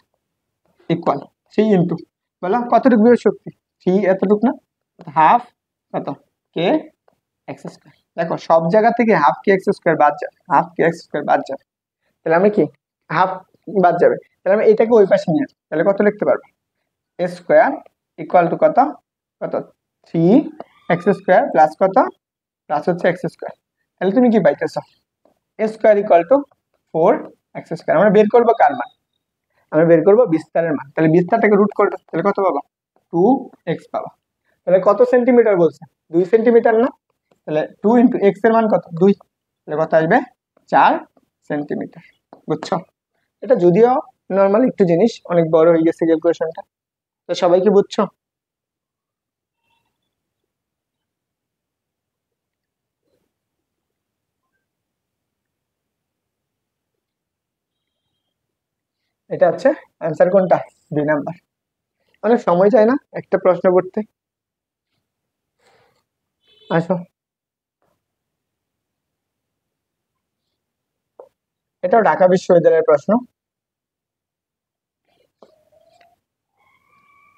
equal three into বলো কতটুকু বিভব শক্তি, থ্রি এতটুকু না, হাফ কত কে এক্স স্কোয়ার। দেখো সব জায়গা থেকে হাফ কে এক্স স্কোয়ার বাদ যাবে, হাফ কে এক্স স্কোয়ার বাদ যাবে, তাহলে আমি কি হাফ বাদ যাবে, তাহলে আমি এটাকে ওই পাশে নিয়ে আসবো, তাহলে কত লিখতে পারবো, এ স্কোয়ার ইকুয়াল টু কত, কত থ্রি এক্স স্কোয়ার প্লাস কত, প্লাস হচ্ছে এক্স স্কোয়ার। তাহলে তুমি কি পাইতেছো, a square equal to four x square. আমরা বের করবো কার মান, আমরা বের করবো বিস্তারের মান, তাহলে বিস্তারটাকে রুট করবে, তাহলে কত পাবা, টু এক্স পাবা। তাহলে কত সেন্টিমিটার বলছে, 2 সেন্টিমিটার না, তাহলে 2 × এর মান কত 2, তাহলে কত আসবে 4 সেন্টিমিটার। বুঝছো, এটা যদিও নর্মাল একটু জিনিস, অনেক বড় হয়ে গেছে ক্যালকুলেশনটা, তো সবাই কি বুঝছো। এটা হচ্ছে অ্যান্সার কোনটা, 2 নাম্বার। অনেক সময় চাই না একটা প্রশ্ন করতে। আসো, এটাও ঢাকা বিশ্ববিদ্যালয়ের প্রশ্ন।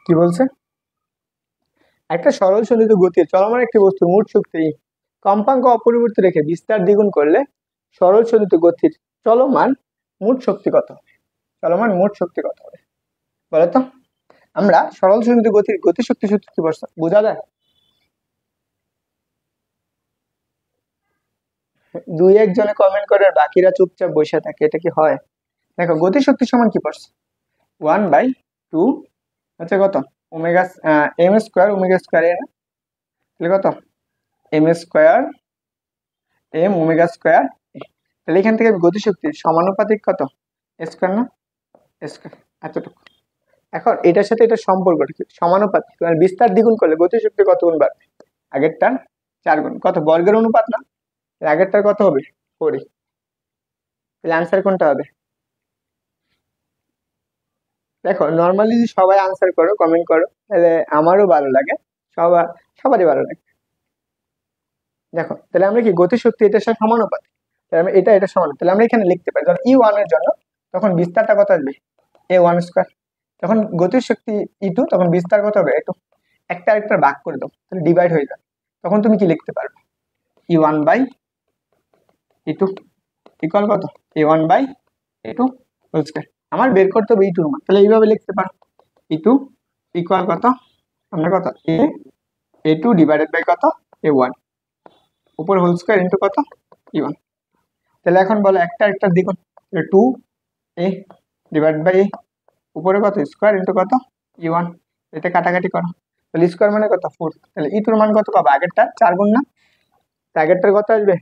কি বলছে, একটা সরল সন্নিহিত গতির চলমান একটি বস্তুর মোট শক্তি কম্পাঙ্ক অপরিবর্তিত রেখে বিস্তার দ্বিগুণ করলে সরল সন্নিহিত গতির চলমান মোট শক্তি কত হবে, চলমান মোট শক্তি কত হবে বলতো। আমরা সরল সন্নিহিত গতির গতিশক্তি সূত্র কি বোঝা যায়, দুই একজনে কমেন্ট করে আর বাকিরা চুপচাপ বসে থাকে, এটা কি হয়। দেখো গতিশক্তি সমান কি পড়ছে, 1/2 হচ্ছে কত omega m square omega square a না, তাহলে কত m square m omega square. তাহলে এখান থেকে গতিশক্তির সমানুপাতিক কত স্কোয়ার না, স্কোয়ার এতটুকু। এখন এটার সাথে এটা সম্পর্ক কি সমানুপাতিক, মানে বিস্তার দ্বিগুণ করলে গতিশক্তি কত গুণ বাড়বে, আগেরটার 4 গুণ, কত বর্গের অনুপাত না, আগেরটার কত হবে 4। তাহলে আনসার কোনটা হবে, দেখো নর্মালি যদি সবাই আনসার করো কমেন্ট করো তাহলে আমারও ভালো লাগে, সবারই ভালো লাগে। দেখো তাহলে আমরা কি গতিশক্তি এটার সাথে সমানুপাতিক, তাহলে আমরা এটা সমান, তাহলে আমরা এখানে লিখতে পারি ধর E1 এর জন্য তখন বিস্তারটা কত আসবে A1 স্কোয়ার, তখন গতিশক্তি E2 তখন বিস্তার কত হবে একটু একটা আরেকটা ভাগ করে দাও, তাহলে ডিভাইড হয়ে যাবে, তখন তুমি কি লিখতে পারবে E1/E2 ইকুয়াল কত A1/A2 হোল স্কয়ার। আমার বের করতে হবে E2 মান, তাহলে এইভাবে লিখতে পারো E2 ইকুয়াল কত, আমরা কত A2 ডিভাইডেড বাই কত A1 উপর হোল স্কয়ার ইন্টু কত E1। তাহলে এখন বলো একটা একটা দ্বিগুণ, 2A ডিভাইড বাই উপরে কত স্কয়ার ইন্টু কত E1, এটা কাটাকাটি করো, তাহলে স্কয়ার মানে কত 4, তাহলে E2 মান কত পাবো, আগেরটা 4 গুণ না, আগেরটার কত আসবে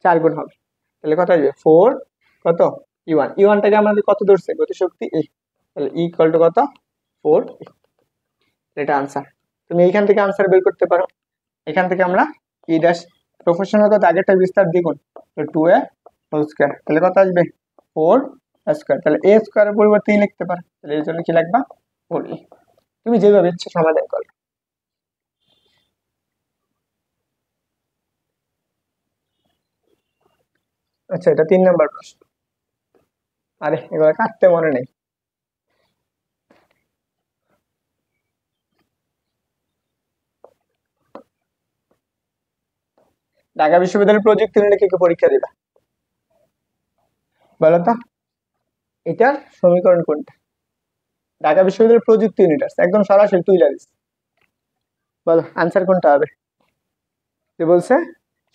4 গুণ হবে, তাহলে কত আসবে 4 কত E1টাকে আমাদের কত ধরছে গতিশক্তি A, তাহলে E ইকুয়াল টু কত 4, এটা আনসার। তুমি এইখান থেকে আনসার বের করতে পারো, এখান থেকে আমরা E ড্যাশ প্রফেশনাল কত আগেরটা বিস্তার দ্বিগুণ, তো 2A হোল স্কয়ার, তাহলে কত আসবে 4 স্কয়ার, তাহলে A স্কয়ারের পরিবর্তে E লিখতে পারো, তাহলে এর জন্য কি লিখবা 4E। তুমি যেভাবে ইচ্ছে সমাধান করো। আচ্ছা এটা 3 নাম্বার প্রশ্ন, আরে এগুলো কাটতে মনে নেই। ঢাকা বিশ্ববিদ্যালয়ের প্রযুক্তি নিয়ে কি পরীক্ষা দিবা বলো তো, এটার সমীকরণ কোনটা, ঢাকা বিশ্ববিদ্যালয়ের প্রযুক্তি ইউনিট আছে, একদম সরাসরি তুই লাগিস। বলো আনসার কোনটা হবে? যে বলছে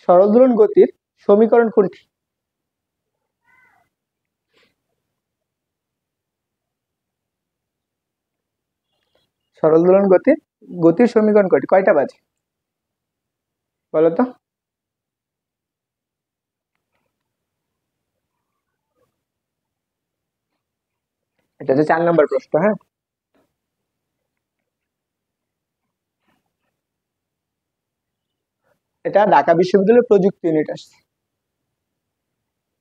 সরল দোলন গতির সমীকরণ কোনটি? সরল দোলন গতির গতির সমীকরণ কোনটি? কয়টা বাজে বলো তো? এটা হচ্ছে 4 নম্বর প্রশ্ন। হ্যাঁ, এটা ঢাকা বিশ্ববিদ্যালয়ের প্রযুক্তি ইউনিট আসছে।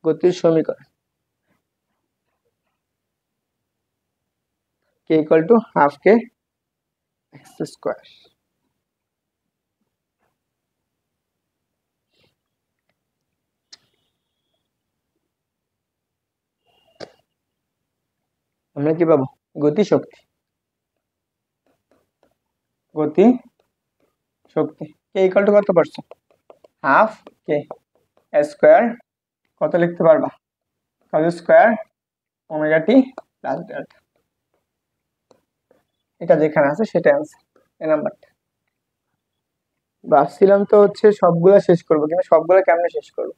গতির সমীকরণ k equal to half k x square. আমরা কি পাবো? গতি শক্তি, গতি শক্তি কে ইকুয়াল টু কত পারছো? Half k square. কত লিখতে পারবা? কজ স্কোয়ার ওমেগা টি প্লাস ডেল্টা। এটা যেখানে আছে সেটা আনসার, এই নাম্বারটা। ভাবছিলাম তো হচ্ছে সবগুলা শেষ করবো, কিন্তু সবগুলা কেমনে শেষ করবো?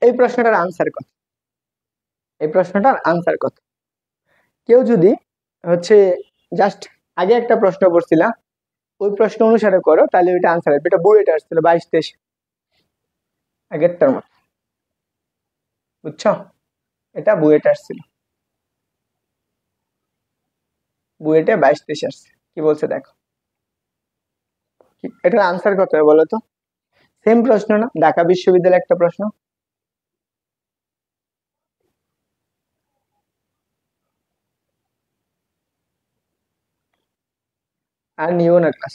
এই প্রশ্নটার আনসার কত? এই প্রশ্নটার আনসার কত? কেউ যদি হচ্ছে জাস্ট আগে একটা প্রশ্ন করছিলাম ওই প্রশ্ন অনুসারে করো, তাহলে ওইটা আনসার হবে। এটা বুয়েটে আসছিল 22-23 আগেরটার মতো, বুঝছো? এটা বুয়েটে আসছিল, বুয়েটে 22-23 আসছে। কি বলছে দেখো, এটার আনসার কত হবে বলো তো? সেম প্রশ্ন না, ঢাকা বিশ্ববিদ্যালয়ের একটা প্রশ্ন। আর নিও না ক্লাস,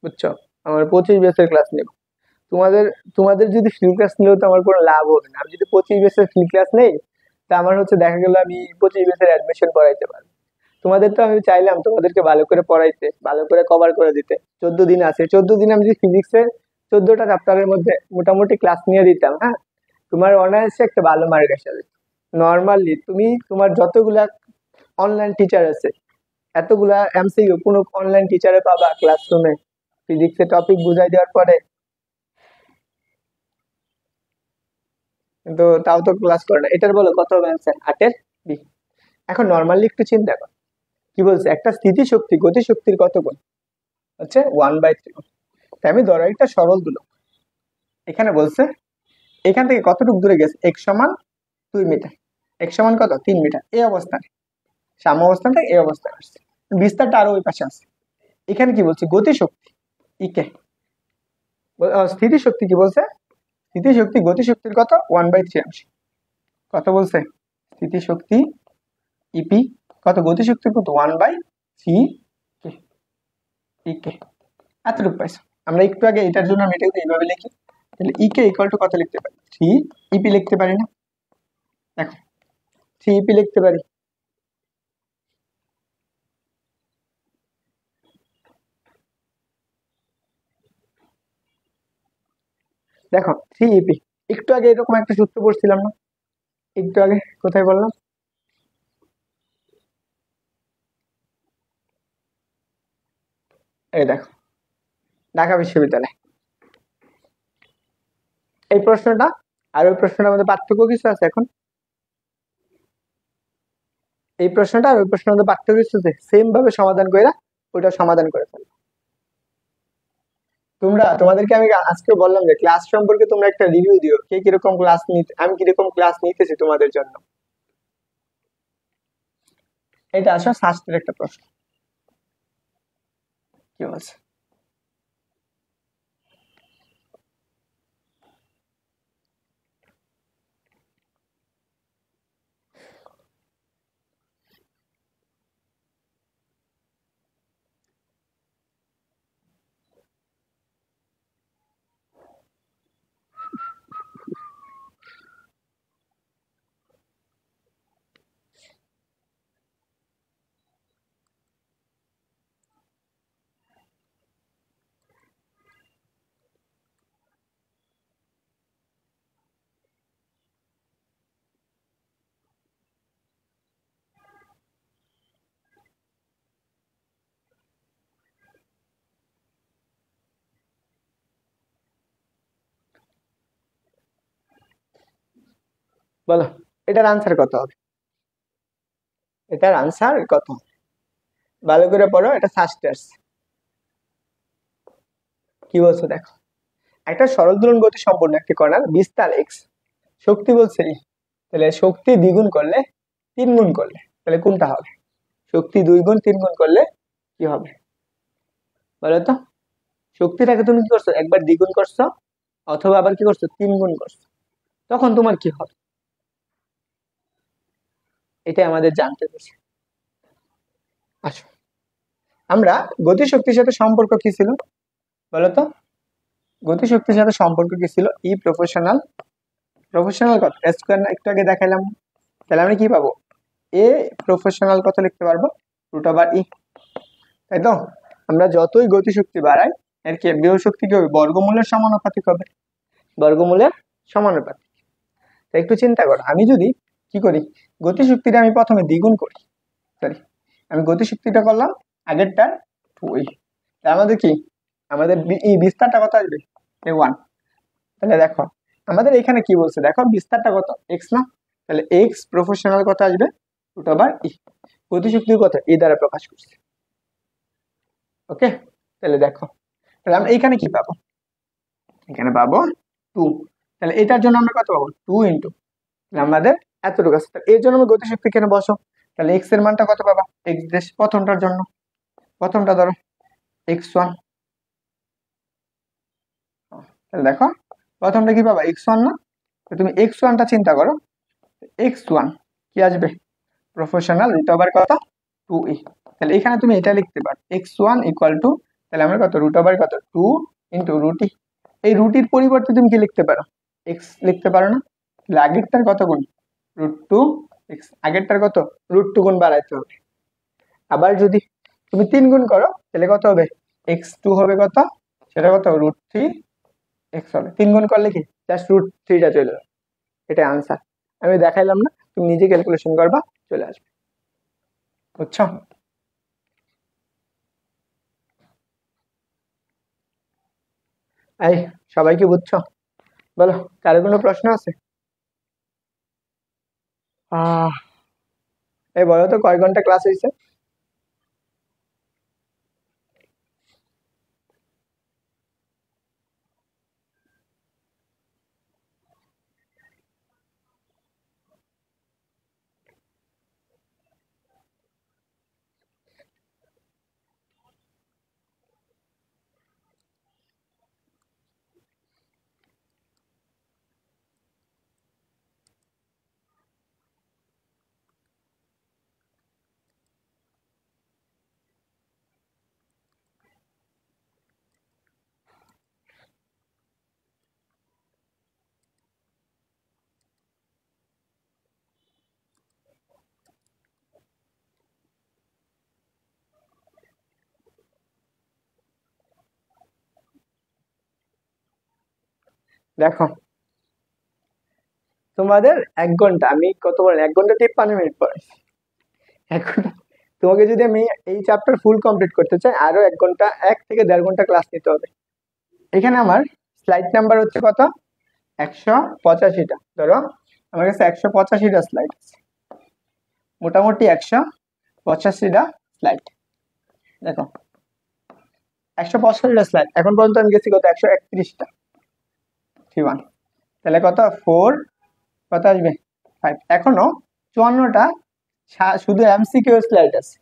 বুঝছো? আমার 25 বেসের ক্লাস নেব। তোমাদের তোমাদের যদি ফ্রি ক্লাস নিলেও তো আমার কোনো লাভ হবে না। আমি যদি 25 বেসের ফ্রি ক্লাস নেই, তা আমার হচ্ছে দেখা গেল আমি 25 বেসের অ্যাডমিশন করাইতে পারবো। তোমাদের তো আমি চাইলাম তোমাদেরকে ভালো করে পড়াইতে, ভালো করে কভার করে দিতে। 14 দিন আছে, 14 দিন আমি যদি ফিজিক্সের 14টা চ্যাপ্টারের মধ্যে মোটামুটি ক্লাস নিয়ে দিতাম, হ্যাঁ, তোমার অনায়াসে একটা ভালো মার্ক আসা যেত। নর্মালি তুমি তোমার যতগুলা অনলাইন টিচার আছে, এতগুলা এমসিকিউ কোনো অনলাইন টিচারে পাবা ক্লাসরুমে ফিজিক্সের টপিক বুঝাই দেওয়ার পরে? কিন্তু তাও তো ক্লাস করে না। এটার বলো কত হবে অ্যান্সার? 8-এর বি। এখন নর্মালি একটু চিন্তা কর, কি বলছে একটা স্থিতিশক্তি গতিশক্তির কত গুণ? হচ্ছে 1/3। তাই আমি ধরো একটা সরল দুলক, এখানে বলছে এখান থেকে কতটুকু দূরে গেছে, এক সমান 2 মিটার, এক সমান কত 3 মিটার, এই অবস্থানে সাম্য অবস্থান থেকে এই অবস্থানে আসছে। বিস্তারটা আরো ওই পাশে আছে। এখানে কি বলছে গতিশক্তি ইকে, স্থিতিশক্তি কি বলছে? স্থিতিশক্তি গতিশক্তির কত 1/3 অংশ। কত বলছে? স্থিতিশক্তি ইপি কত, গতিশক্তির কত 1/3 কে ইকে। এতটুকু পাইছো। আমরা একটু আগে এটার জন্য আমি এটাকে এইভাবে লিখি, তাহলে ইকে ইকুয়াল টু কত লিখতে পারি? 3 ইপি লিখতে পারি না? দেখো 3 ইপি লিখতে পারি। দেখো 3 ইপি, একটু আগে এরকম একটা সূত্র পড়ছিলাম না? একটু আগে কোথায় বললাম? এই দেখো ঢাকা বিশ্ববিদ্যালয়। এই প্রশ্নটা আর ওই প্রশ্নটার মধ্যে পার্থক্য কিছু আছে এখন? এই প্রশ্নটা আর ওই প্রশ্নের মধ্যে পার্থক্য কিছু আছে? সেম ভাবে সমাধান কইরা ওইটা সমাধান করে ফেলো। তোমাদেরকে আমি আজকে বললাম যে ক্লাস সম্পর্কে তোমরা একটা রিভিউ দিও, কে কিরকম ক্লাস নিতে, আমি কিরকম ক্লাস নিতেছি তোমাদের জন্য। এটা আসলে শাস্ত্রের একটা প্রশ্ন। কি বলছে? বলো এটার আনসার কত হবে? এটার আনসার কত? ভালো করে পড়ো, এটা ফার্স্ট আসছে। কি বলছো দেখো, একটা সরল দোলন গতি সম্পন্ন একটি কণার বিস্তার এক্স, শক্তি বলছে E, তাহলে শক্তি দ্বিগুণ করলে 3 গুণ করলে তাহলে কোনটা হবে? শক্তি 2 গুণ 3 গুণ করলে কি হবে বলো তো? শক্তিটাকে তুমি কি করছো, একবার দ্বিগুণ করছো অথবা আবার কি করছো 3 গুণ করছো, তখন তোমার কি হবে? এটাই আমাদের জানতে হচ্ছে। আসো, আমরা গতিশক্তির সাথে সম্পর্ক কি ছিল বলতো? গতিশক্তির সাথে সম্পর্ক কি ছিল? ই প্রপোর্শনাল, প্রপোর্শনাল কত স্কয়ার না, একটু আগে দেখাইলাম। তাহলে আমরা কি পাবো? এ প্রপোর্শনাল কত লিখতে পারবো? √E, তাই তো? আমরা যতই গতিশক্তি বাড়াই এর কি বিভব শক্তি কি হবে? বর্গমূলের সমানুপাতিক হবে, বর্গমূলের সমানুপাতিক। তো একটু চিন্তা করো, আমি যদি কি করি, গতিশক্তিটা আমি প্রথমে দ্বিগুণ করি, সরি আমি গতিশক্তিটা করলাম আগেরটার 2E, আমাদের কি আমাদের এই বিস্তারটা কত আসবে? A1। তাহলে দেখো আমাদের এখানে কি বলছে দেখো, বিস্তারটা কত? x না, তাহলে x প্রপোর্শনাল কত আসবে? √E, গতিশক্তি কত? E দ্বারা প্রকাশ করছে। ওকে, তাহলে দেখো, তাহলে আমরা এখানে কি পাবো? এখানে পাবো 2, তাহলে এটার জন্য আমরা কত পাবো? 2 ইন্টু আমাদের এতটুকু আছে, এর জন্য আমরা গতিশক্তি এখানে বসো, তাহলে x এর মানটা কত পাবা? x দেশ প্রথমটার জন্য, প্রথমটা ধরো x1, তাহলে দেখো প্রথমটা কি পাবা? x1 না, তো তুমি x1টা চিন্তা করো, x1 কি আসবে? প্রপোর্শনাল √, কত? 2E, তাহলে এখানে তুমি এটা লিখতে পারো x1 ইকুয়াল টু, তাহলে আমরা কত √, কত 2 ইন্টু √E, এই √এর পরিবর্তে তুমি কি লিখতে পারো? x লিখতে পারো না, তাহলে আগেরটার কত গুণ? √2x, আগেরটার কত? √2 গুণ বাড়াইতে হবে। আবার যদি তুমি 3 গুণ করো তাহলে কত হবে? x2 হবে কত? সেটা কত? √3x হবে। 3 গুণ করলে কি জাস্ট √3টা চলে যাবে, এটা আনসার। আমি দেখাইলাম না, তুমি নিজে ক্যালকুলেশন করবা, চলে আসবে। বুঝছো? এই সবাই কি বুঝছো বলো? কারো কোনো প্রশ্ন আছে? আহ এই বলো তো কয় ঘন্টা ক্লাস হয়েছে? দেখো তোমাদের 1 ঘন্টা, আমি কত বলেন 1 ঘন্টা 53 মিনিট পরে, 1 ঘন্টা, তোমাকে যদি আমি এই চ্যাপ্টার ফুল কমপ্লিট করতে চাই আরো 1 ঘন্টা, 1 থেকে 1.5 ঘন্টা ক্লাস নিতে হবে। এখানে আমার স্লাইড নাম্বার হচ্ছে কত? 185টা, ধরো আমার কাছে 185টা স্লাইড আছে, মোটামুটি 185টা স্লাইড। দেখো 185টা স্লাইড, এখন পর্যন্ত আমি গেছি কত? 131টা, 3 তাহলে কত? 4, কত আসবে? 5, এখনো 54টা শুধু এমসিকিউ স্লাইড আছে,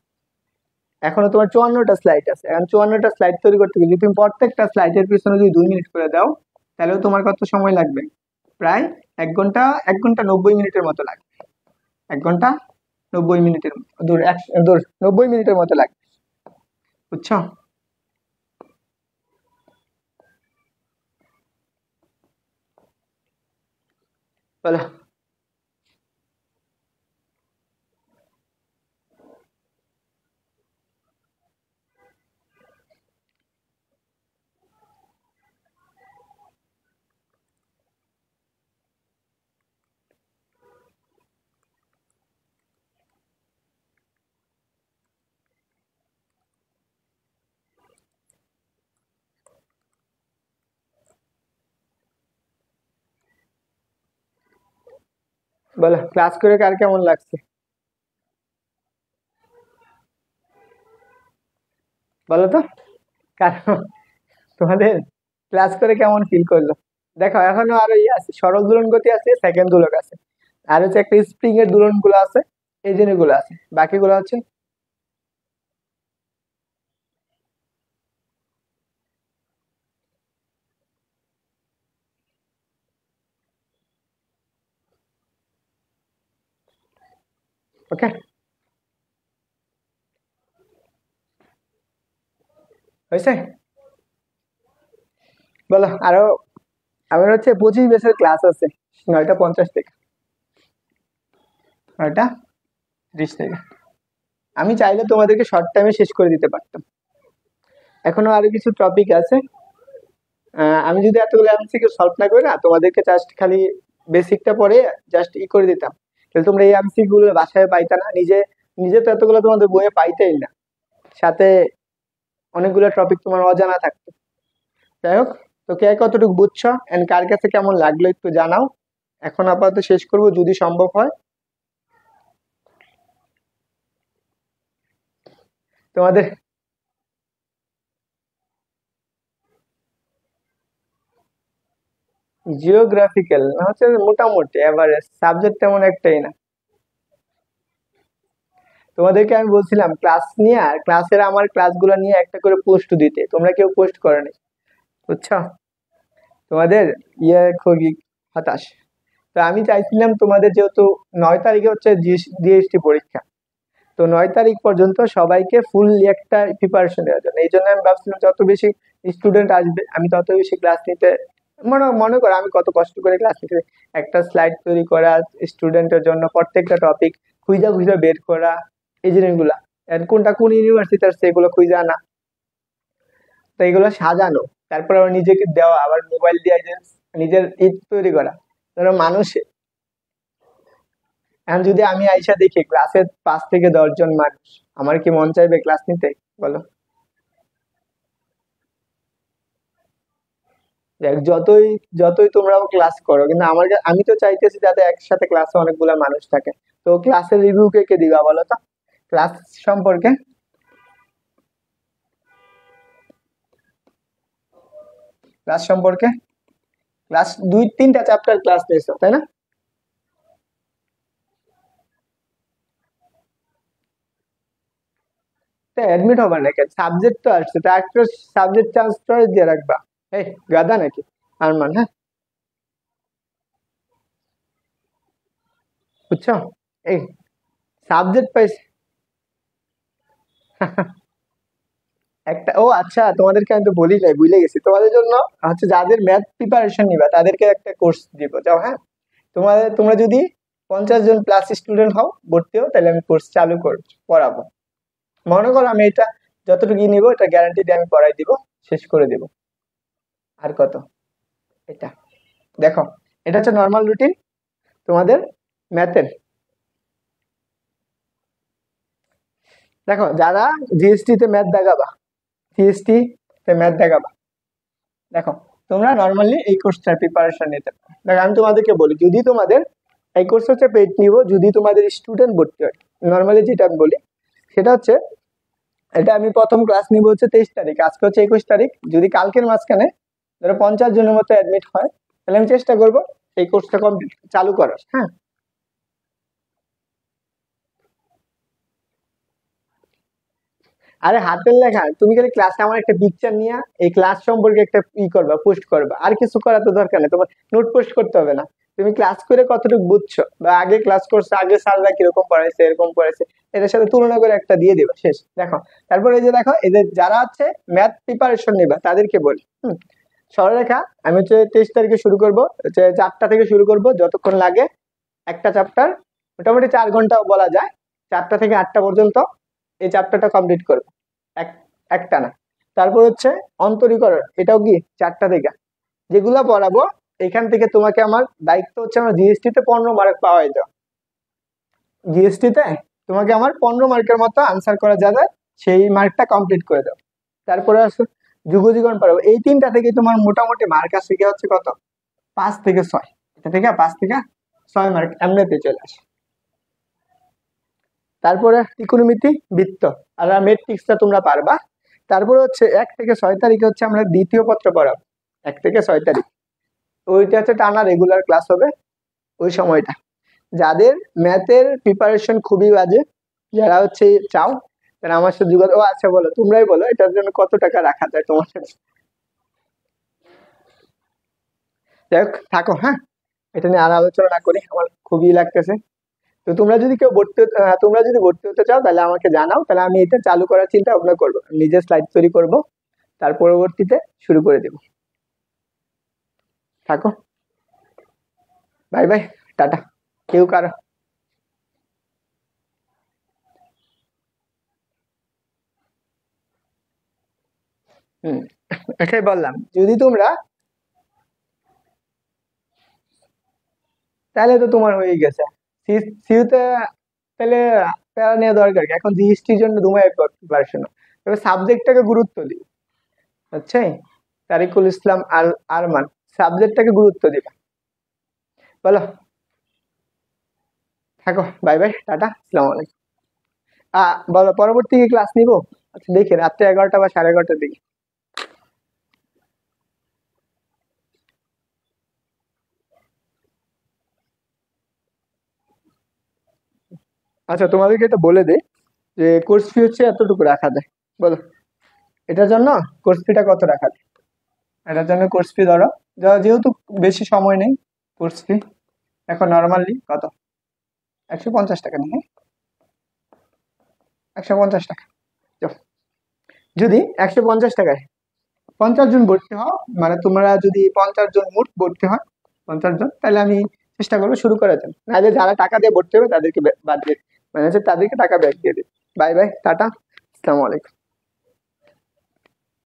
এখনো তোমার 54টা স্লাইড আছে। এখন 54টা স্লাইড তৈরি করতে গেলে যদি তুমি প্রত্যেকটা স্লাইডের পিছনে যদি 2 মিনিট করে দাও, তাহলেও তোমার কত সময় লাগবে? প্রায় 1 ঘন্টা, 1 ঘন্টা 90 মিনিটের মতো লাগবে, 1 ঘন্টা 90 মিনিটের দূর, দূর 90 মিনিটের মতো লাগবে। বুঝছো? বলো। বলো ক্লাস করে কার কেমন লাগছে? বলো তো কারণ তোমাদের ক্লাস করে কেমন ফিল করলো? দেখো এখনো আরো ইয়ে আছে, সরল দুলন গতি আছে, সেকেন্ড দুলক আছে, আর হচ্ছে একটা স্প্রিং এর দুলন গুলো আছে, এই জিনিসগুলো আছে, বাকিগুলো হচ্ছে ওকে। হয়েছে? বলো আরো। আমার হচ্ছে 25 বেসের ক্লাস আছে, 9টা 50 থেকে, 9টা 30 থেকে। আমি চাইলে তোমাদেরকে শর্ট টাইমে শেষ করে দিতে পারতাম। এখনো আরো কিছু টপিক আছে। আমি যদি এতগুলো এমসিকিউ সলভ না করি না, তোমাদেরকে জাস্ট খালি বেসিকটা পড়ে জাস্ট করে দিতাম, তাহলে তোমরা এই এমসিকিউ গুলো বাসায় পাইতা না, নিজে নিজে তো এতগুলো তোমাদের বইয়ে পাইতেই না, সাথে অনেকগুলো টপিক তোমার অজানা থাকতো। যাই হোক, তো কে কতটুকু বুঝছো এন্ড কার কাছে কেমন লাগলো একটু জানাও। এখন আপাতত শেষ করব যদি সম্ভব হয়। তোমাদের জিওগ্রাফিক্যাল হচ্ছে মোটামুটি এভারেজ সাবজেক্ট, তেমন একটাই না। তোমাদেরকে আমি বলছিলাম ক্লাস নিয়ে, আর ক্লাসের আমার ক্লাসগুলো নিয়ে একটা করে পোস্ট দিতে, তোমরা কেউ পোস্ট করোনি, বুঝছো? তোমাদের ইয়ে খুবই হতাশ। তো আমি চাইছিলাম তোমাদের যেহেতু 9 তারিখে হচ্ছে জিএসটি পরীক্ষা, তো 9 তারিখ পর্যন্ত সবাইকে ফুল একটা প্রিপারেশন দেওয়ার জন্য, এই জন্য আমি ভাবছিলাম যত বেশি স্টুডেন্ট আসবে আমি তত বেশি ক্লাস নিতে, মনে মনে করো আমি কত কষ্ট করে ক্লাস নিতে, একটা স্লাইড তৈরি করা, স্টুডেন্টের জন্য প্রত্যেকটা টপিক খুঁজা খুঁজা বের করা, এই জিনিসগুলা, আর কোনটা কোন ইউনিভার্সিটি আসছে এগুলো খুঁজে আনা, তো এগুলো সাজানো, তারপর আবার নিজেকে দেওয়া, আবার মোবাইল দিয়ে নিজের ঈদ তৈরি করা, ধরো মানুষ। এখন যদি আমি আইসা দেখি ক্লাসে 5 থেকে 10 জন মানুষ, আমার কি মন চাইবে ক্লাস নিতে? বলো। দেখ, যতই যতই তোমরাও ক্লাস করো, কিন্তু আমি তো চাইতেছি যাতে একসাথে ক্লাসে অনেকগুলা মানুষ থাকে। তো ক্লাসের রিভিউ কে কে দিবা বলো তো, ক্লাস সম্পর্কে, ক্লাস সম্পর্কে। ক্লাস 2-3টা চ্যাপ্টার ক্লাস নিয়েছো তাই না? তা অ্যাডমিট হবে না কেন? সাবজেক্ট তো আসছে, তা একটা সাবজেক্ট চান্স দিয়ে রাখবা। এই গাদা নাকি আরমান? হ্যাঁ, বুঝছো? এই সাবজেক্ট পাইছে একটা। ও আচ্ছা, তোমাদেরকে আমি তো বলি নাই, ভুলে গেছি, তোমাদের জন্য হচ্ছে যাদের ম্যাথ প্রিপারেশন নিবা তাদেরকে একটা কোর্স দিব, যাও হ্যাঁ। তোমরা যদি 50 জন প্লাস স্টুডেন্ট হও, ভর্তি হও, তাহলে আমি কোর্স চালু পড়াবো। মনে করো আমি এটা যতটুকু নিব এটা গ্যারান্টি দিয়ে আমি পড়াই দিব, শেষ করে দিব। আর কত? এটা দেখো, এটা হচ্ছে নর্মাল রুটিন তোমাদের ম্যাথের। দেখো যারা জিএসটি তে ম্যাথ দেখাবা, জিএসটি তে ম্যাথ দেখাবা, দেখো তোমরা নর্মালি এই কোর্সটার প্রিপারেশন নিতে পারো। দেখো আমি তোমাদেরকে বলি, যদি তোমাদের এই কোর্স হচ্ছে পেইড নিব, যদি তোমাদের স্টুডেন্ট ভর্তি হয়, নর্মালি যেটা আমি বলি সেটা হচ্ছে, এটা আমি প্রথম ক্লাস নিব হচ্ছে 23 তারিখ, আজকে হচ্ছে 21 তারিখ, যদি কালকের মাঝখানে ধরো 50 জনের মতো অ্যাডমিট হয়, তাহলে আমি চেষ্টা করব এই কোর্সটা কমপ্লিট চালু করার, হ্যাঁ। আরে হাতের লেখা, তুমি খালি ক্লাসে আমার একটা পিকচার নিয়ে এই ক্লাস সম্পর্কে একটা করবা, পোস্ট করবা, আর কিছু করার তো দরকার নেই, তোমার নোট পোস্ট করতে হবে না। তুমি ক্লাস করে কতটুকু বুঝছো, বা আগে ক্লাস করছো, আগে স্যাররা কিরকম পড়াইছে এরকম পড়াইছে, এটার সাথে তুলনা করে একটা দিয়ে দিবা, শেষ। দেখো তারপর এই যে দেখো, এই যে যারা আছে ম্যাথ প্রিপারেশন নিবা তাদেরকে বলি, সরলরেখা আমি হচ্ছে 23 তারিখে শুরু করবো, হচ্ছে 4টা থেকে শুরু করব, যতক্ষণ লাগে একটা চ্যাপ্টার, মোটামুটি 4 ঘন্টা বলা যায়, 4টা থেকে 8টা পর্যন্ত এই চ্যাপ্টারটা কমপ্লিট করবো এক একটা না। তারপর হচ্ছে অন্তরীকরণ, এটাও কি 4টা থেকে, যেগুলা পড়াবো এখান থেকে তোমাকে আমার দায়িত্ব হচ্ছে আমার জিএসটি তে 15 মার্ক পাওয়াই দেওয়া। জিএসটি তে তোমাকে আমার 15 মার্কের মতো আনসার করা যাবে, সেই মার্কটা কমপ্লিট করে দাও। তারপরে আসো যুগজীবন পারবো, এই 3টা থেকে তোমার মোটামুটি মার্ক আসে কি হচ্ছে কত, 5 থেকে 6, এটা থেকে 5 থেকে 6 মার্ক এমনিতে চলে আসে। তারপরে ত্রিকোণমিতি, বৃত্ত আর ম্যাট্রিক্সটা তোমরা পারবা। তারপরে হচ্ছে 1 থেকে 6 তারিখে হচ্ছে আমরা দ্বিতীয় পত্র পড়াবো। 1 থেকে 6 তারিখ ওইটা হচ্ছে টানা রেগুলার ক্লাস হবে ওই সময়টা। যাদের ম্যাথের প্রিপারেশন খুবই বাজে, যারা হচ্ছে চাও তারা আমার সাথে যোগাযোগ। ও আচ্ছা, বলো, তোমরাই বলো এটার জন্য কত টাকা রাখা যায় তোমার কাছে। যাই হোক, থাকো, হ্যাঁ, এটা নিয়ে আর আলোচনা না করি, আমার খুবই লাগতেছে। তো তোমরা যদি কেউ তোমরা যদি ভর্তি হতে চাও তাহলে আমাকে জানাও, তাহলে আমি এটা চালু করার চিন্তা ভাবনা করবো, নিজের স্লাইড তৈরি করব, তার পরবর্তীতে শুরু করে দেব। থাকো, বাই বাই, টাটা। কেউ কারো হুম এটাই বললাম, যদি তোমরা, তাহলে তো তোমার হয়ে গেছে সিউতে, তাহলে প্যারা নেওয়া দরকার কি? এখন জিএসটির জন্য তোমার প্রিপারেশন, তবে সাবজেক্টটাকে গুরুত্ব দিই, বুঝছে? তারিকুল ইসলাম আল আরমান, সাবজেক্টটাকে গুরুত্ব দিবা, বলো। থাকো, বাই বাই, টাটা, আসসালামু আলাইকুম। বলো, পরবর্তী ক্লাস নিব? আচ্ছা, দেখি রাত্রে 11টা বা 11:30টার দিকে। আচ্ছা, তোমাদেরকে এটা বলে দেই যে কোর্স ফি হচ্ছে এতটুকু রাখা যায়, বলো এটার জন্য কোর্স ফিটা কত রাখা যায়? এটার জন্য কোর্স ফি ধরো, যেহেতু বেশি সময় নেই, কোর্স ফি এখন নর্মালি কত, 150 টাকা নেই, 150 টাকা। তো যদি 150 টাকায় 50 জন ভর্তি হও, মানে তোমরা যদি 50 জন মোট ভর্তি হয়, 50 জন, তাহলে আমি চেষ্টা করবো শুরু করার জন্য। নাহলে যারা টাকা দিয়ে ভর্তি হবে তাদেরকে বাদ দিয়ে, মানে হচ্ছে তাদেরকে টাকা ব্যাক দিয়ে দিই। বাই বাই, টাটা, আসসালামু আলাইকুম।